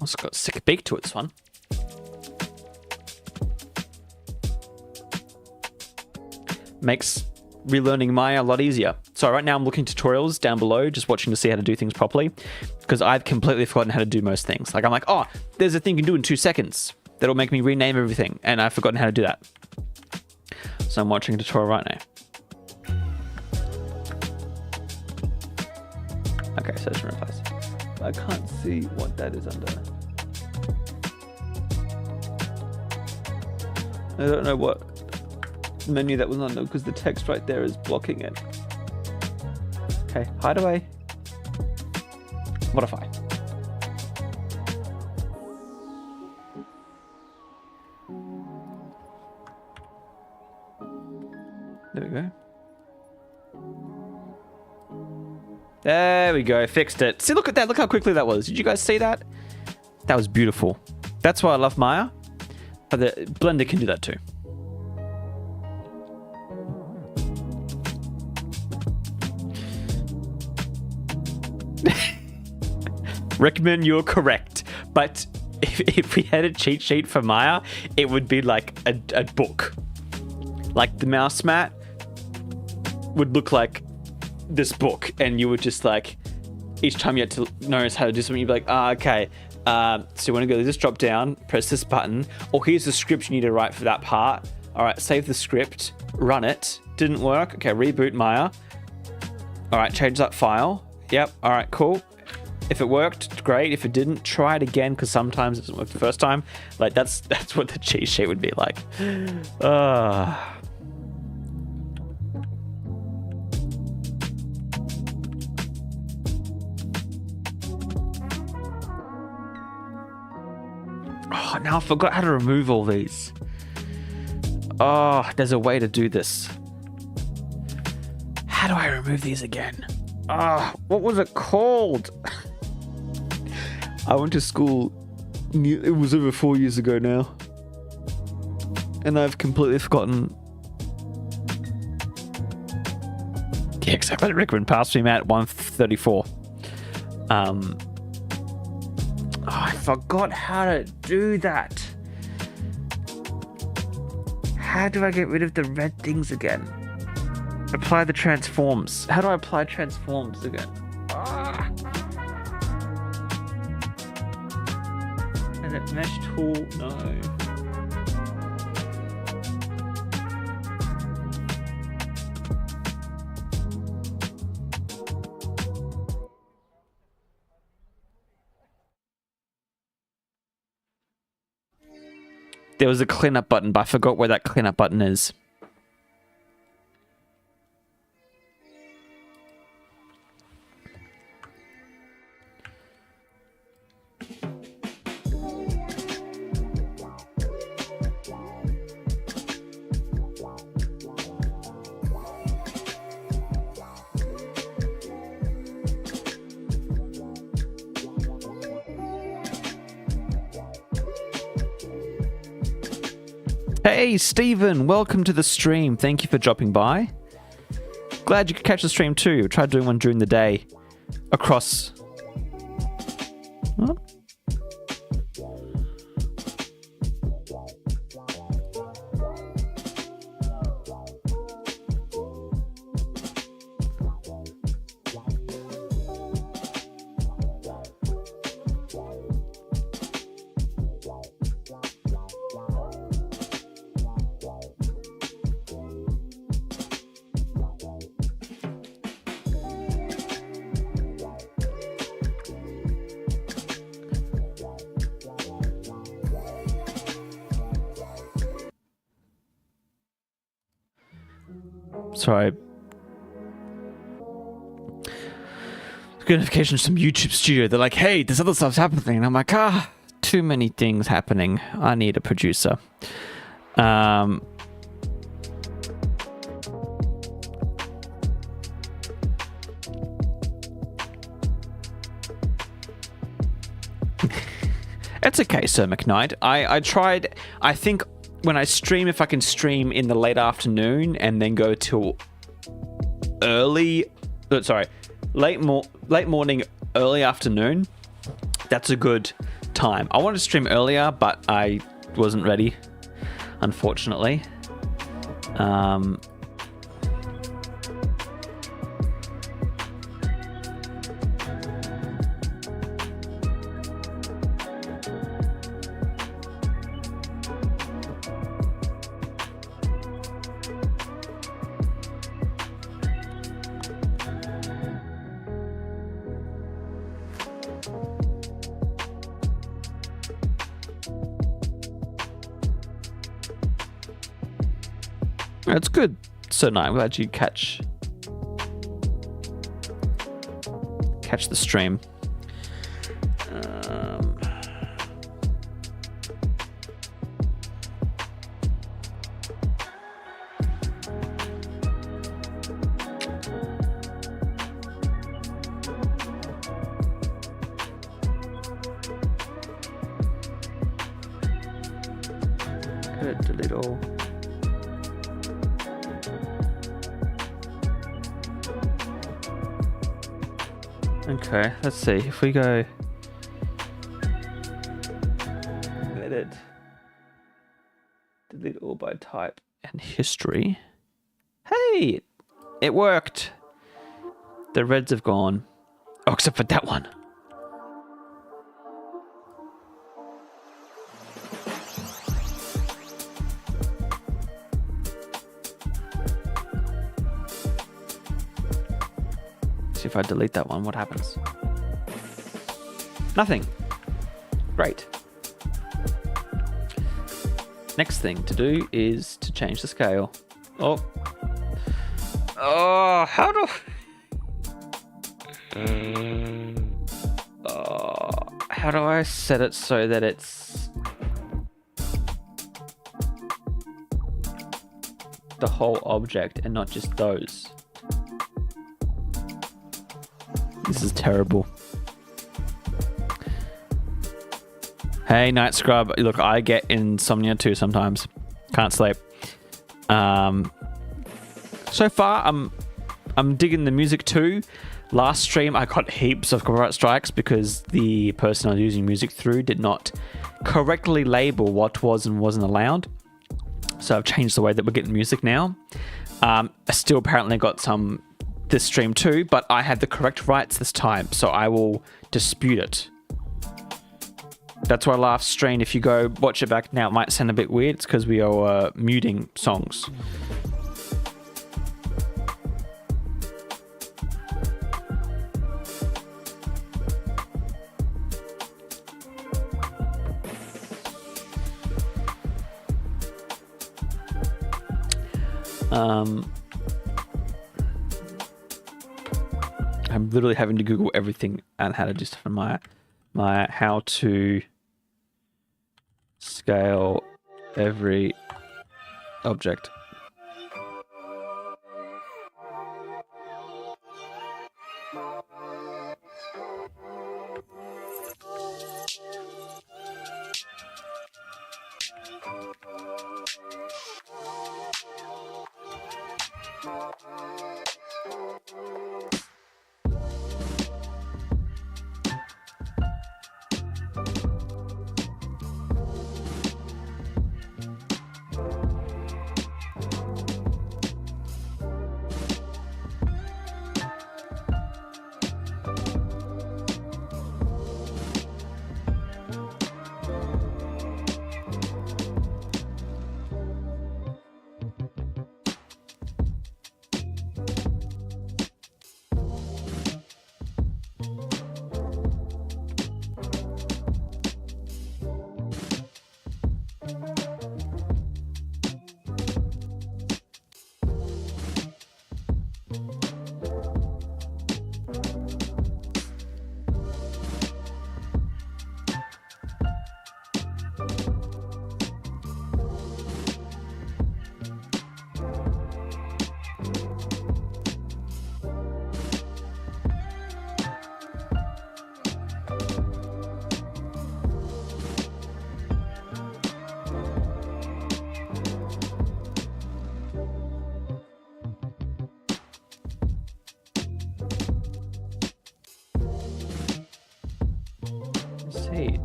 It's got a sick beak to it, this one. Makes relearning Maya a lot easier. So right now I'm looking tutorials down below, just watching to see how to do things properly, because I've completely forgotten how to do most things. Like I'm like, oh, there's a thing you can do in 2 seconds that'll make me rename everything, and I've forgotten how to do that. So I'm watching a tutorial right now. Okay, search and replace. I can't see what that is under. I don't know what menu that was under because the text right there is blocking it. Okay, hideaway. Modify. There we go. There we go, fixed it. See, look at that, look how quickly that was. Did you guys see that? That was beautiful. That's why I love Maya. But the Blender can do that too. Recommend, you're correct. But if we had a cheat sheet for Maya, it would be like a book. Like the mouse mat would look like this book, and you would just like, each time you had to notice how to do something, you'd be like, okay, so you want to go to this drop down, press this button, or here's the script you need to write for that part. All right, save the script, run it. Didn't work. Okay, reboot Maya. All right, change that file. Yep. All right, cool. If it worked, great. If it didn't, try it again, because sometimes it doesn't work the first time. Like that's what the cheat sheet would be like. Oh, now I forgot how to remove all these. Oh, there's a way to do this. How do I remove these again? Oh, what was it called? I went to school, it was over 4 years ago now. And I've completely forgotten. Yeah, exactly. Rickman passed me at 134. I forgot how to do that. How do I get rid of the red things again? Apply the transforms. How do I apply transforms again? And it mesh tool, no. There was a cleanup button, but I forgot where that cleanup button is. Hey, Stephen, welcome to the stream. Thank you for dropping by. Glad you could catch the stream too. Tried doing one during the day across. Huh? Sorry. Notifications from YouTube Studio. They're like, hey, this other stuff's happening. And I'm like, too many things happening. I need a producer. It's okay, Sir McKnight. I tried, I think when I stream, if I can stream in the late afternoon and then go till late morning, early afternoon, that's a good time. I wanted to stream earlier, but I wasn't ready, unfortunately. That's good. So no, I'm glad you catch the stream. Good, delete all. Okay, let's see. If we go edit, delete all by type and history. Hey, it worked. The reds have gone. Oh, except for that one. See if I delete that one, what happens? Nothing. Great. Next thing to do is to change the scale. Oh. Oh, how do... how do I set it so that it's the whole object and not just those? This is terrible. Hey, Night Scrub. Look, I get insomnia too sometimes. Can't sleep. So far, I'm digging the music too. Last stream, I got heaps of copyright strikes because the person I was using music through did not correctly label what was and wasn't allowed. So I've changed the way that we're getting music now. I still apparently got some this stream too, but I had the correct rights this time, so I will dispute it. That's why last stream, if you go watch it back now, it might sound a bit weird. It's because we are muting songs. I'm literally having to Google everything and how to do stuff in my how to scale every object.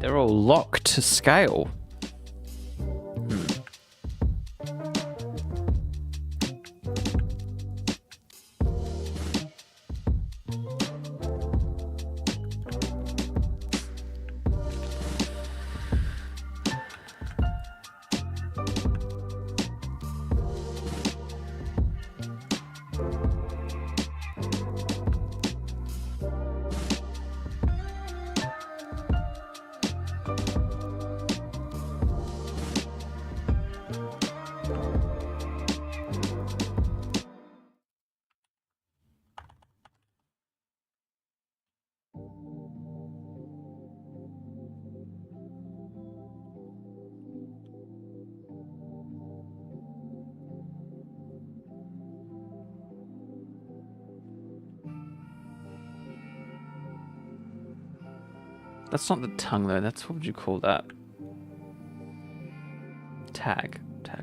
They're all locked to scale. That's not the tongue though. That's, what would you call that? Tag, right?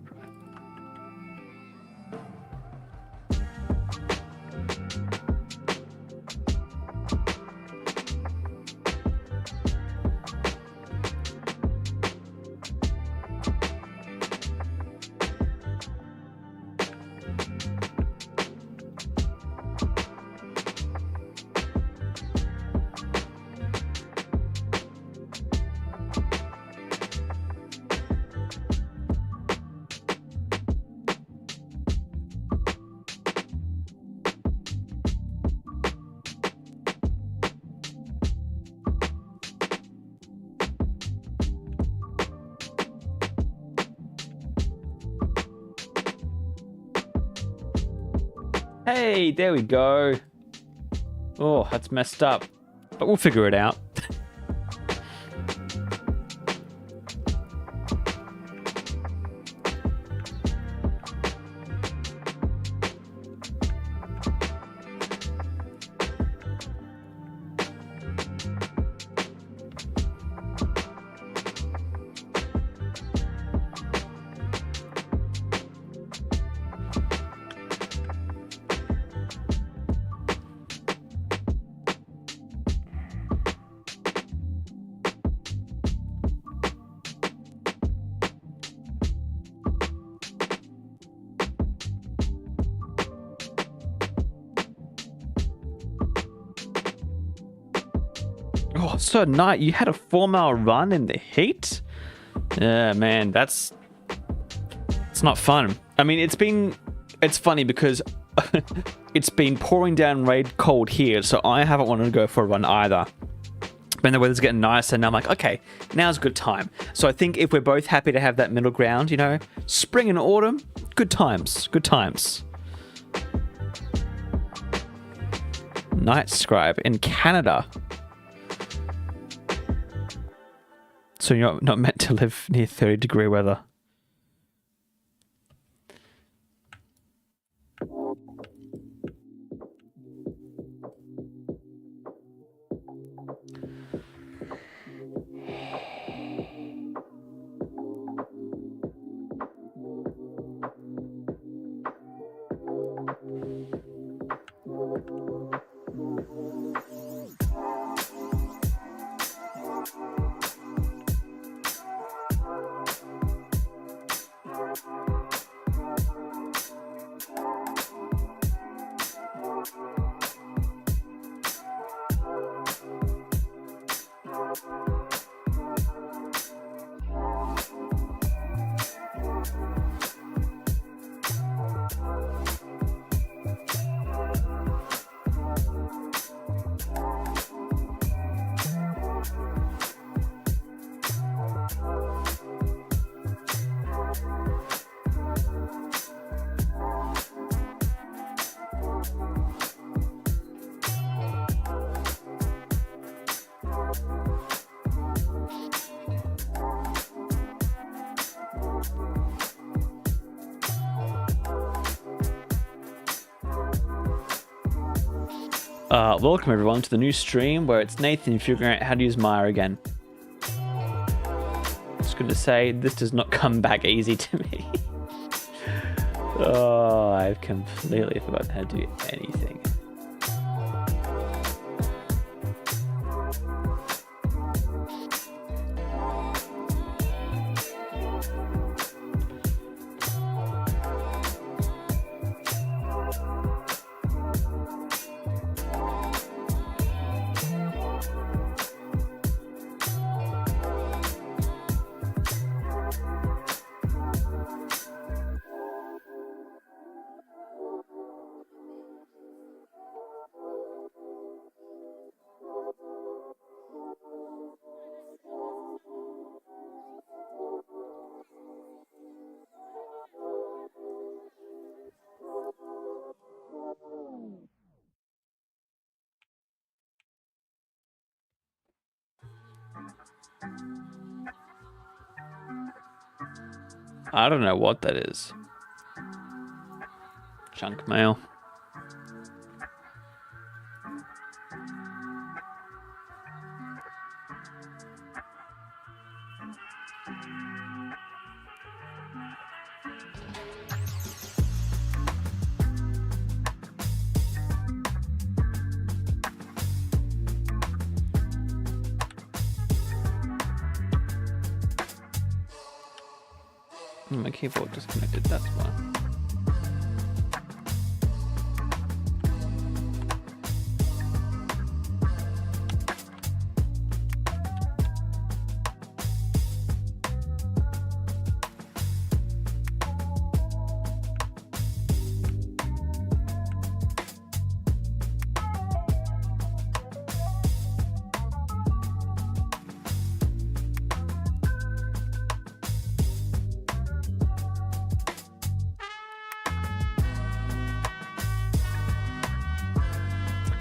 Hey, there we go. Oh, that's messed up. But we'll figure it out. Oh, so night. You had a 4-mile run in the heat? Yeah, man, it's not fun. I mean, it's funny because it's been pouring down raid cold here, so I haven't wanted to go for a run either. But the weather's getting nicer, and I'm like, okay, now's a good time. So I think if we're both happy to have that middle ground, you know, spring and autumn, good times, good times. Night Scribe in Canada. So you're not meant to live near 30-degree weather. Welcome everyone to the new stream where it's Nathan figuring out how to use Maya again. Just going to say, this does not come back easy to me. Oh, I've completely forgotten how to do anything. I don't know what that is. Junk mail. My keyboard disconnected, that's why.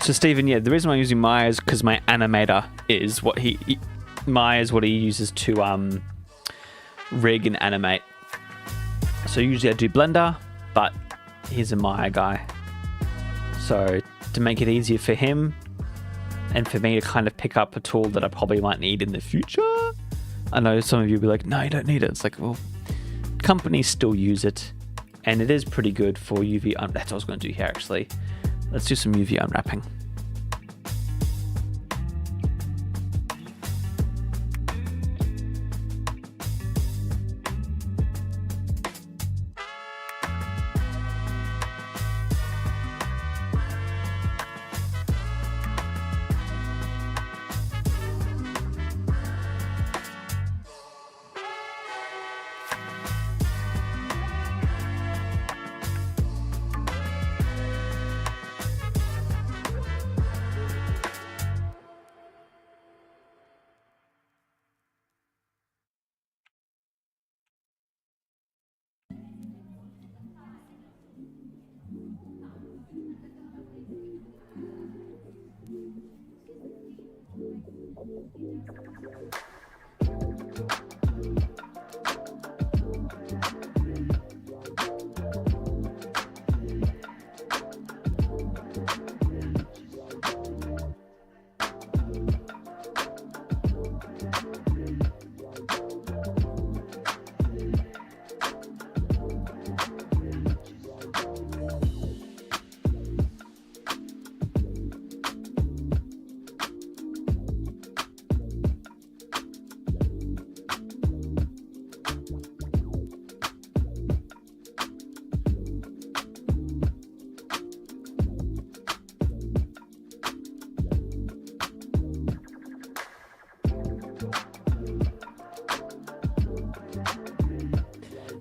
So Stephen, yeah, the reason why I'm using Maya is because my animator is what Maya is what he uses to rig and animate. So usually I do Blender, but he's a Maya guy. So to make it easier for him and for me to kind of pick up a tool that I probably might need in the future. I know some of you will be like, no, you don't need it. It's like, well, companies still use it and it is pretty good for UV. That's what I was going to do here actually. Let's do some UV unwrapping.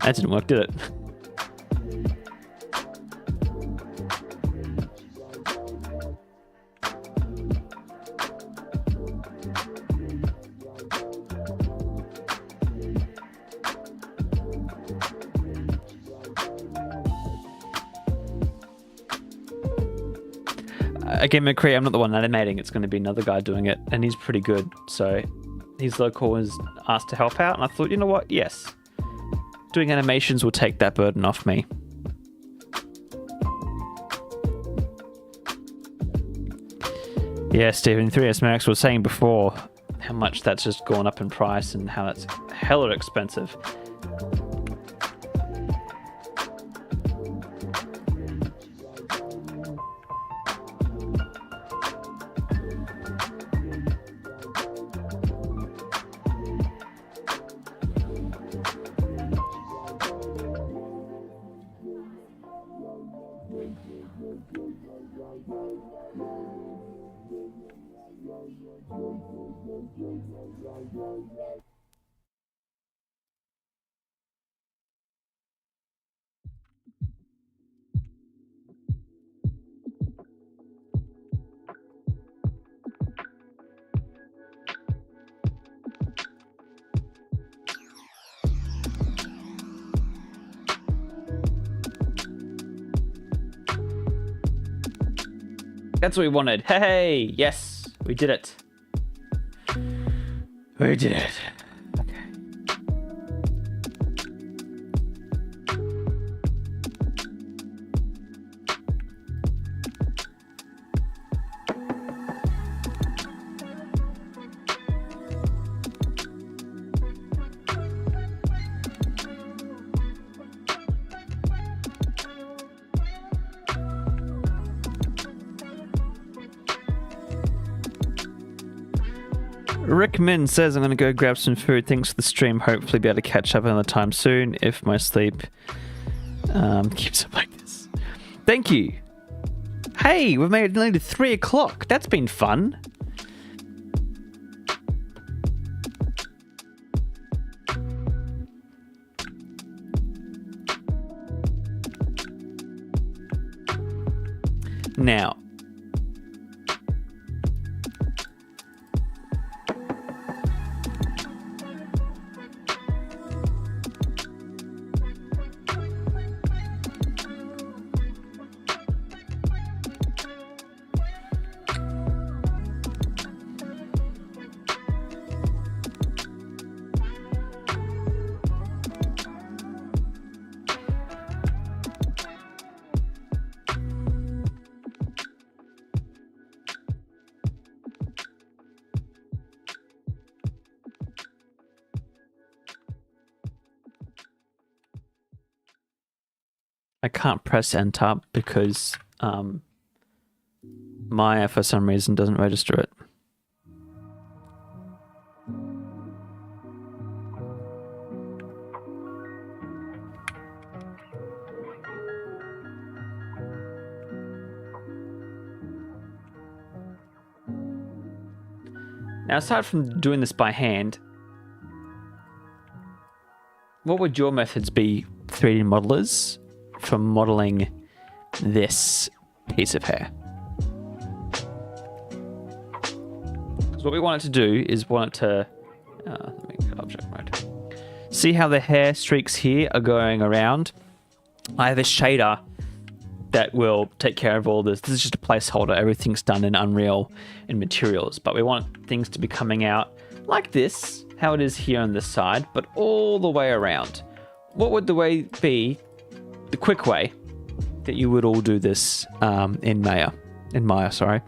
That didn't work, did it? Again, McCree, I'm not the one animating. It's going to be another guy doing it, and he's pretty good. So his Loco was asked to help out, and I thought, you know what? Yes. Doing animations will take that burden off me. Yeah, Stephen, 3S Max was saying before how much that's just gone up in price and how that's hella expensive. That's what we wanted. Hey, yes, we did it. We did it. Okay. Rick Min says, I'm going to go grab some food. Thanks for the stream. Hopefully be able to catch up another time soon if my sleep keeps up like this. Thank you. Hey, we've made it nearly to 3 o'clock. That's been fun. Now, I can't press enter because Maya, for some reason, doesn't register it. Now, aside from doing this by hand, what would your methods be, 3D modelers, for modeling this piece of hair? Because what we want it to do is want it to let me get object mode. See how the hair streaks here are going around? I have a shader that will take care of all this. This is just a placeholder. Everything's done in Unreal and materials, but we want things to be coming out like this, how it is here on this side, but all the way around. What would the way be, the quick way that you would all do this in Maya? Sorry.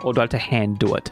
Or do I have to hand do it?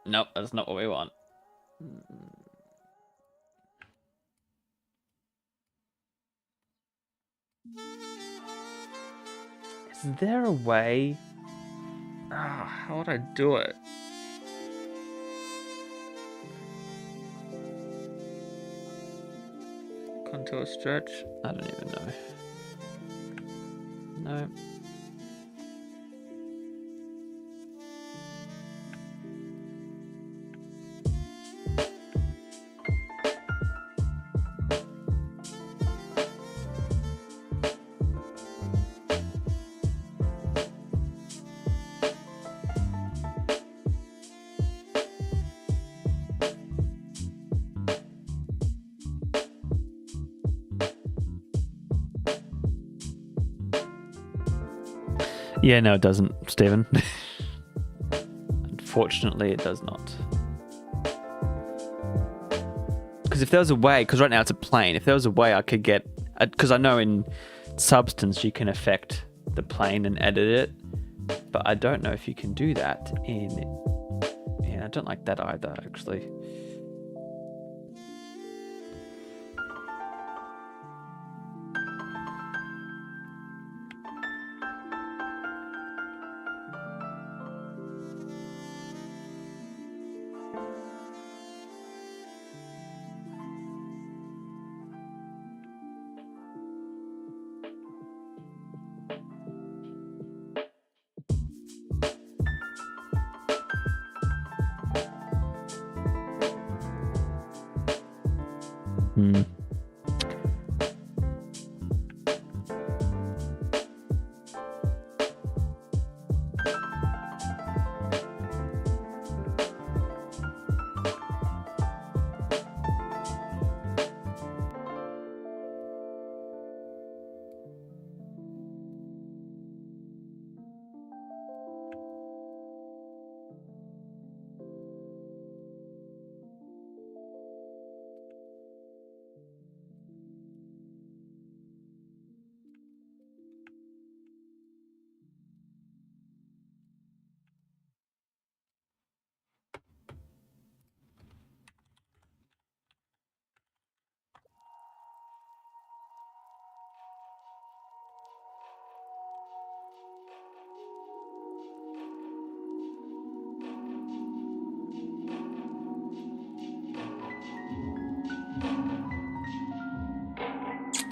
Nope, that's not what we want. Is there a way? How would I do it? Contour stretch? I don't even know. No. Yeah, no, it doesn't, Stephen. Unfortunately, it does not. Because if there was a way, because right now it's a plane, if there was a way I could get, because I know in Substance you can affect the plane and edit it, but I don't know if you can do that in. Yeah, I don't like that either, actually.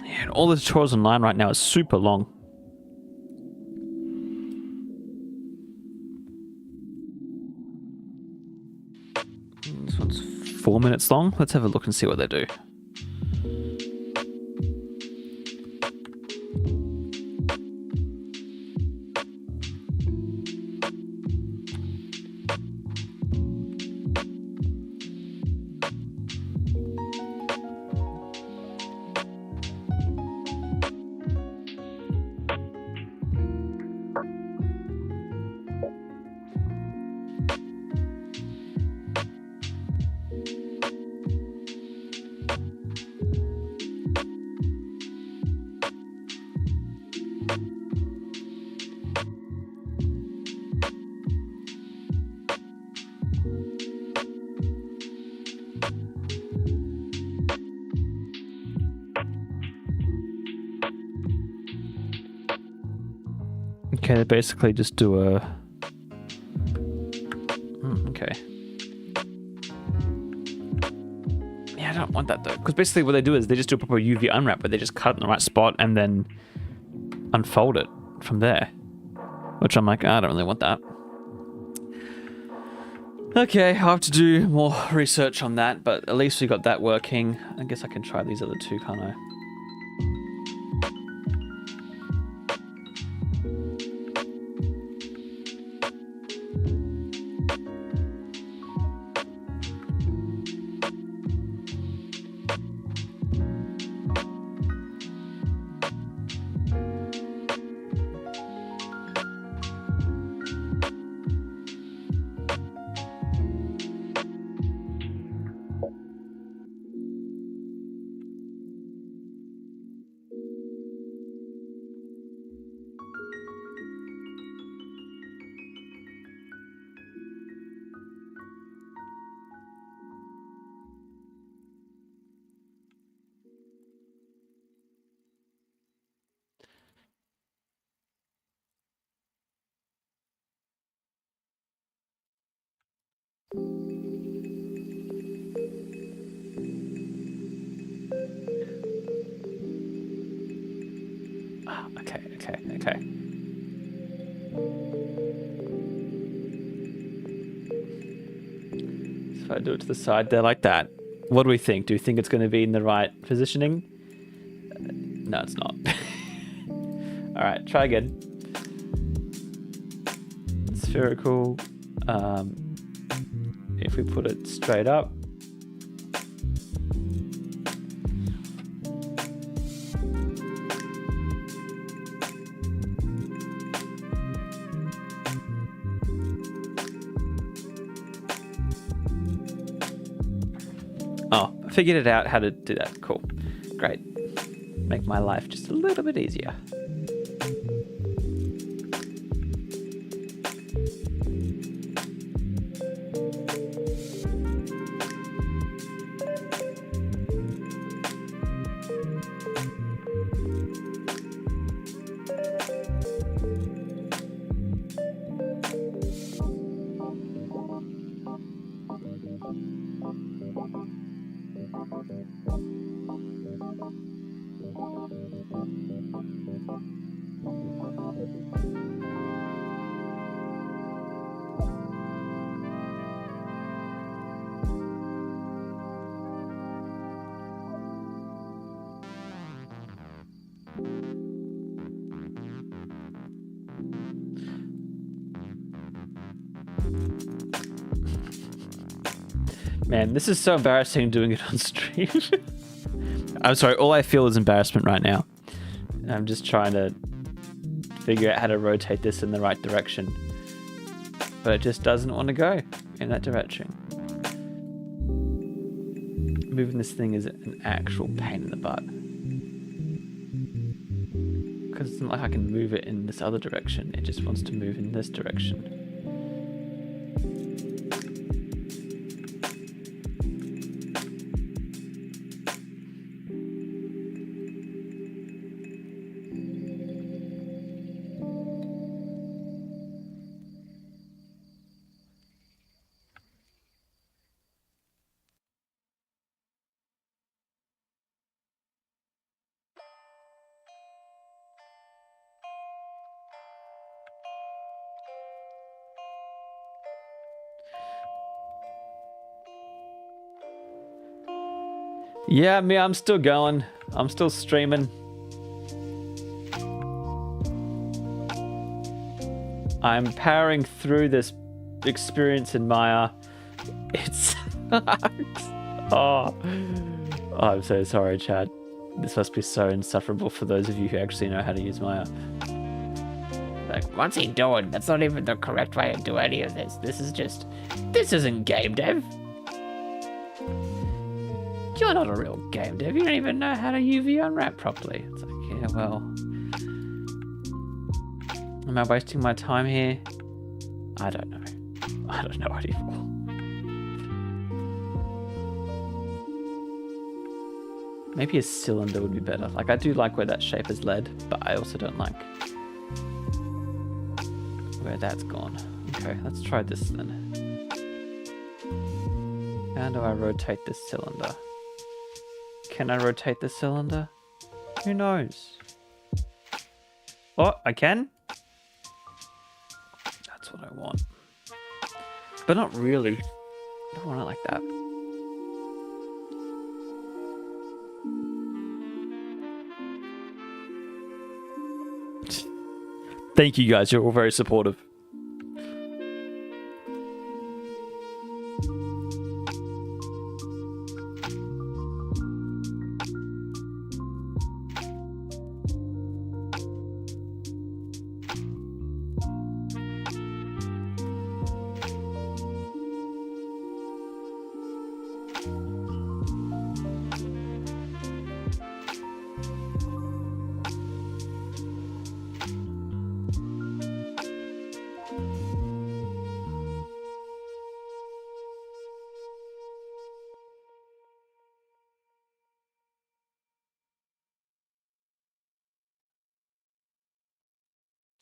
Yeah, all the tutorials online right now are super long. This one's 4 minutes long. Let's have a look and see what they do. Okay, they basically just do a... okay. Yeah, I don't want that though. Because basically what they do is they just do a proper UV unwrap, but they just cut it in the right spot and then unfold it from there. Which I'm like, I don't really want that. Okay, I'll have to do more research on that, but at least we got that working. I guess I can try these other two, can't I? Okay. So if I do it to the side there like that, what do we think? Do we think it's going to be in the right positioning? No, it's not. All right, try again. Spherical. If we put it straight up. Oh, I figured it out how to do that. Cool. Great. Make my life just a little bit easier. Man, this is so embarrassing doing it on stream. I'm sorry, all I feel is embarrassment right now. I'm just trying to figure out how to rotate this in the right direction. But it just doesn't want to go in that direction. Moving this thing is an actual pain in the butt. Because it's not like I can move it in this other direction. It just wants to move in this direction. Yeah, I'm still going. I'm still streaming. I'm powering through this experience in Maya. It's oh, I'm so sorry, Chad. This must be so insufferable for those of you who actually know how to use Maya. Like, what's he doing? That's not even the correct way to do any of this. This isn't game dev. You're not a real game dev. You don't even know how to UV unwrap properly. It's like, yeah, well, am I wasting my time here? I don't know. I don't know anymore. Maybe a cylinder would be better. Like, I do like where that shape is led, but I also don't like where that's gone. Okay, let's try this then. How do I rotate this cylinder? Can I rotate the cylinder? Who knows? Oh, I can? That's what I want. But not really. I don't want it like that. Thank you guys, you're all very supportive.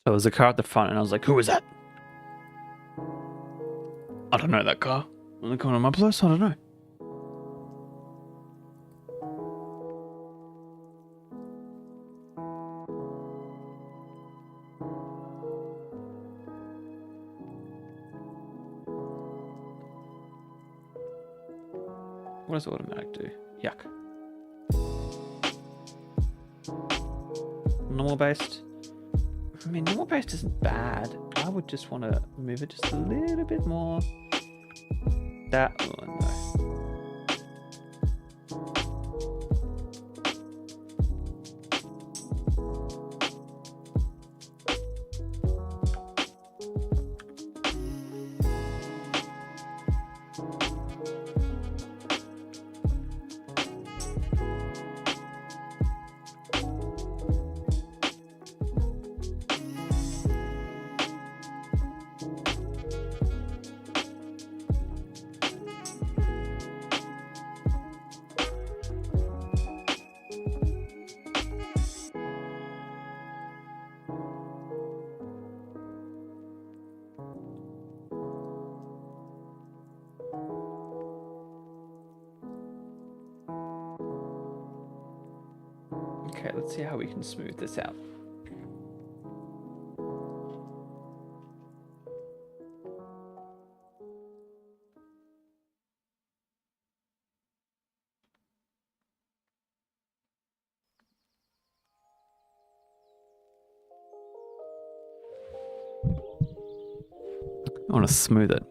So there was a car at the front and I was like, who is that? I don't know that car. In the corner of my place, I don't know. What does automatic do? Yuck. Normal based? I mean, normal based isn't bad. I would just want to move it just a little bit more. That one, no. Okay, let's see how we can smooth this out. I want to smooth it.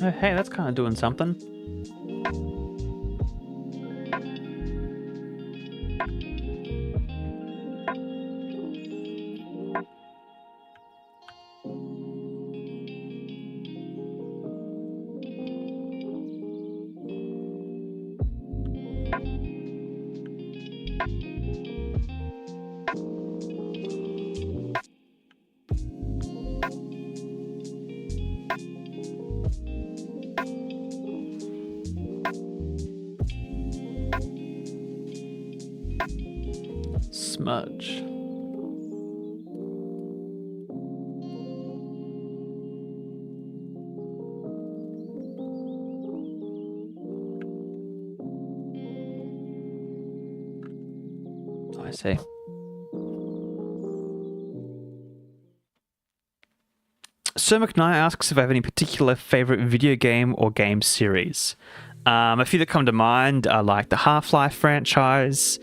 Oh, hey, that's kind of doing something. Smudge. I see. Sir McKnight asks if I have any particular favorite video game or game series. A few that come to mind are like the Half-Life franchise,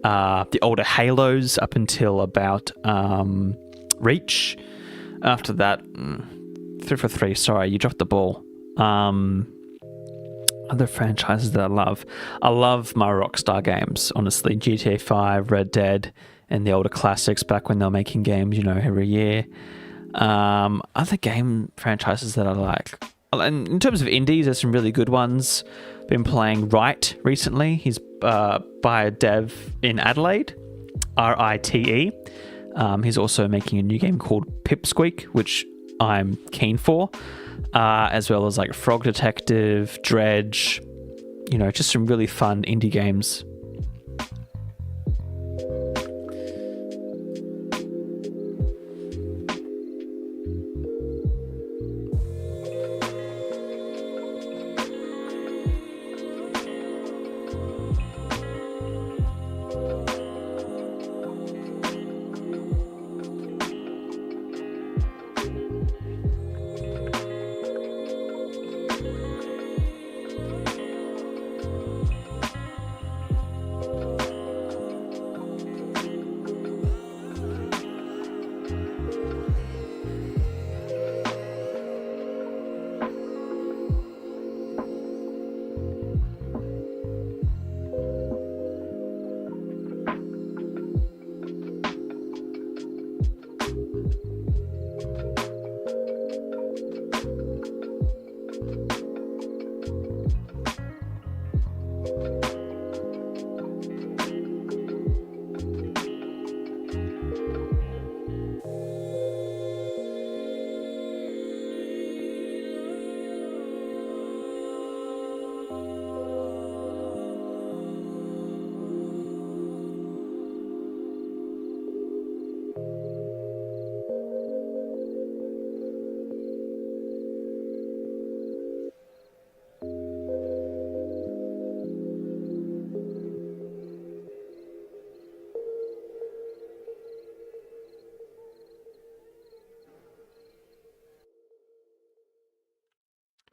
the older Halos up until about Reach. After that, 343. Sorry, you dropped the ball. Other franchises that I love. I love my Rockstar games, honestly. GTA 5, Red Dead, and the older classics back when they were making games, every year. Other game franchises that I like. And in terms of indies, there's some really good ones. Been playing Right recently. He's by a dev in Adelaide, RITE. He's also making a new game called Pipsqueak, which I'm keen for, as well as like Frog Detective, Dredge, just some really fun indie games.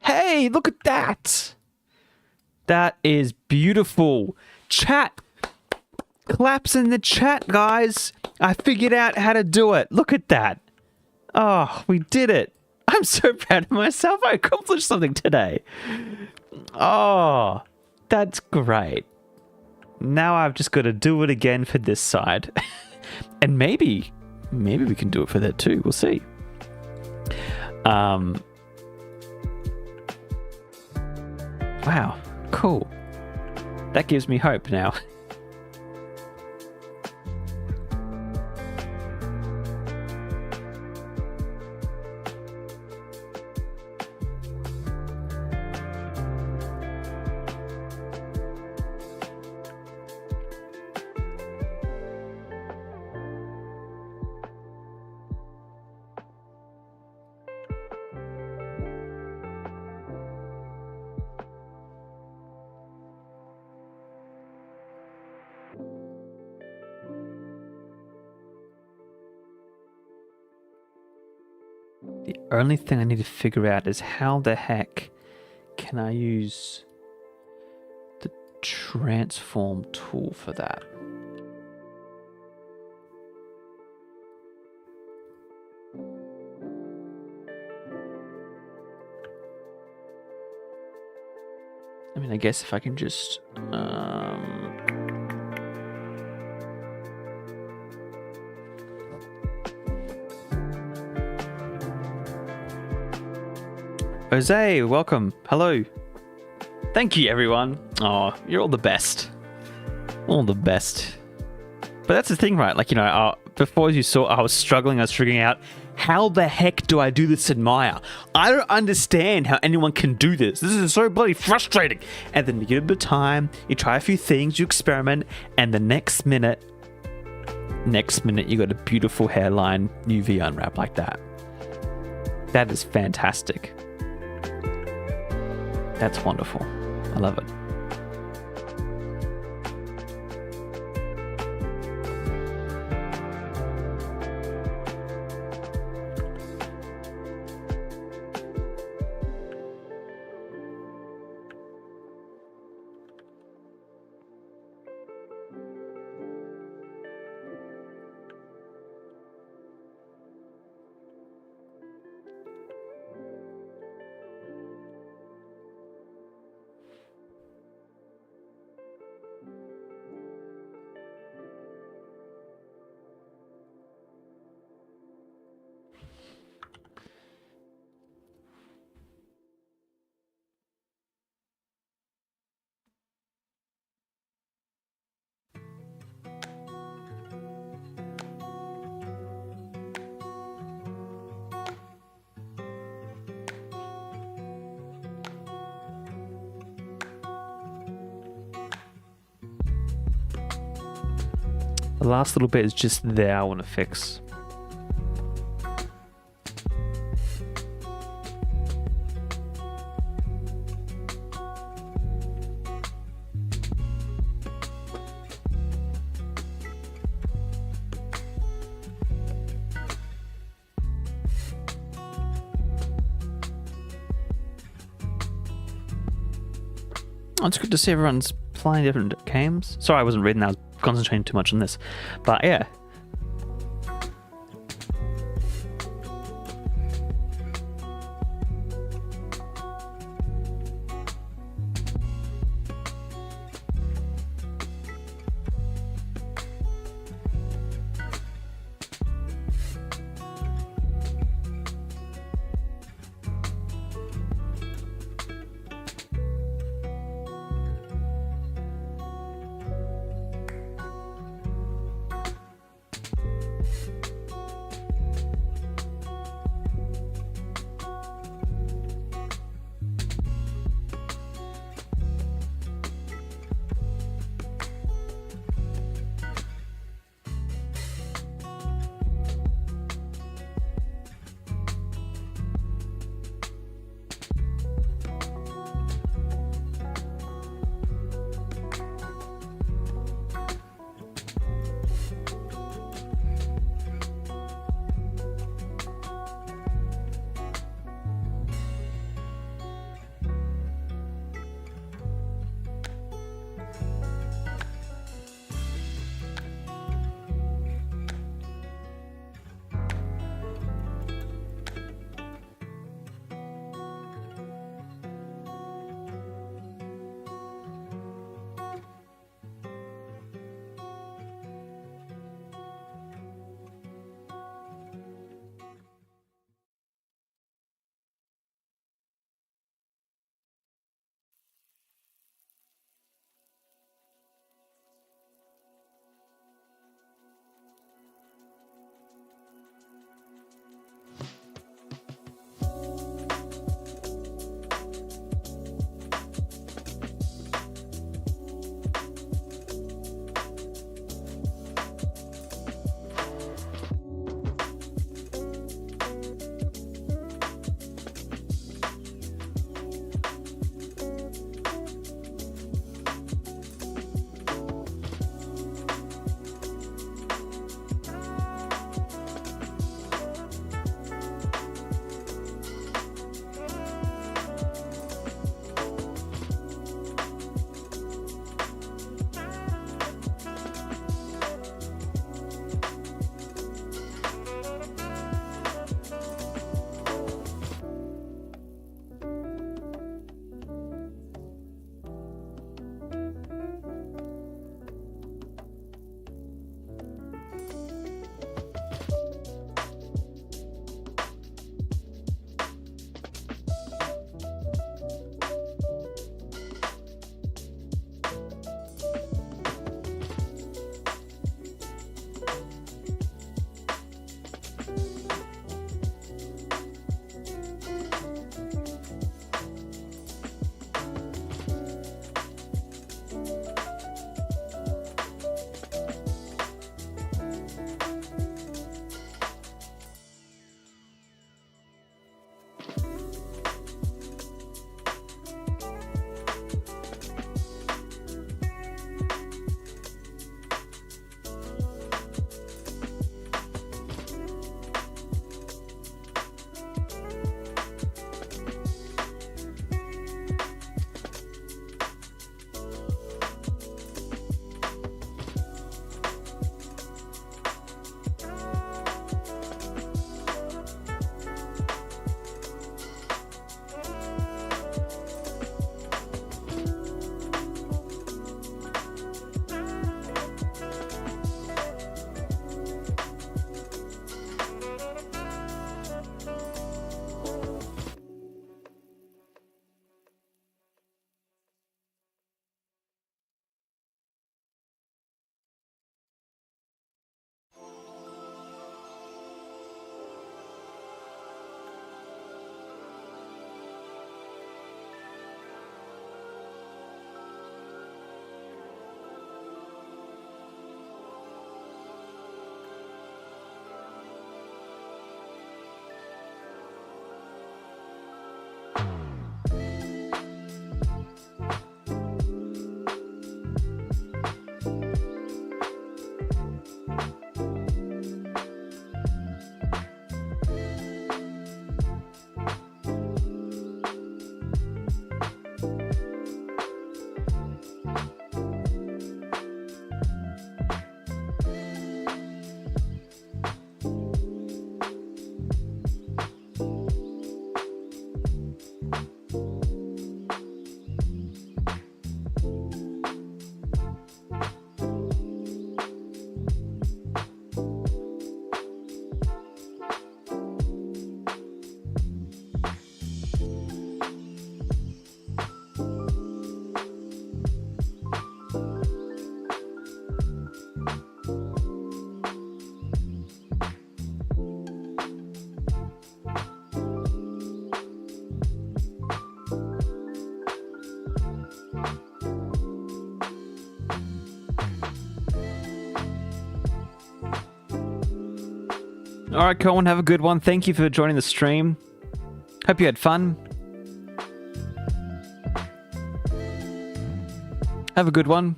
Hey, look at that. That is beautiful. Chat. Claps in the chat, guys. I figured out how to do it. Look at that. Oh, we did it. I'm so proud of myself. I accomplished something today. Oh, that's great. Now I've just got to do it again for this side. And maybe we can do it for that too. We'll see. Wow, cool. That gives me hope now. The only thing I need to figure out is how the heck can I use the transform tool for that? I mean, I guess if I can just Jose, welcome. Hello. Thank you, everyone. Oh, you're all the best. All the best. But that's the thing, right? Like, you know, before you saw, I was struggling. I was figuring out, how the heck do I do this in Maya? I don't understand how anyone can do this. This is so bloody frustrating. And then you give it a bit of time, you try a few things, you experiment, and the next minute, you got a beautiful hairline UV unwrap like that. That is fantastic. That's wonderful. I love it. The last little bit is just there I want to fix. Oh, it's good to see everyone's playing different games. Sorry, I wasn't reading that. I was concentrating too much on this. But yeah. All right, Colin, have a good one. Thank you for joining the stream. Hope you had fun. Have a good one.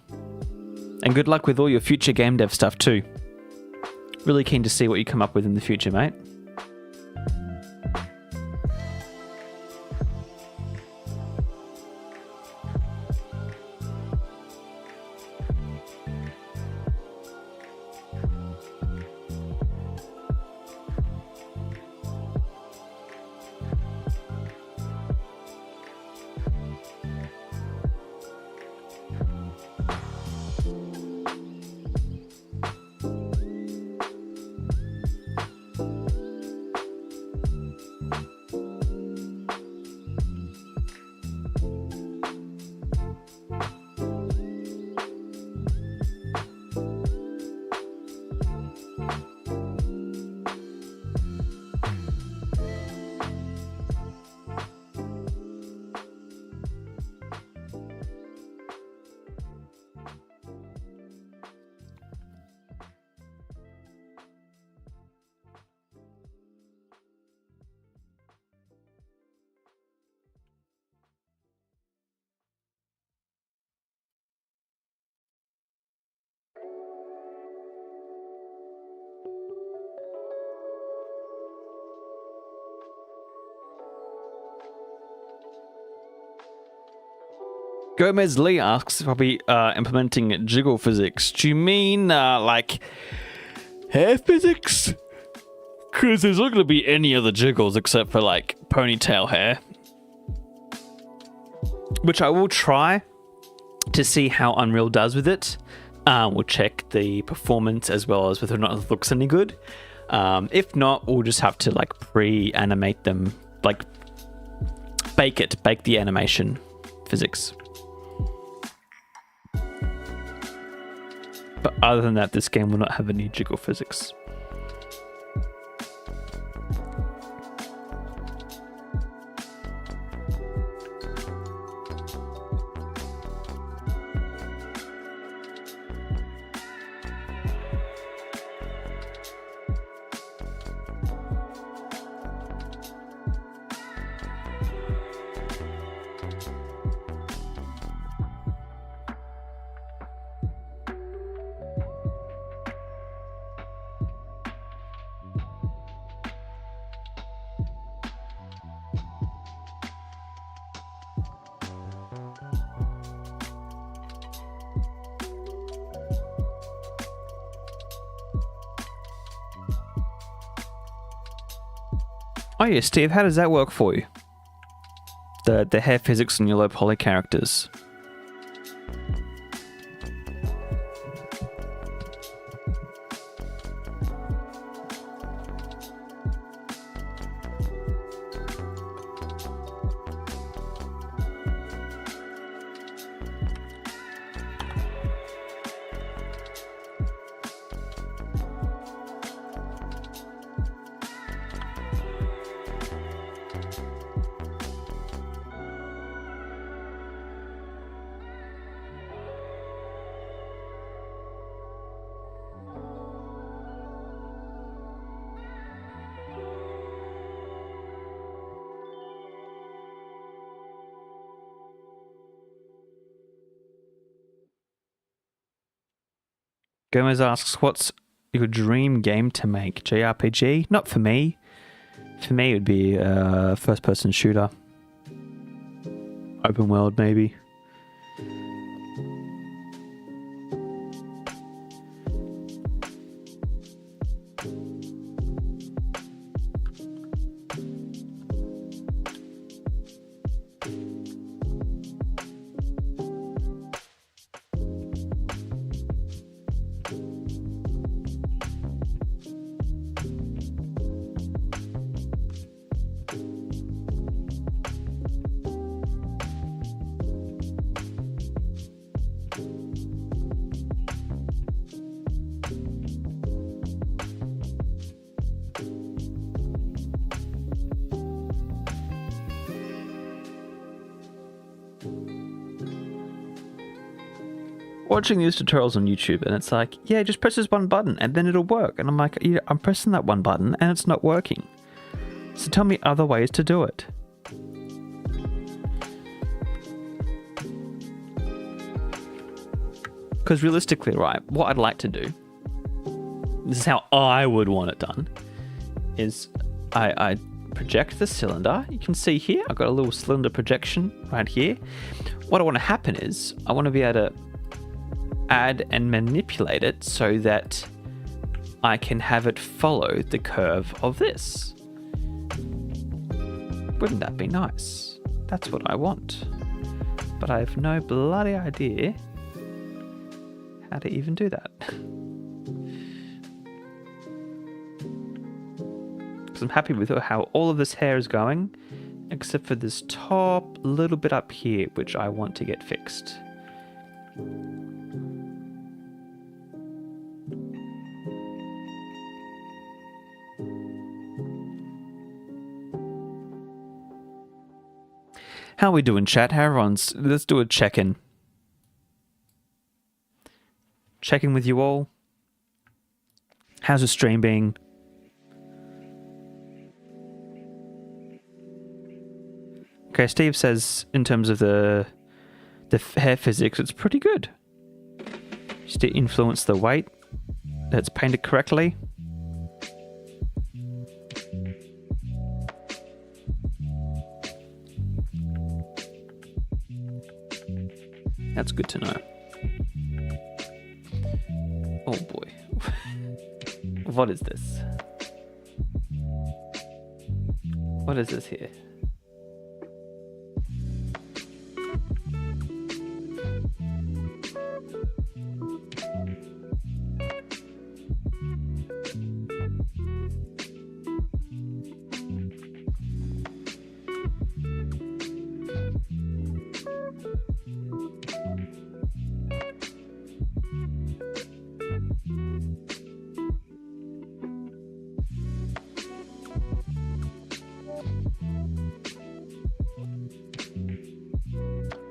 And good luck with all your future game dev stuff too. Really keen to see what you come up with in the future, mate. Gomez Lee asks if I'll be implementing jiggle physics. Do you mean like hair physics? Because there's not going to be any other jiggles except for like ponytail hair. Which I will try to see how Unreal does with it. We'll check the performance as well as whether or not it looks any good. If not, we'll just have to like pre-animate them, like bake the animation physics. But other than that, this game will not have any jiggle physics. Oh yeah, Steve, how does that work for you? The hair physics and your low poly characters. Gomez asks, what's your dream game to make? JRPG? Not for me. For me, it would be a first-person shooter. Open world, maybe. watching these tutorials on YouTube, and it's like, yeah, just press this one button and then it'll work. And I'm like, yeah, I'm pressing that one button and it's not working. So tell me other ways to do it. Because realistically, right, what I'd like to do, this is how I would want it done, is I project the cylinder. You can see here, I've got a little cylinder projection right here. What I want to happen is, I want to be able to add and manipulate it so that I can have it follow the curve of this. Wouldn't that be nice? That's what I want. But I have no bloody idea how to even do that. Because I'm happy with how all of this hair is going, except for this top little bit up here, which I want to get fixed. How are we doing, chat? How everyone's? Let's do a check-in. Checking with you all. How's the stream been? Okay, Steve says in terms of the hair physics, it's pretty good. Just to influence the weight that's painted correctly. That's good to know. Oh boy. What is this? What is this here?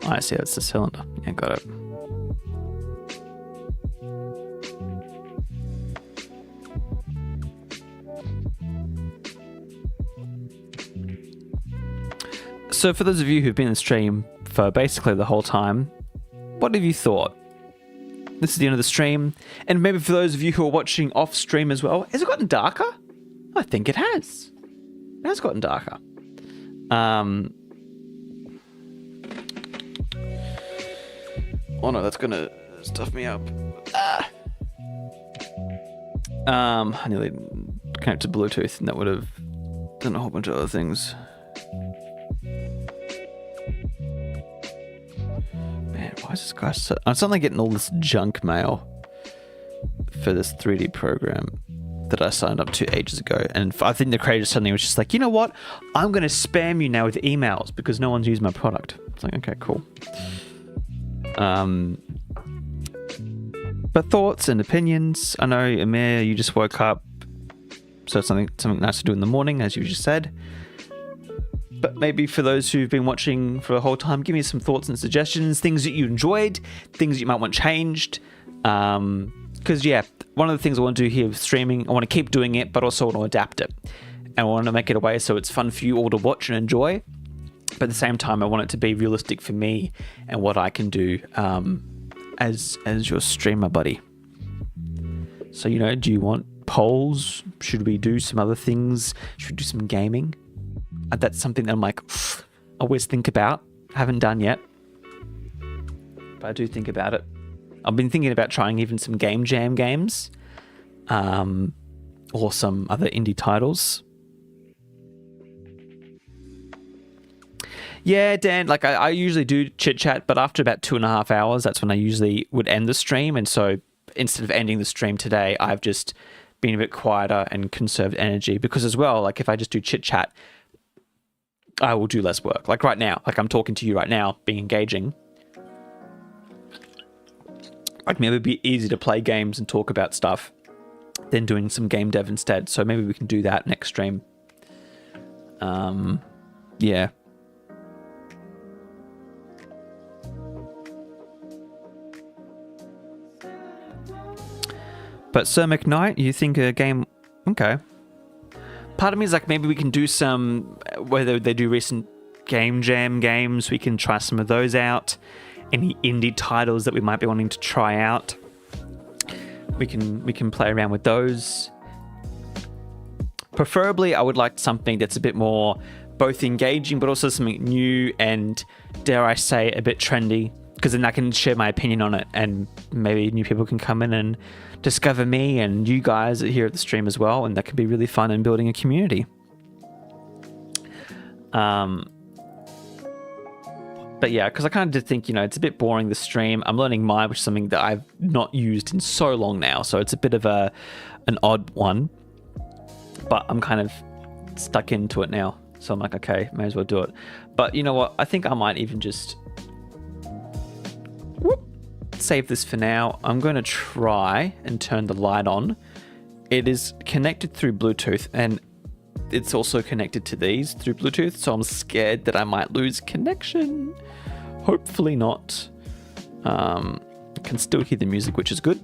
I see, that's the cylinder. Yeah, got it. So for those of you who've been in the stream for basically the whole time, what have you thought? This is the end of the stream. And maybe for those of you who are watching off stream as well, has it gotten darker? I think it has. It has gotten darker. Oh no, that's gonna stuff me up. I nearly connected to Bluetooth and that would have done a whole bunch of other things. Man, why is this guy so... I'm suddenly getting all this junk mail for this 3D program that I signed up to ages ago. And I think the creator suddenly was just like, you know what? I'm going to spam you now with emails because no one's used my product. It's like, okay, cool. But thoughts and opinions. I know, Amir, you just woke up, so it's something nice to do in the morning, as you just said. But maybe for those who've been watching for the whole time, give me some thoughts and suggestions, things that you enjoyed, things that you might want changed. Because, yeah, one of the things I want to do here with streaming, I want to keep doing it, but also want to adapt it. And I want to make it a way so it's fun for you all to watch and enjoy. But at the same time, I want it to be realistic for me and what I can do as your streamer buddy. So, you know, do you want polls? Should we do some other things? Should we do some gaming? That's something that I'm like, I always think about. Haven't done yet. But I do think about it. I've been thinking about trying even some game jam games. Or some other indie titles. Yeah, Dan, like I usually do chit chat, but after about 2.5 hours, that's when I usually would end the stream. And so instead of ending the stream today, I've just been a bit quieter and conserved energy because as well, like if I just do chit chat, I will do less work. Like right now, like I'm talking to you right now, being engaging. Like maybe it'd be easy to play games and talk about stuff than doing some game dev instead. So maybe we can do that next stream. Yeah. But Sir McKnight, you think a game... Okay. Part of me is like, maybe we can do some, whether they do recent Game Jam games, we can try some of those out. Any indie titles that we might be wanting to try out, we can play around with those. Preferably, I would like something that's a bit more both engaging, but also something new and, dare I say, a bit trendy, because then I can share my opinion on it, and maybe new people can come in and discover me and you guys here at the stream as well, and that could be really fun in building a community. But yeah, because I kind of did think, it's a bit boring, the stream. I'm learning Mime, which is something that I've not used in so long now, so it's a bit of an odd one. But I'm kind of stuck into it now, so I'm like, okay, may as well do it. But you know what? I think I might even just save this for now. I'm going to try and turn the light on. It is connected through Bluetooth, and it's also connected to these through Bluetooth, so I'm scared that I might lose connection. Hopefully not. I can still hear the music, which is good.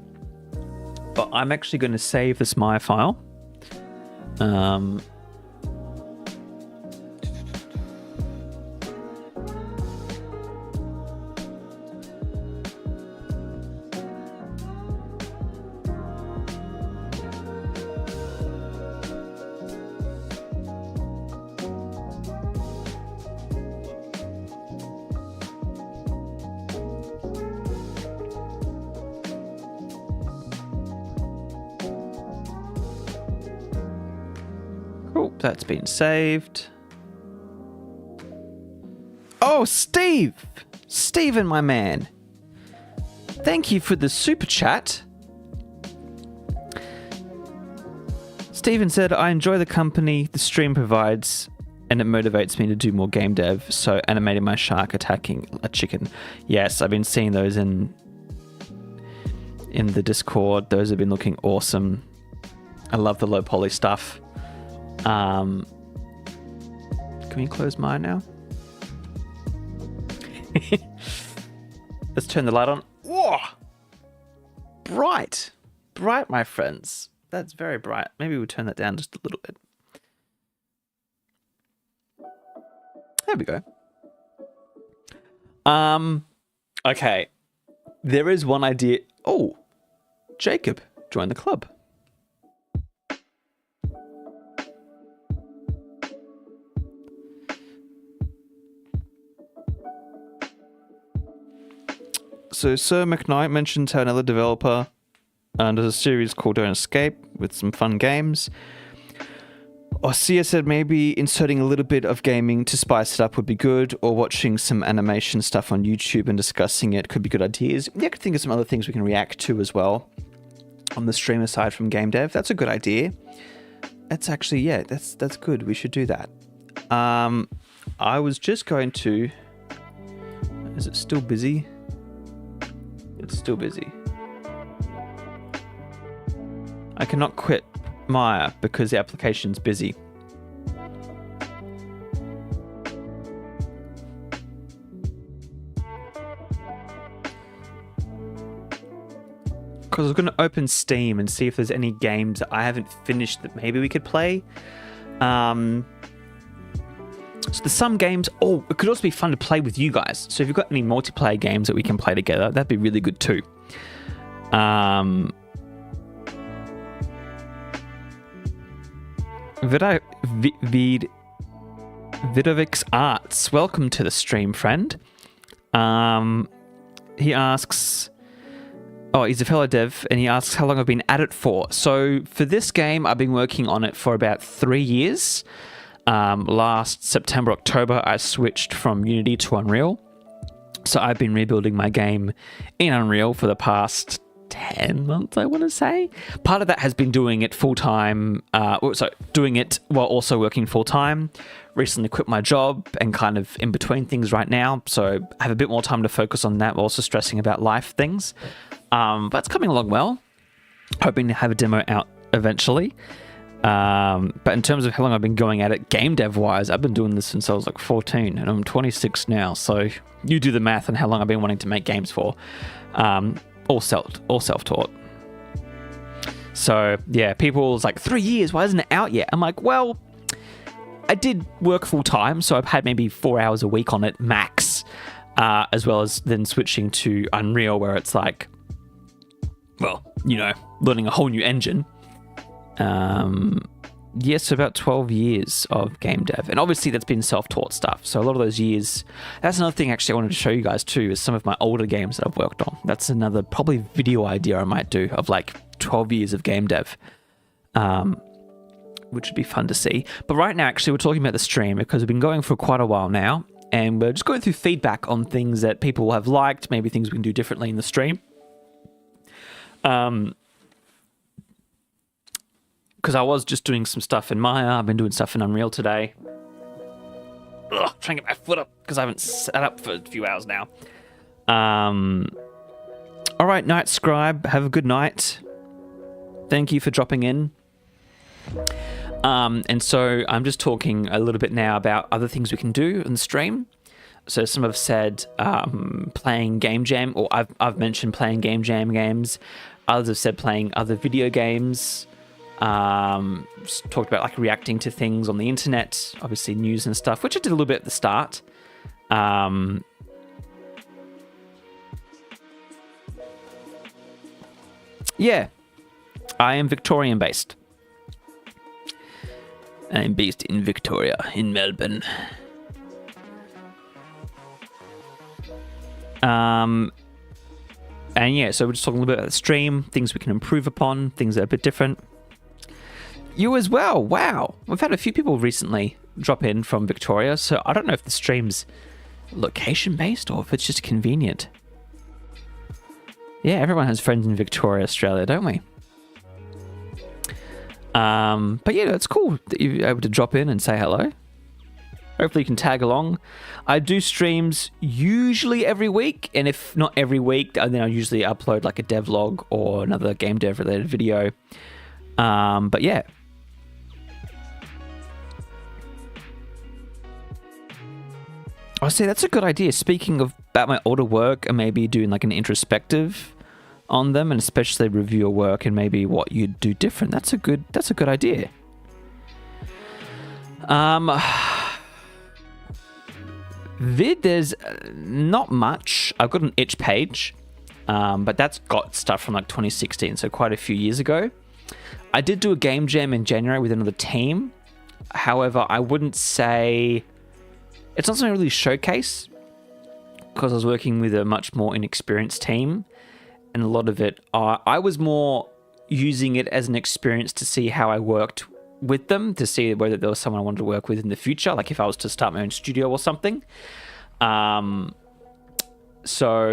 But I'm actually going to save this My file. Cool, that's been saved. Oh, Steve! Steven, my man. Thank you for the super chat. Steven said, I enjoy the company the stream provides, and it motivates me to do more game dev, so animating my shark attacking a chicken. Yes, I've been seeing those in the Discord. Those have been looking awesome. I love the low poly stuff. Can we close mine now? Let's turn the light on. Whoa! Bright. Bright, my friends. That's very bright. Maybe we'll turn that down just a little bit. There we go. Okay. There is one idea. Oh, Jacob, join the club. So Sir McKnight mentions how another developer does a series called Don't Escape with some fun games. Ossia said maybe inserting a little bit of gaming to spice it up would be good, or watching some animation stuff on YouTube and discussing it could be good ideas. Yeah, I could think of some other things we can react to as well on the stream aside from game dev. That's a good idea. That's actually, yeah, that's good. We should do that. I was just going to... Is it still busy? It's still busy. I cannot quit Maya because the application's busy. Because I was going to open Steam and see if there's any games that I haven't finished that maybe we could play. So there's some games. Oh, it could also be fun to play with you guys. So if you've got any multiplayer games that we can play together, that'd be really good too. Vidovic's Arts, welcome to the stream, friend. He asks, oh, he's a fellow dev, and he asks how long I've been at it for. So for this game, I've been working on it for about 3 years. Last September, October, I switched from Unity to Unreal. So I've been rebuilding my game in Unreal for the past 10 months, I want to say. Part of that has been doing it full-time, doing it while also working full-time. Recently quit my job and kind of in between things right now. So I have a bit more time to focus on that while also stressing about life things. But it's coming along well. Hoping to have a demo out eventually. But in terms of how long I've been going at it, game dev wise, I've been doing this since I was like 14 and I'm 26 now. So you do the math on how long I've been wanting to make games for. All self-taught. So yeah, people was like, 3 years, why isn't it out yet? I'm like, well, I did work full time, so I've had maybe 4 hours a week on it max, as well as then switching to Unreal, where it's like, well, you know, learning a whole new engine. Yes, about 12 years of game dev. And obviously that's been self-taught stuff. So a lot of those years, that's another thing actually I wanted to show you guys too, is some of my older games that I've worked on. That's another probably video idea I might do of like 12 years of game dev, which would be fun to see. But right now, actually, we're talking about the stream because we've been going for quite a while now, and we're just going through feedback on things that people have liked, maybe things we can do differently in the stream. Because I was just doing some stuff in Maya. I've been doing stuff in Unreal today. Ugh, trying to get my foot up because I haven't sat up for a few hours now. All right, Night Scribe, have a good night. Thank you for dropping in. And so I'm just talking a little bit now about other things we can do in the stream. So some have said playing Game Jam, or I've mentioned playing Game Jam games. Others have said playing other video games. Talked about like reacting to things on the internet, obviously news and stuff, which I did a little bit at the start. Yeah, I am Victorian based. I'm based in Victoria, in Melbourne. And yeah, so we're just talking a little bit about the stream, things we can improve upon, things that are a bit different. You as well. Wow. We've had a few people recently drop in from Victoria, so I don't know if the stream's location-based or if it's just convenient. Yeah, everyone has friends in Victoria, Australia, don't we? But yeah, it's cool that you're able to drop in and say hello. Hopefully you can tag along. I do streams usually every week, and if not every week, then I usually upload like a devlog or another game dev related video. But yeah. I say that's a good idea. Speaking of about my older work and maybe doing like an introspective on them, and especially review your work and maybe what you'd do different. That's a good idea. Vid, there's not much. I've got an itch page, but that's got stuff from like 2016, so quite a few years ago. I did do a game jam in January with another team. However, I wouldn't say it's not something I really showcase because I was working with a much more inexperienced team, and a lot of it, I was more using it as an experience to see how I worked with them, to see whether there was someone I wanted to work with in the future, like if I was to start my own studio or something. So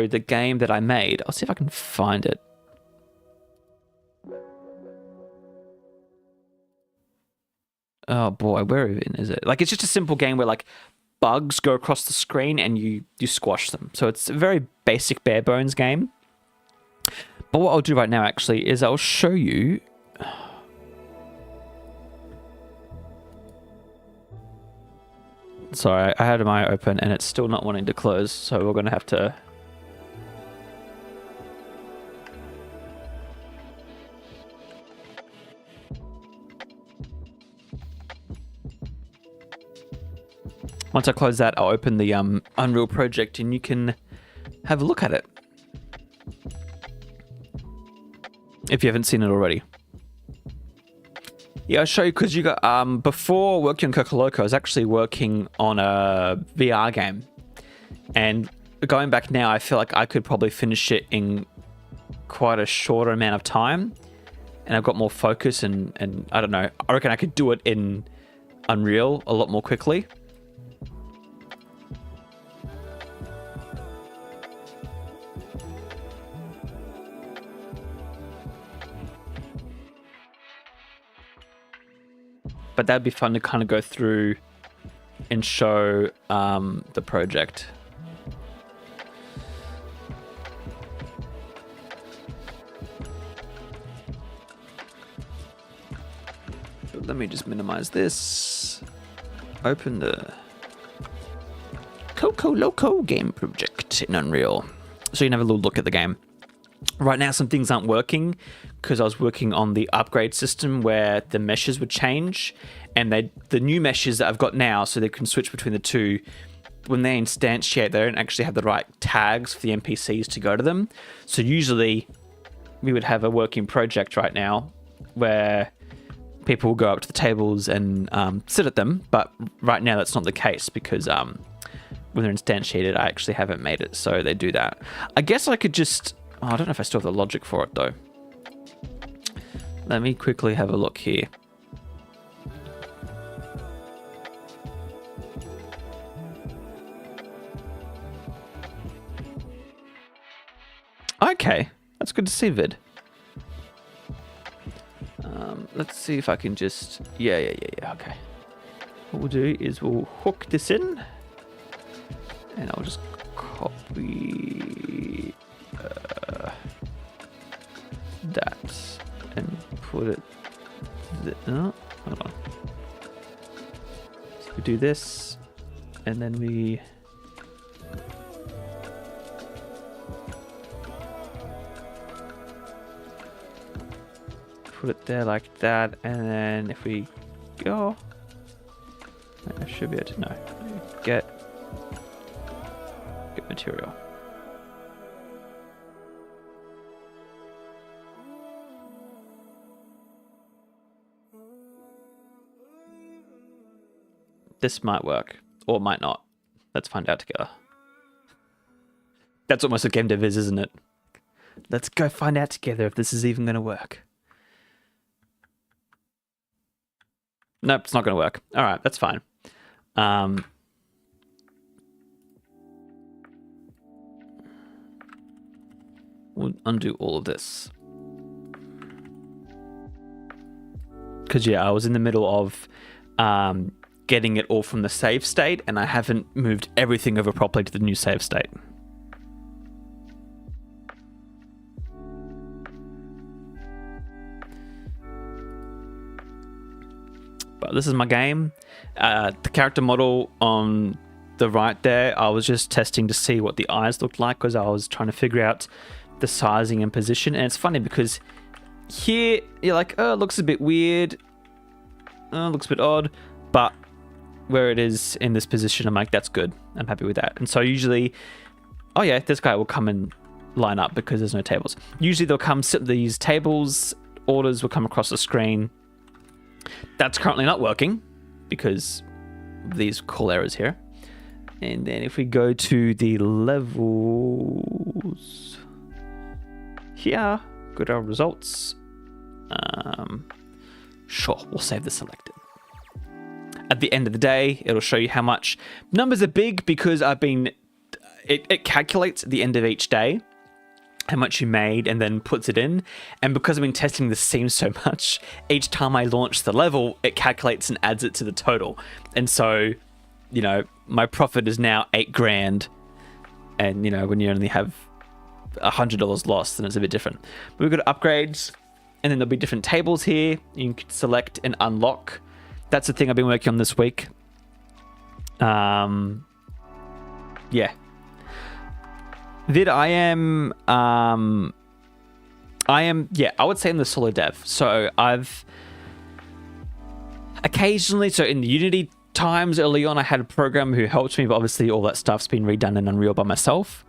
the game that I made, I'll see if I can find it. Oh boy, where even is it? Like, it's just a simple game where like bugs go across the screen and you squash them. So it's a very basic bare bones game. But what I'll do right now actually is I'll show you. Sorry, I had my open and it's still not wanting to close, so we're going to have to... Once I close that, I'll open the Unreal project and you can have a look at it. If you haven't seen it already. Yeah, I'll show you, because you got before working on Coco Loco, I was actually working on a VR game. And going back now, I feel like I could probably finish it in quite a shorter amount of time. And I've got more focus and I don't know, I reckon I could do it in Unreal a lot more quickly. But that'd be fun to kind of go through and show the project. So let me just minimize this. Open the Coco Loco game project in Unreal. So you can have a little look at the game. Right now, some things aren't working because I was working on the upgrade system where the meshes would change, and the new meshes that I've got now, so they can switch between the two. When they instantiate, they don't actually have the right tags for the NPCs to go to them. So usually we would have a working project right now where people will go up to the tables and sit at them. But right now that's not the case because when they're instantiated, I actually haven't made it. So they do that. I guess I could just... Oh, I don't know if I still have the logic for it though. Let me quickly have a look here. Okay, that's good to see, Vid. Let's see if I can just... Yeah, okay. What we'll do is we'll hook this in, and I'll just copy that and put it... No, hold on. So we do this, and then we... put it there like that, and then if we go, I should be able to know. Get material. This might work, or might not. Let's find out together. That's almost what game dev is, isn't it? Let's go find out together if this is even going to work. Nope, it's not going to work. All right, that's fine. We'll undo all of this. Because, yeah, I was in the middle of getting it all from the save state, and I haven't moved everything over properly to the new save state. But this is my game. The character model on the right there, I was just testing to see what the eyes looked like because I was trying to figure out the sizing and position. And it's funny because here you're like, oh, it looks a bit weird. Oh, it looks a bit odd. But where it is in this position, I'm like, that's good. I'm happy with that. And so usually, oh yeah, this guy will come and line up because there's no tables. Usually they'll come sit at these tables, orders will come across the screen. That's currently not working because of these cool errors here. And then if we go to the levels here, go to our results. Sure, we'll save the selected. At the end of the day, it'll show you how much. Numbers are big because it calculates at the end of each day how much you made and then puts it in. And because I've been testing this scene so much, each time I launch the level, it calculates and adds it to the total. And so, you know, my profit is now $8,000. And, you know, when you only have $100 lost, then it's a bit different. But we've got upgrades, and then there'll be different tables here. You can select and unlock. That's the thing I've been working on this week. Yeah. Vid, I would say I'm the solo dev. So I've occasionally, so in the Unity times early on, I had a programmer who helped me, but obviously all that stuff's been redone in Unreal by myself.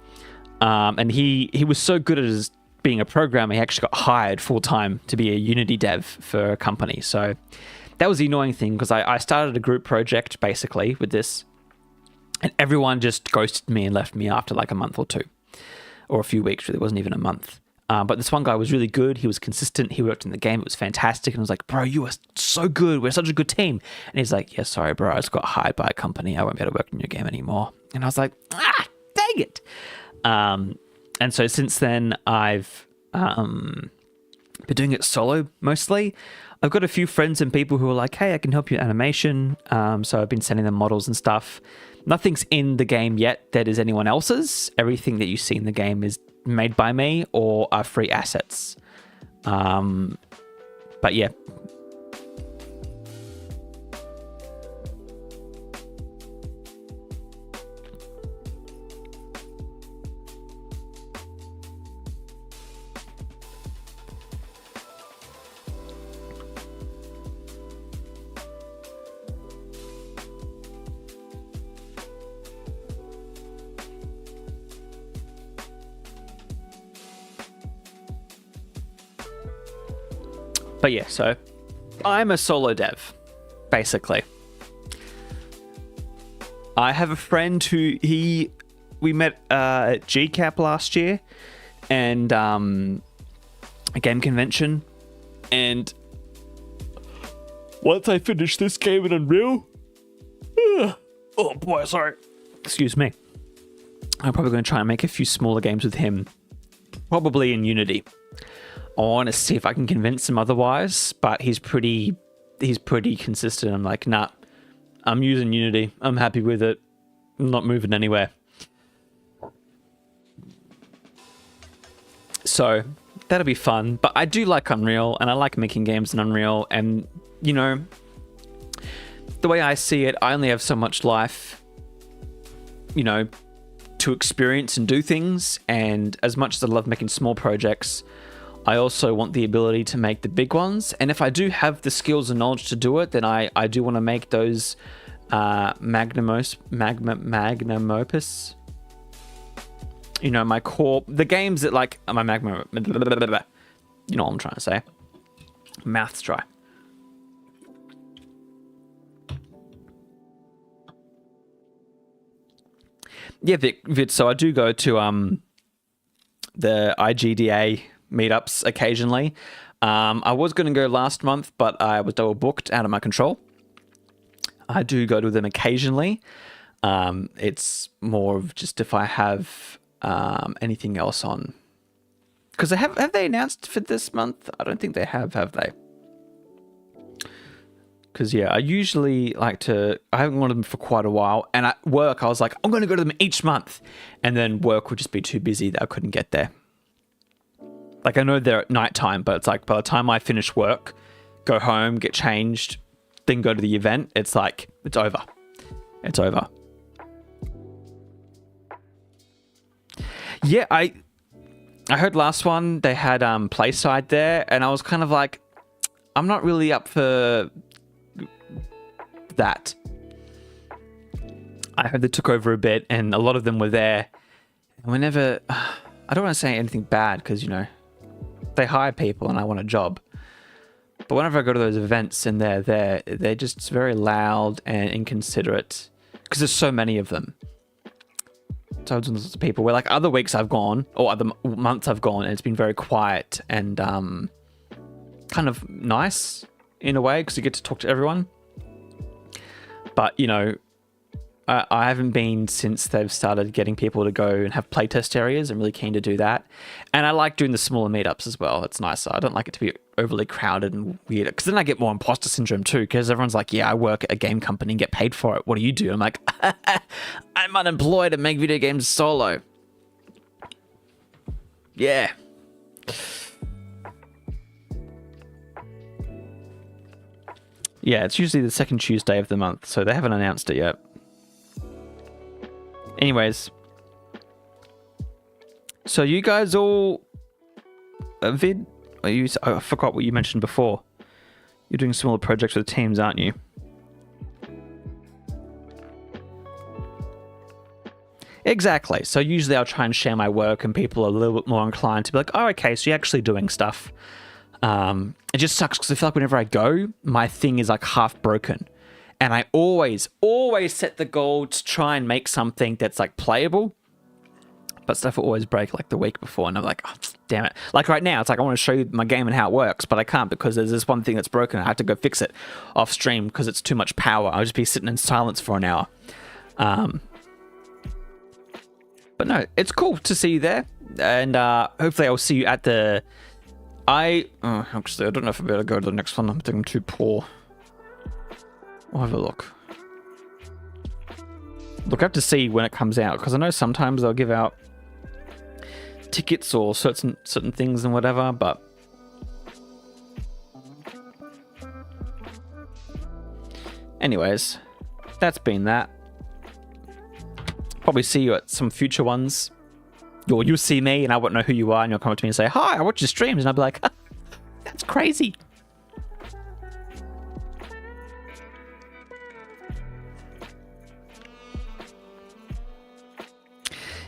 And he was so good at his being a programmer, he actually got hired full-time to be a Unity dev for a company. So that was the annoying thing because I started a group project basically with this, and everyone just ghosted me and left me after like a month or two. Or a few weeks, really. It wasn't even a month. But this one guy was really good. He was consistent. He worked in the game. It was fantastic. And I was like, bro, you are so good. We're such a good team. And he's like, yeah, sorry, bro. I just got hired by a company. I won't be able to work in your game anymore. And I was like, dang it. And so since then, I've been doing it solo mostly. I've got a few friends and people who are like, hey, I can help you with animation. So I've been sending them models and stuff. Nothing's in the game yet that is anyone else's. Everything that you see in the game is made by me or are free assets. But yeah. But yeah, so I'm a solo dev, basically. I have a friend who we met at GCAP last year, and a game convention, and once I finish this game in Unreal, oh boy, sorry, excuse me, I'm probably going to try and make a few smaller games with him, probably in Unity. I want to see if I can convince him otherwise, but he's pretty consistent. I'm like, nah, I'm using Unity, I'm happy with it, I'm not moving anywhere. So that'll be fun. But I do like Unreal, and I like making games in Unreal. And, you know, the way I see it, I only have so much life, you know, to experience and do things. And as much as I love making small projects, I also want the ability to make the big ones. And if I do have the skills and knowledge to do it, then I do want to make those magnum opus. You know, my core, the games that like my magma, you know what I'm trying to say. Math's dry. Yeah, Vic, so I do go to the IGDA meetups occasionally. I was going to go last month, but I was double booked out of my control. I do go to them occasionally. It's more of just if I have anything else on, because have they announced for this month? I don't think they have they? Because yeah, I usually like to, I haven't gone to them for quite a while, and at work I was like, I'm going to go to them each month, and then work would just be too busy that I couldn't get there. Like, I know they're at night time, but it's like by the time I finish work, go home, get changed, then go to the event, it's like it's over. Yeah, I heard last one they had Playside there, and I was kind of like, I'm not really up for that. I heard they took over a bit, and a lot of them were there. And whenever, I don't want to say anything bad, because, you know, they hire people and I want a job. But whenever I go to those events and they're there, they're just very loud and inconsiderate, because there's so many of them. Loads and loads of people, where like other weeks I've gone, or other months I've gone, and it's been very quiet and kind of nice in a way, because you get to talk to everyone. But, you know, I haven't been since they've started getting people to go and have playtest areas. I'm really keen to do that. And I like doing the smaller meetups as well. It's nicer. I don't like it to be overly crowded and weird, because then I get more imposter syndrome too, because everyone's like, yeah, I work at a game company and get paid for it. What do you do? I'm like, I'm unemployed and make video games solo. Yeah. Yeah, it's usually the second Tuesday of the month, so they haven't announced it yet. Anyways, so you guys all, Vid, I forgot what you mentioned before. You're doing smaller projects with teams, aren't you? Exactly. So usually I'll try and share my work, and people are a little bit more inclined to be like, oh, okay, so you're actually doing stuff. It just sucks, because I feel like whenever I go, my thing is like half broken. And I always set the goal to try and make something that's like playable. But stuff will always break like the week before. And I'm like, oh, damn it. Like right now, it's like I want to show you my game and how it works, but I can't, because there's this one thing that's broken. I have to go fix it off stream because it's too much power. I'll just be sitting in silence for an hour. But no, it's cool to see you there. And hopefully I'll see you at the... actually, I don't know if I'll be able to go to the next one. I think I'm too poor. I'll have a look. Look, I have to see when it comes out, because I know sometimes they'll give out tickets or certain things and whatever, but anyways, that's been that. Probably see you at some future ones. You'll see me and I won't know who you are, and you'll come up to me and say, hi, I watch your streams, and I'll be like, that's crazy.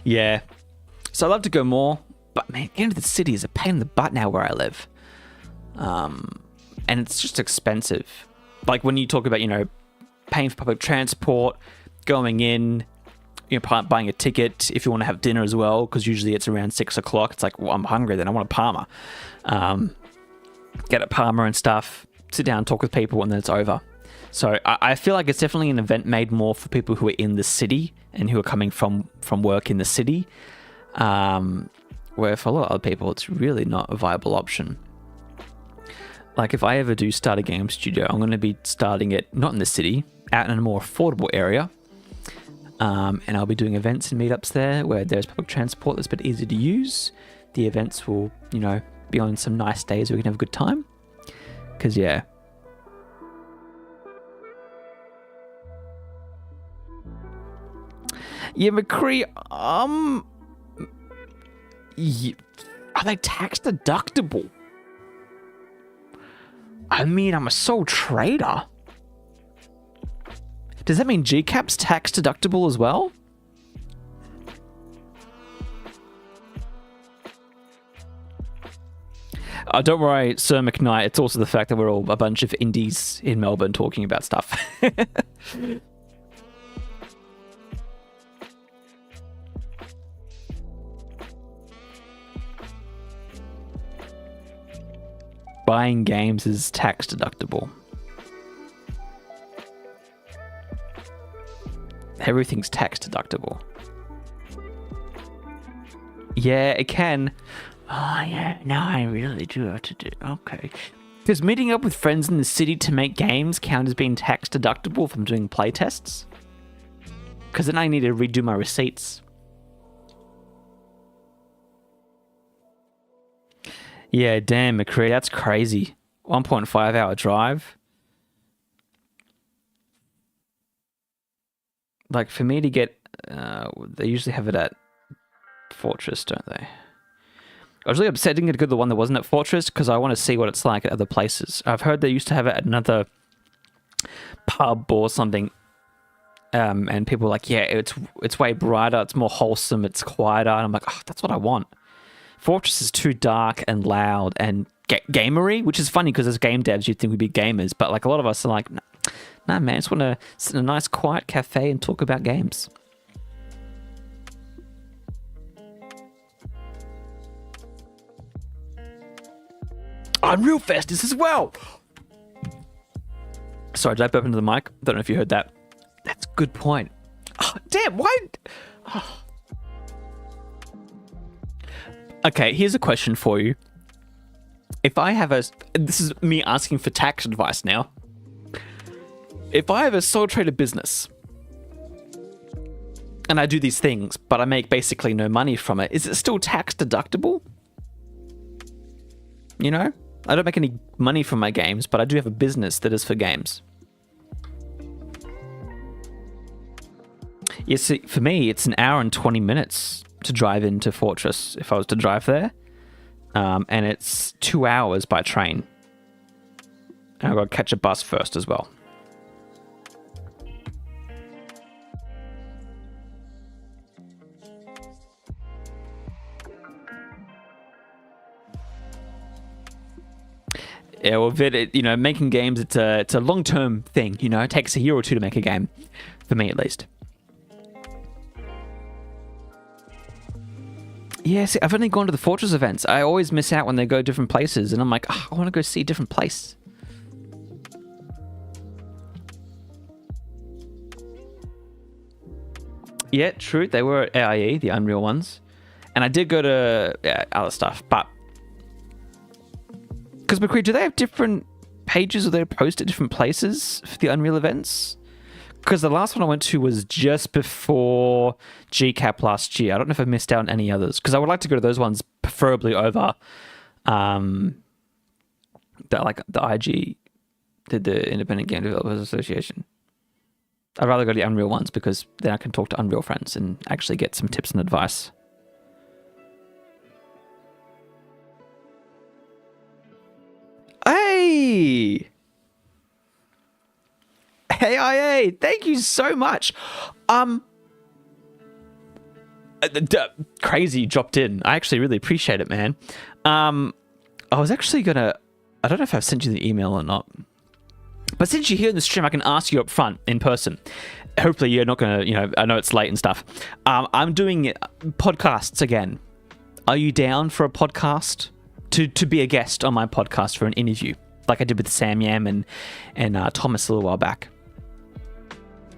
Yeah. So I'd love to go more, but man, getting to the city is a pain in the butt now where I live. and it's just expensive. Like when you talk about, paying for public transport, going in, buying a ticket if you want to have dinner as well, because usually it's around 6 o'clock. It's like, well, I'm hungry, then I want a Parma. Get a Parma and stuff, sit down, talk with people, and then it's over. So I feel like it's definitely an event made more for people who are in the city and who are coming from work in the city. Where for a lot of other people, it's really not a viable option. Like if I ever do start a game studio, I'm going to be starting it not in the city, out in a more affordable area. And I'll be doing events and meetups there where there's public transport that's a bit easy to use. The events will, be on some nice days where we can have a good time. Because, yeah. Yeah, McCree, are they tax deductible? I mean, I'm a sole trader. Does that mean GCAP's tax deductible as well? Don't worry, Sir McKnight. It's also the fact that we're all a bunch of indies in Melbourne talking about stuff. Buying games is tax deductible. Everything's tax deductible. Yeah, it can. Oh, yeah. Now I really do have to do. Okay. Does meeting up with friends in the city to make games count as being tax deductible if I'm doing playtests? Because then I need to redo my receipts. Yeah, damn, McCree, that's crazy. 1.5 hour drive. Like, for me to get... they usually have it at Fortress, don't they? I was really upset I didn't get to go to the one that wasn't at Fortress because I want to see what it's like at other places. I've heard they used to have it at another pub or something. And people were like, yeah, it's way brighter, it's more wholesome, it's quieter. And I'm like, oh, that's what I want. Fortress is too dark and loud and gamery, which is funny because as game devs, you'd think we'd be gamers. But like a lot of us are like, nah, man, I just want to sit in a nice quiet cafe and talk about games. Unreal Fest is as well. Sorry, did I burp into the mic? Don't know if you heard that. That's a good point. Oh, damn, why? Oh. Okay, here's a question for you. If I have this is me asking for tax advice now. If I have a sole trader business and I do these things, but I make basically no money from it, is it still tax deductible? I don't make any money from my games, but I do have a business that is for games. You see, for me, it's an hour and 20 minutes to drive into Fortress if I was to drive there. And it's 2 hours by train. And I've got to catch a bus first as well. Yeah, well, making games, it's a long-term thing, It takes a year or two to make a game. For me, at least. Yeah, see, I've only gone to the Fortress events. I always miss out when they go different places, and I'm like, I want to go see a different place. Yeah, true. They were at AIE, the Unreal ones. And I did go to other stuff, but... Because, McCree, do they have different pages or they post at different places for the Unreal events? Because the last one I went to was just before GCAP last year. I don't know if I missed out on any others. Because I would like to go to those ones, preferably over the IG, the Independent Game Developers Association. I'd rather go to the Unreal ones because then I can talk to Unreal friends and actually get some tips and advice. Hey! AIA, thank you so much. Crazy dropped in. I actually really appreciate it, man. I was actually gonna I don't know if I've sent you the email or not. But since you're here in the stream, I can ask you up front in person. Hopefully you're not going to, I know it's late and stuff. I'm doing podcasts again. Are you down for a podcast? To be a guest on my podcast for an interview, like I did with Sam Yam and Thomas a little while back.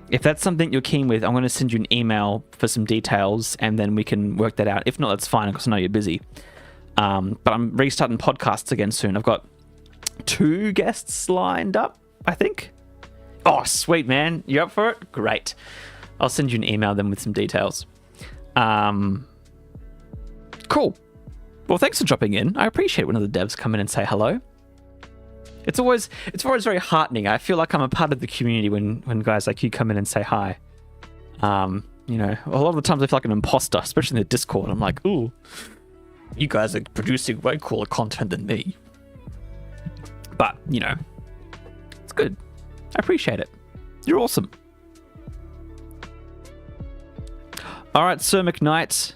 If that's something you're keen with, I'm going to send you an email for some details, and then we can work that out. If not, that's fine, because I know you're busy. But I'm restarting podcasts again soon. I've got 2 guests lined up, I think. Oh, sweet, man. You up for it? Great. I'll send you an email then with some details. Cool. Well, thanks for dropping in. I appreciate when other devs come in and say hello. It's always very heartening. I feel like I'm a part of the community when guys like you come in and say hi. A lot of the times I feel like an imposter, especially in the Discord. I'm like, ooh, you guys are producing way cooler content than me. But, it's good. I appreciate it. You're awesome. All right, Sir McKnight.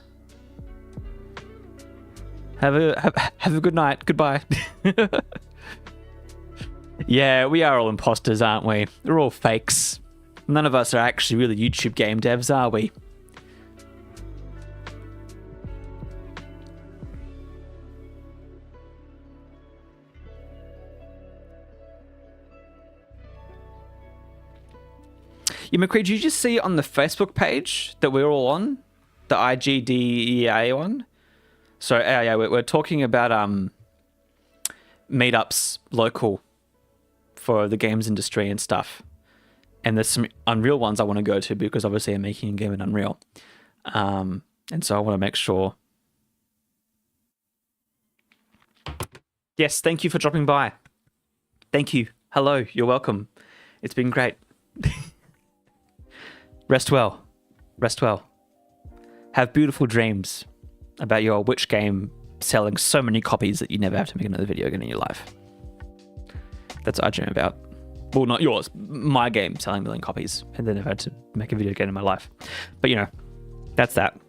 Have a good night. Goodbye. Yeah, we are all imposters, aren't we? We're all fakes. None of us are actually really YouTube game devs, are we? Yeah, McCree, did you just see on the Facebook page that we're all on? The IGDEA one? So, yeah, we're talking about meetups local for the games industry and stuff. And there's some Unreal ones I want to go to because obviously I'm making a game in Unreal. And so I want to make sure. Yes, thank you for dropping by. Thank you. Hello, you're welcome. It's been great. Rest well. Rest well. Have beautiful dreams about your Witch game selling so many copies that you never have to make another video game in your life. That's what I dream about. Well, not yours. My game selling 1 million copies and then never had to make a video game in my life. But, that's that.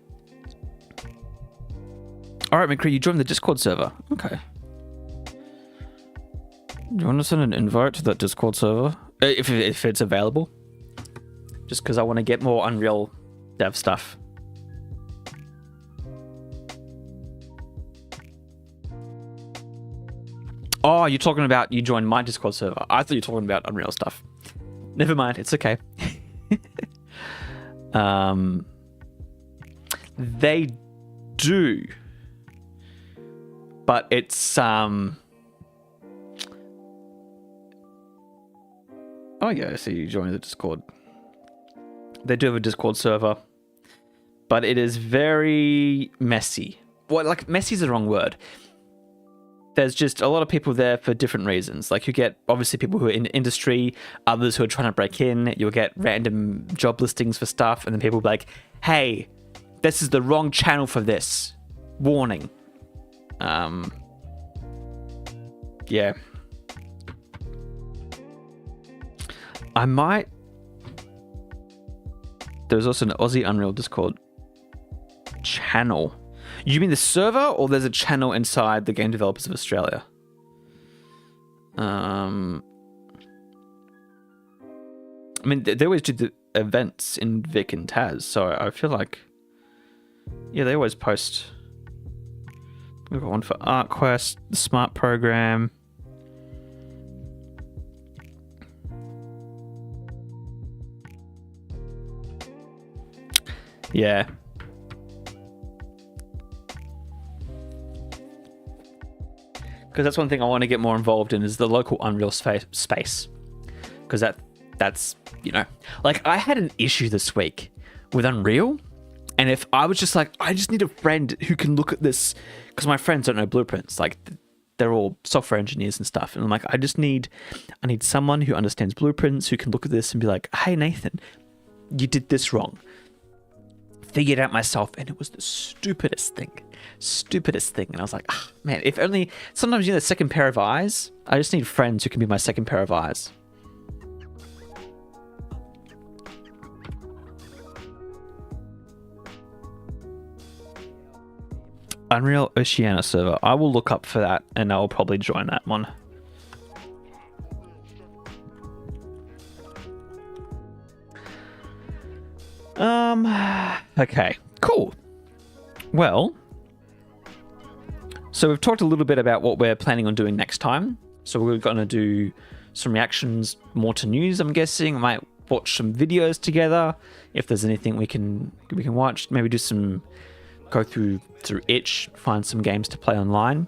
All right, McCree, you joined the Discord server. Okay. Do you want to send an invite to that Discord server? If it's available. Just because I want to get more Unreal dev stuff. Oh, you're talking about you joined my Discord server. I thought you were talking about Unreal stuff. Never mind, it's okay. They do. But it's Oh yeah, I see you joined the Discord. They do have a Discord server. But it is very messy. Well, like messy is the wrong word. There's just a lot of people there for different reasons. Like you get obviously people who are in the industry, others who are trying to break in. You'll get random job listings for stuff, and then people will be like, "Hey, this is the wrong channel for this. Warning." Yeah. I might. There's also an Aussie Unreal Discord channel. You mean the server, or there's a channel inside the Game Developers of Australia? I mean, they always do the events in Vic and Taz, so I feel like, yeah, they always post. We've got one for ArtQuest, the Smart Program. Yeah. Because that's one thing I want to get more involved in is the local Unreal space. Because that's, like I had an issue this week with Unreal. And if I was just like, I just need a friend who can look at this. Because my friends don't know blueprints. Like they're all software engineers and stuff. And I'm like, I need someone who understands blueprints, who can look at this and be like, hey, Nathan, you did this wrong. Figured out myself, and it was the stupidest thing. And I was like, man, if only sometimes you need a second pair of eyes. I just need friends who can be my second pair of eyes. Unreal Oceania server. I will look up for that, and I will probably join that one. Okay, cool. Well, so we've talked a little bit about what we're planning on doing next time. So we're going to do some reactions more to news, I'm guessing. We might watch some videos together if there's anything we can watch. Maybe do some, go through itch, find some games to play online.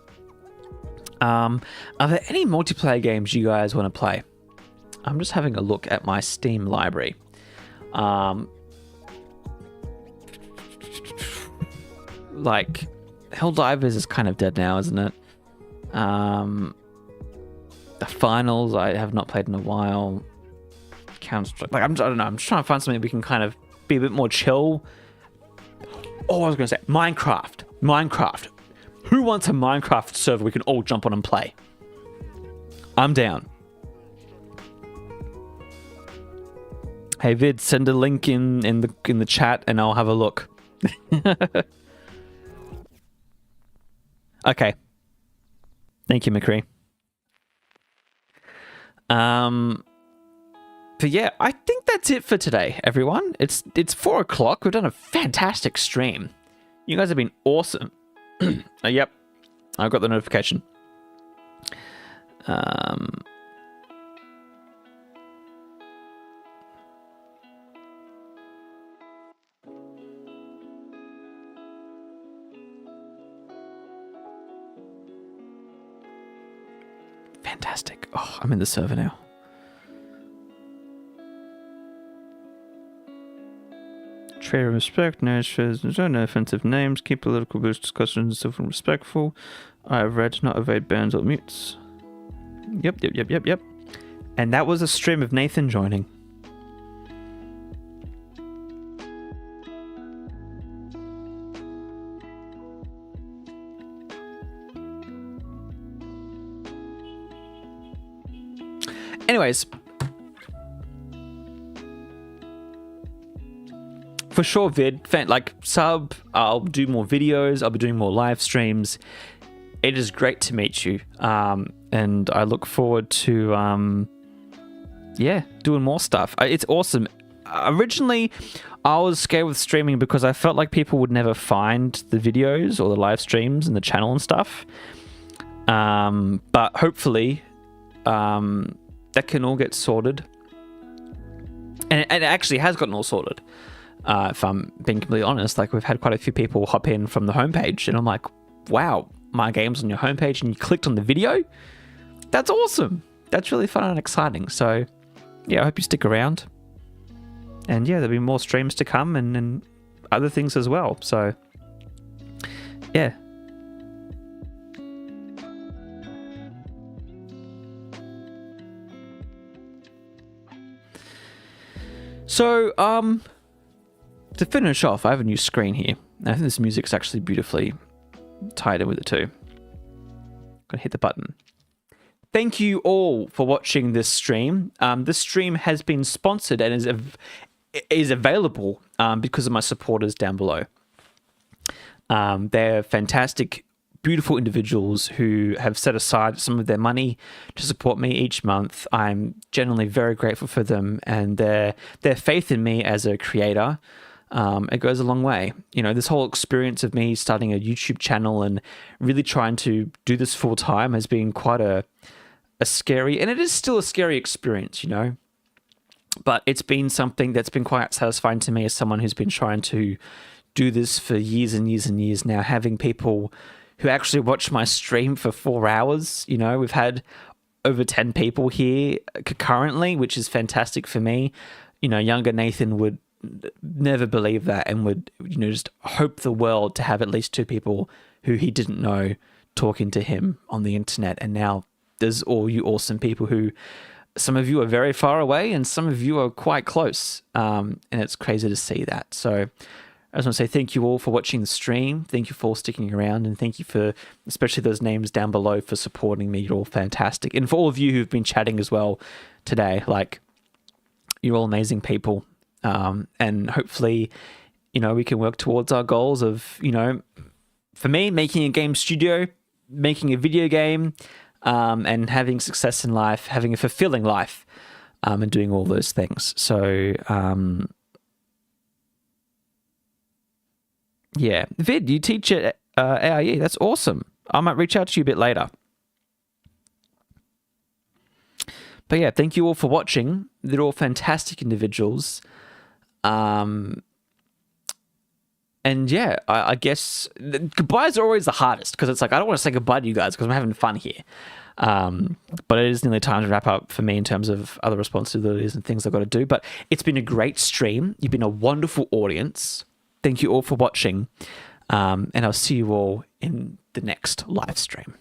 Are there any multiplayer games you guys want to play? I'm just having a look at my Steam library. Like Helldivers is kind of dead now, isn't it? The Finals I have not played in a while. Counter-Strike, like I don't know. I'm just trying to find something we can kind of be a bit more chill. Oh, I was going to say Minecraft. Who wants a Minecraft server we can all jump on and play? I'm down. Hey Vid, send a link in the chat and I'll have a look. Okay. Thank you, McCree. But yeah, I think that's it for today, everyone. It's 4 o'clock. We've done a fantastic stream. You guys have been awesome. Yep, I got the notification. Fantastic. Oh, I'm in the server now. Trade and respect, no offensive names, keep political discussions civil and respectful. I have read, not evade bans or mutes. Yep. And that was a stream of Nathan joining. Anyways, for sure, Vid, like sub, I'll do more videos, I'll be doing more live streams. It is great to meet you. And I look forward to, doing more stuff. It's awesome. Originally, I was scared with streaming because I felt like people would never find the videos or the live streams and the channel and stuff. But hopefully, that can all get sorted. And it actually has gotten all sorted. If I'm being completely honest, like we've had quite a few people hop in from the homepage and I'm like, wow, my game's on your homepage and you clicked on the video? That's awesome. That's really fun and exciting. So yeah, I hope you stick around. And yeah, there'll be more streams to come and other things as well. So yeah. So, to finish off, I have a new screen here. I think this music's actually beautifully tied in with it too. Gonna hit the button. Thank you all for watching this stream. This stream has been sponsored and is available because of my supporters down below. They're fantastic, beautiful individuals who have set aside some of their money to support me each month. I'm genuinely very grateful for them and their faith in me as a creator. It goes a long way. You know, this whole experience of me starting a YouTube channel and really trying to do this full time has been quite a scary, and it is still a scary experience, you know, but it's been something that's been quite satisfying to me as someone who's been trying to do this for years and years and years now, having people who actually watch my stream for 4 hours. You know, we've had over 10 people here concurrently, which is fantastic for me. You know, younger Nathan would never believe that and would, you know, just hope the world to have at least 2 people who he didn't know talking to him on the internet. And now there's all you awesome people who, some of you are very far away and some of you are quite close. And it's crazy to see that. So I just want to say thank you all for watching the stream. Thank you for sticking around, and thank you for, especially those names down below, for supporting me. You're all fantastic. And for all of you who've been chatting as well today, like, you're all amazing people. And hopefully, you know, we can work towards our goals of, you know, for me, making a game studio, making a video game, and having success in life, having a fulfilling life, and doing all those things. So, Yeah. Vid, you teach at AIE. That's awesome. I might reach out to you a bit later. But yeah, thank you all for watching. They're all fantastic individuals. And yeah, I guess goodbyes are always the hardest because it's like, I don't want to say goodbye to you guys because I'm having fun here. But it is nearly time to wrap up for me in terms of other responsibilities and things I've got to do. But it's been a great stream. You've been a wonderful audience. Thank you all for watching. And I'll see you all in the next live stream.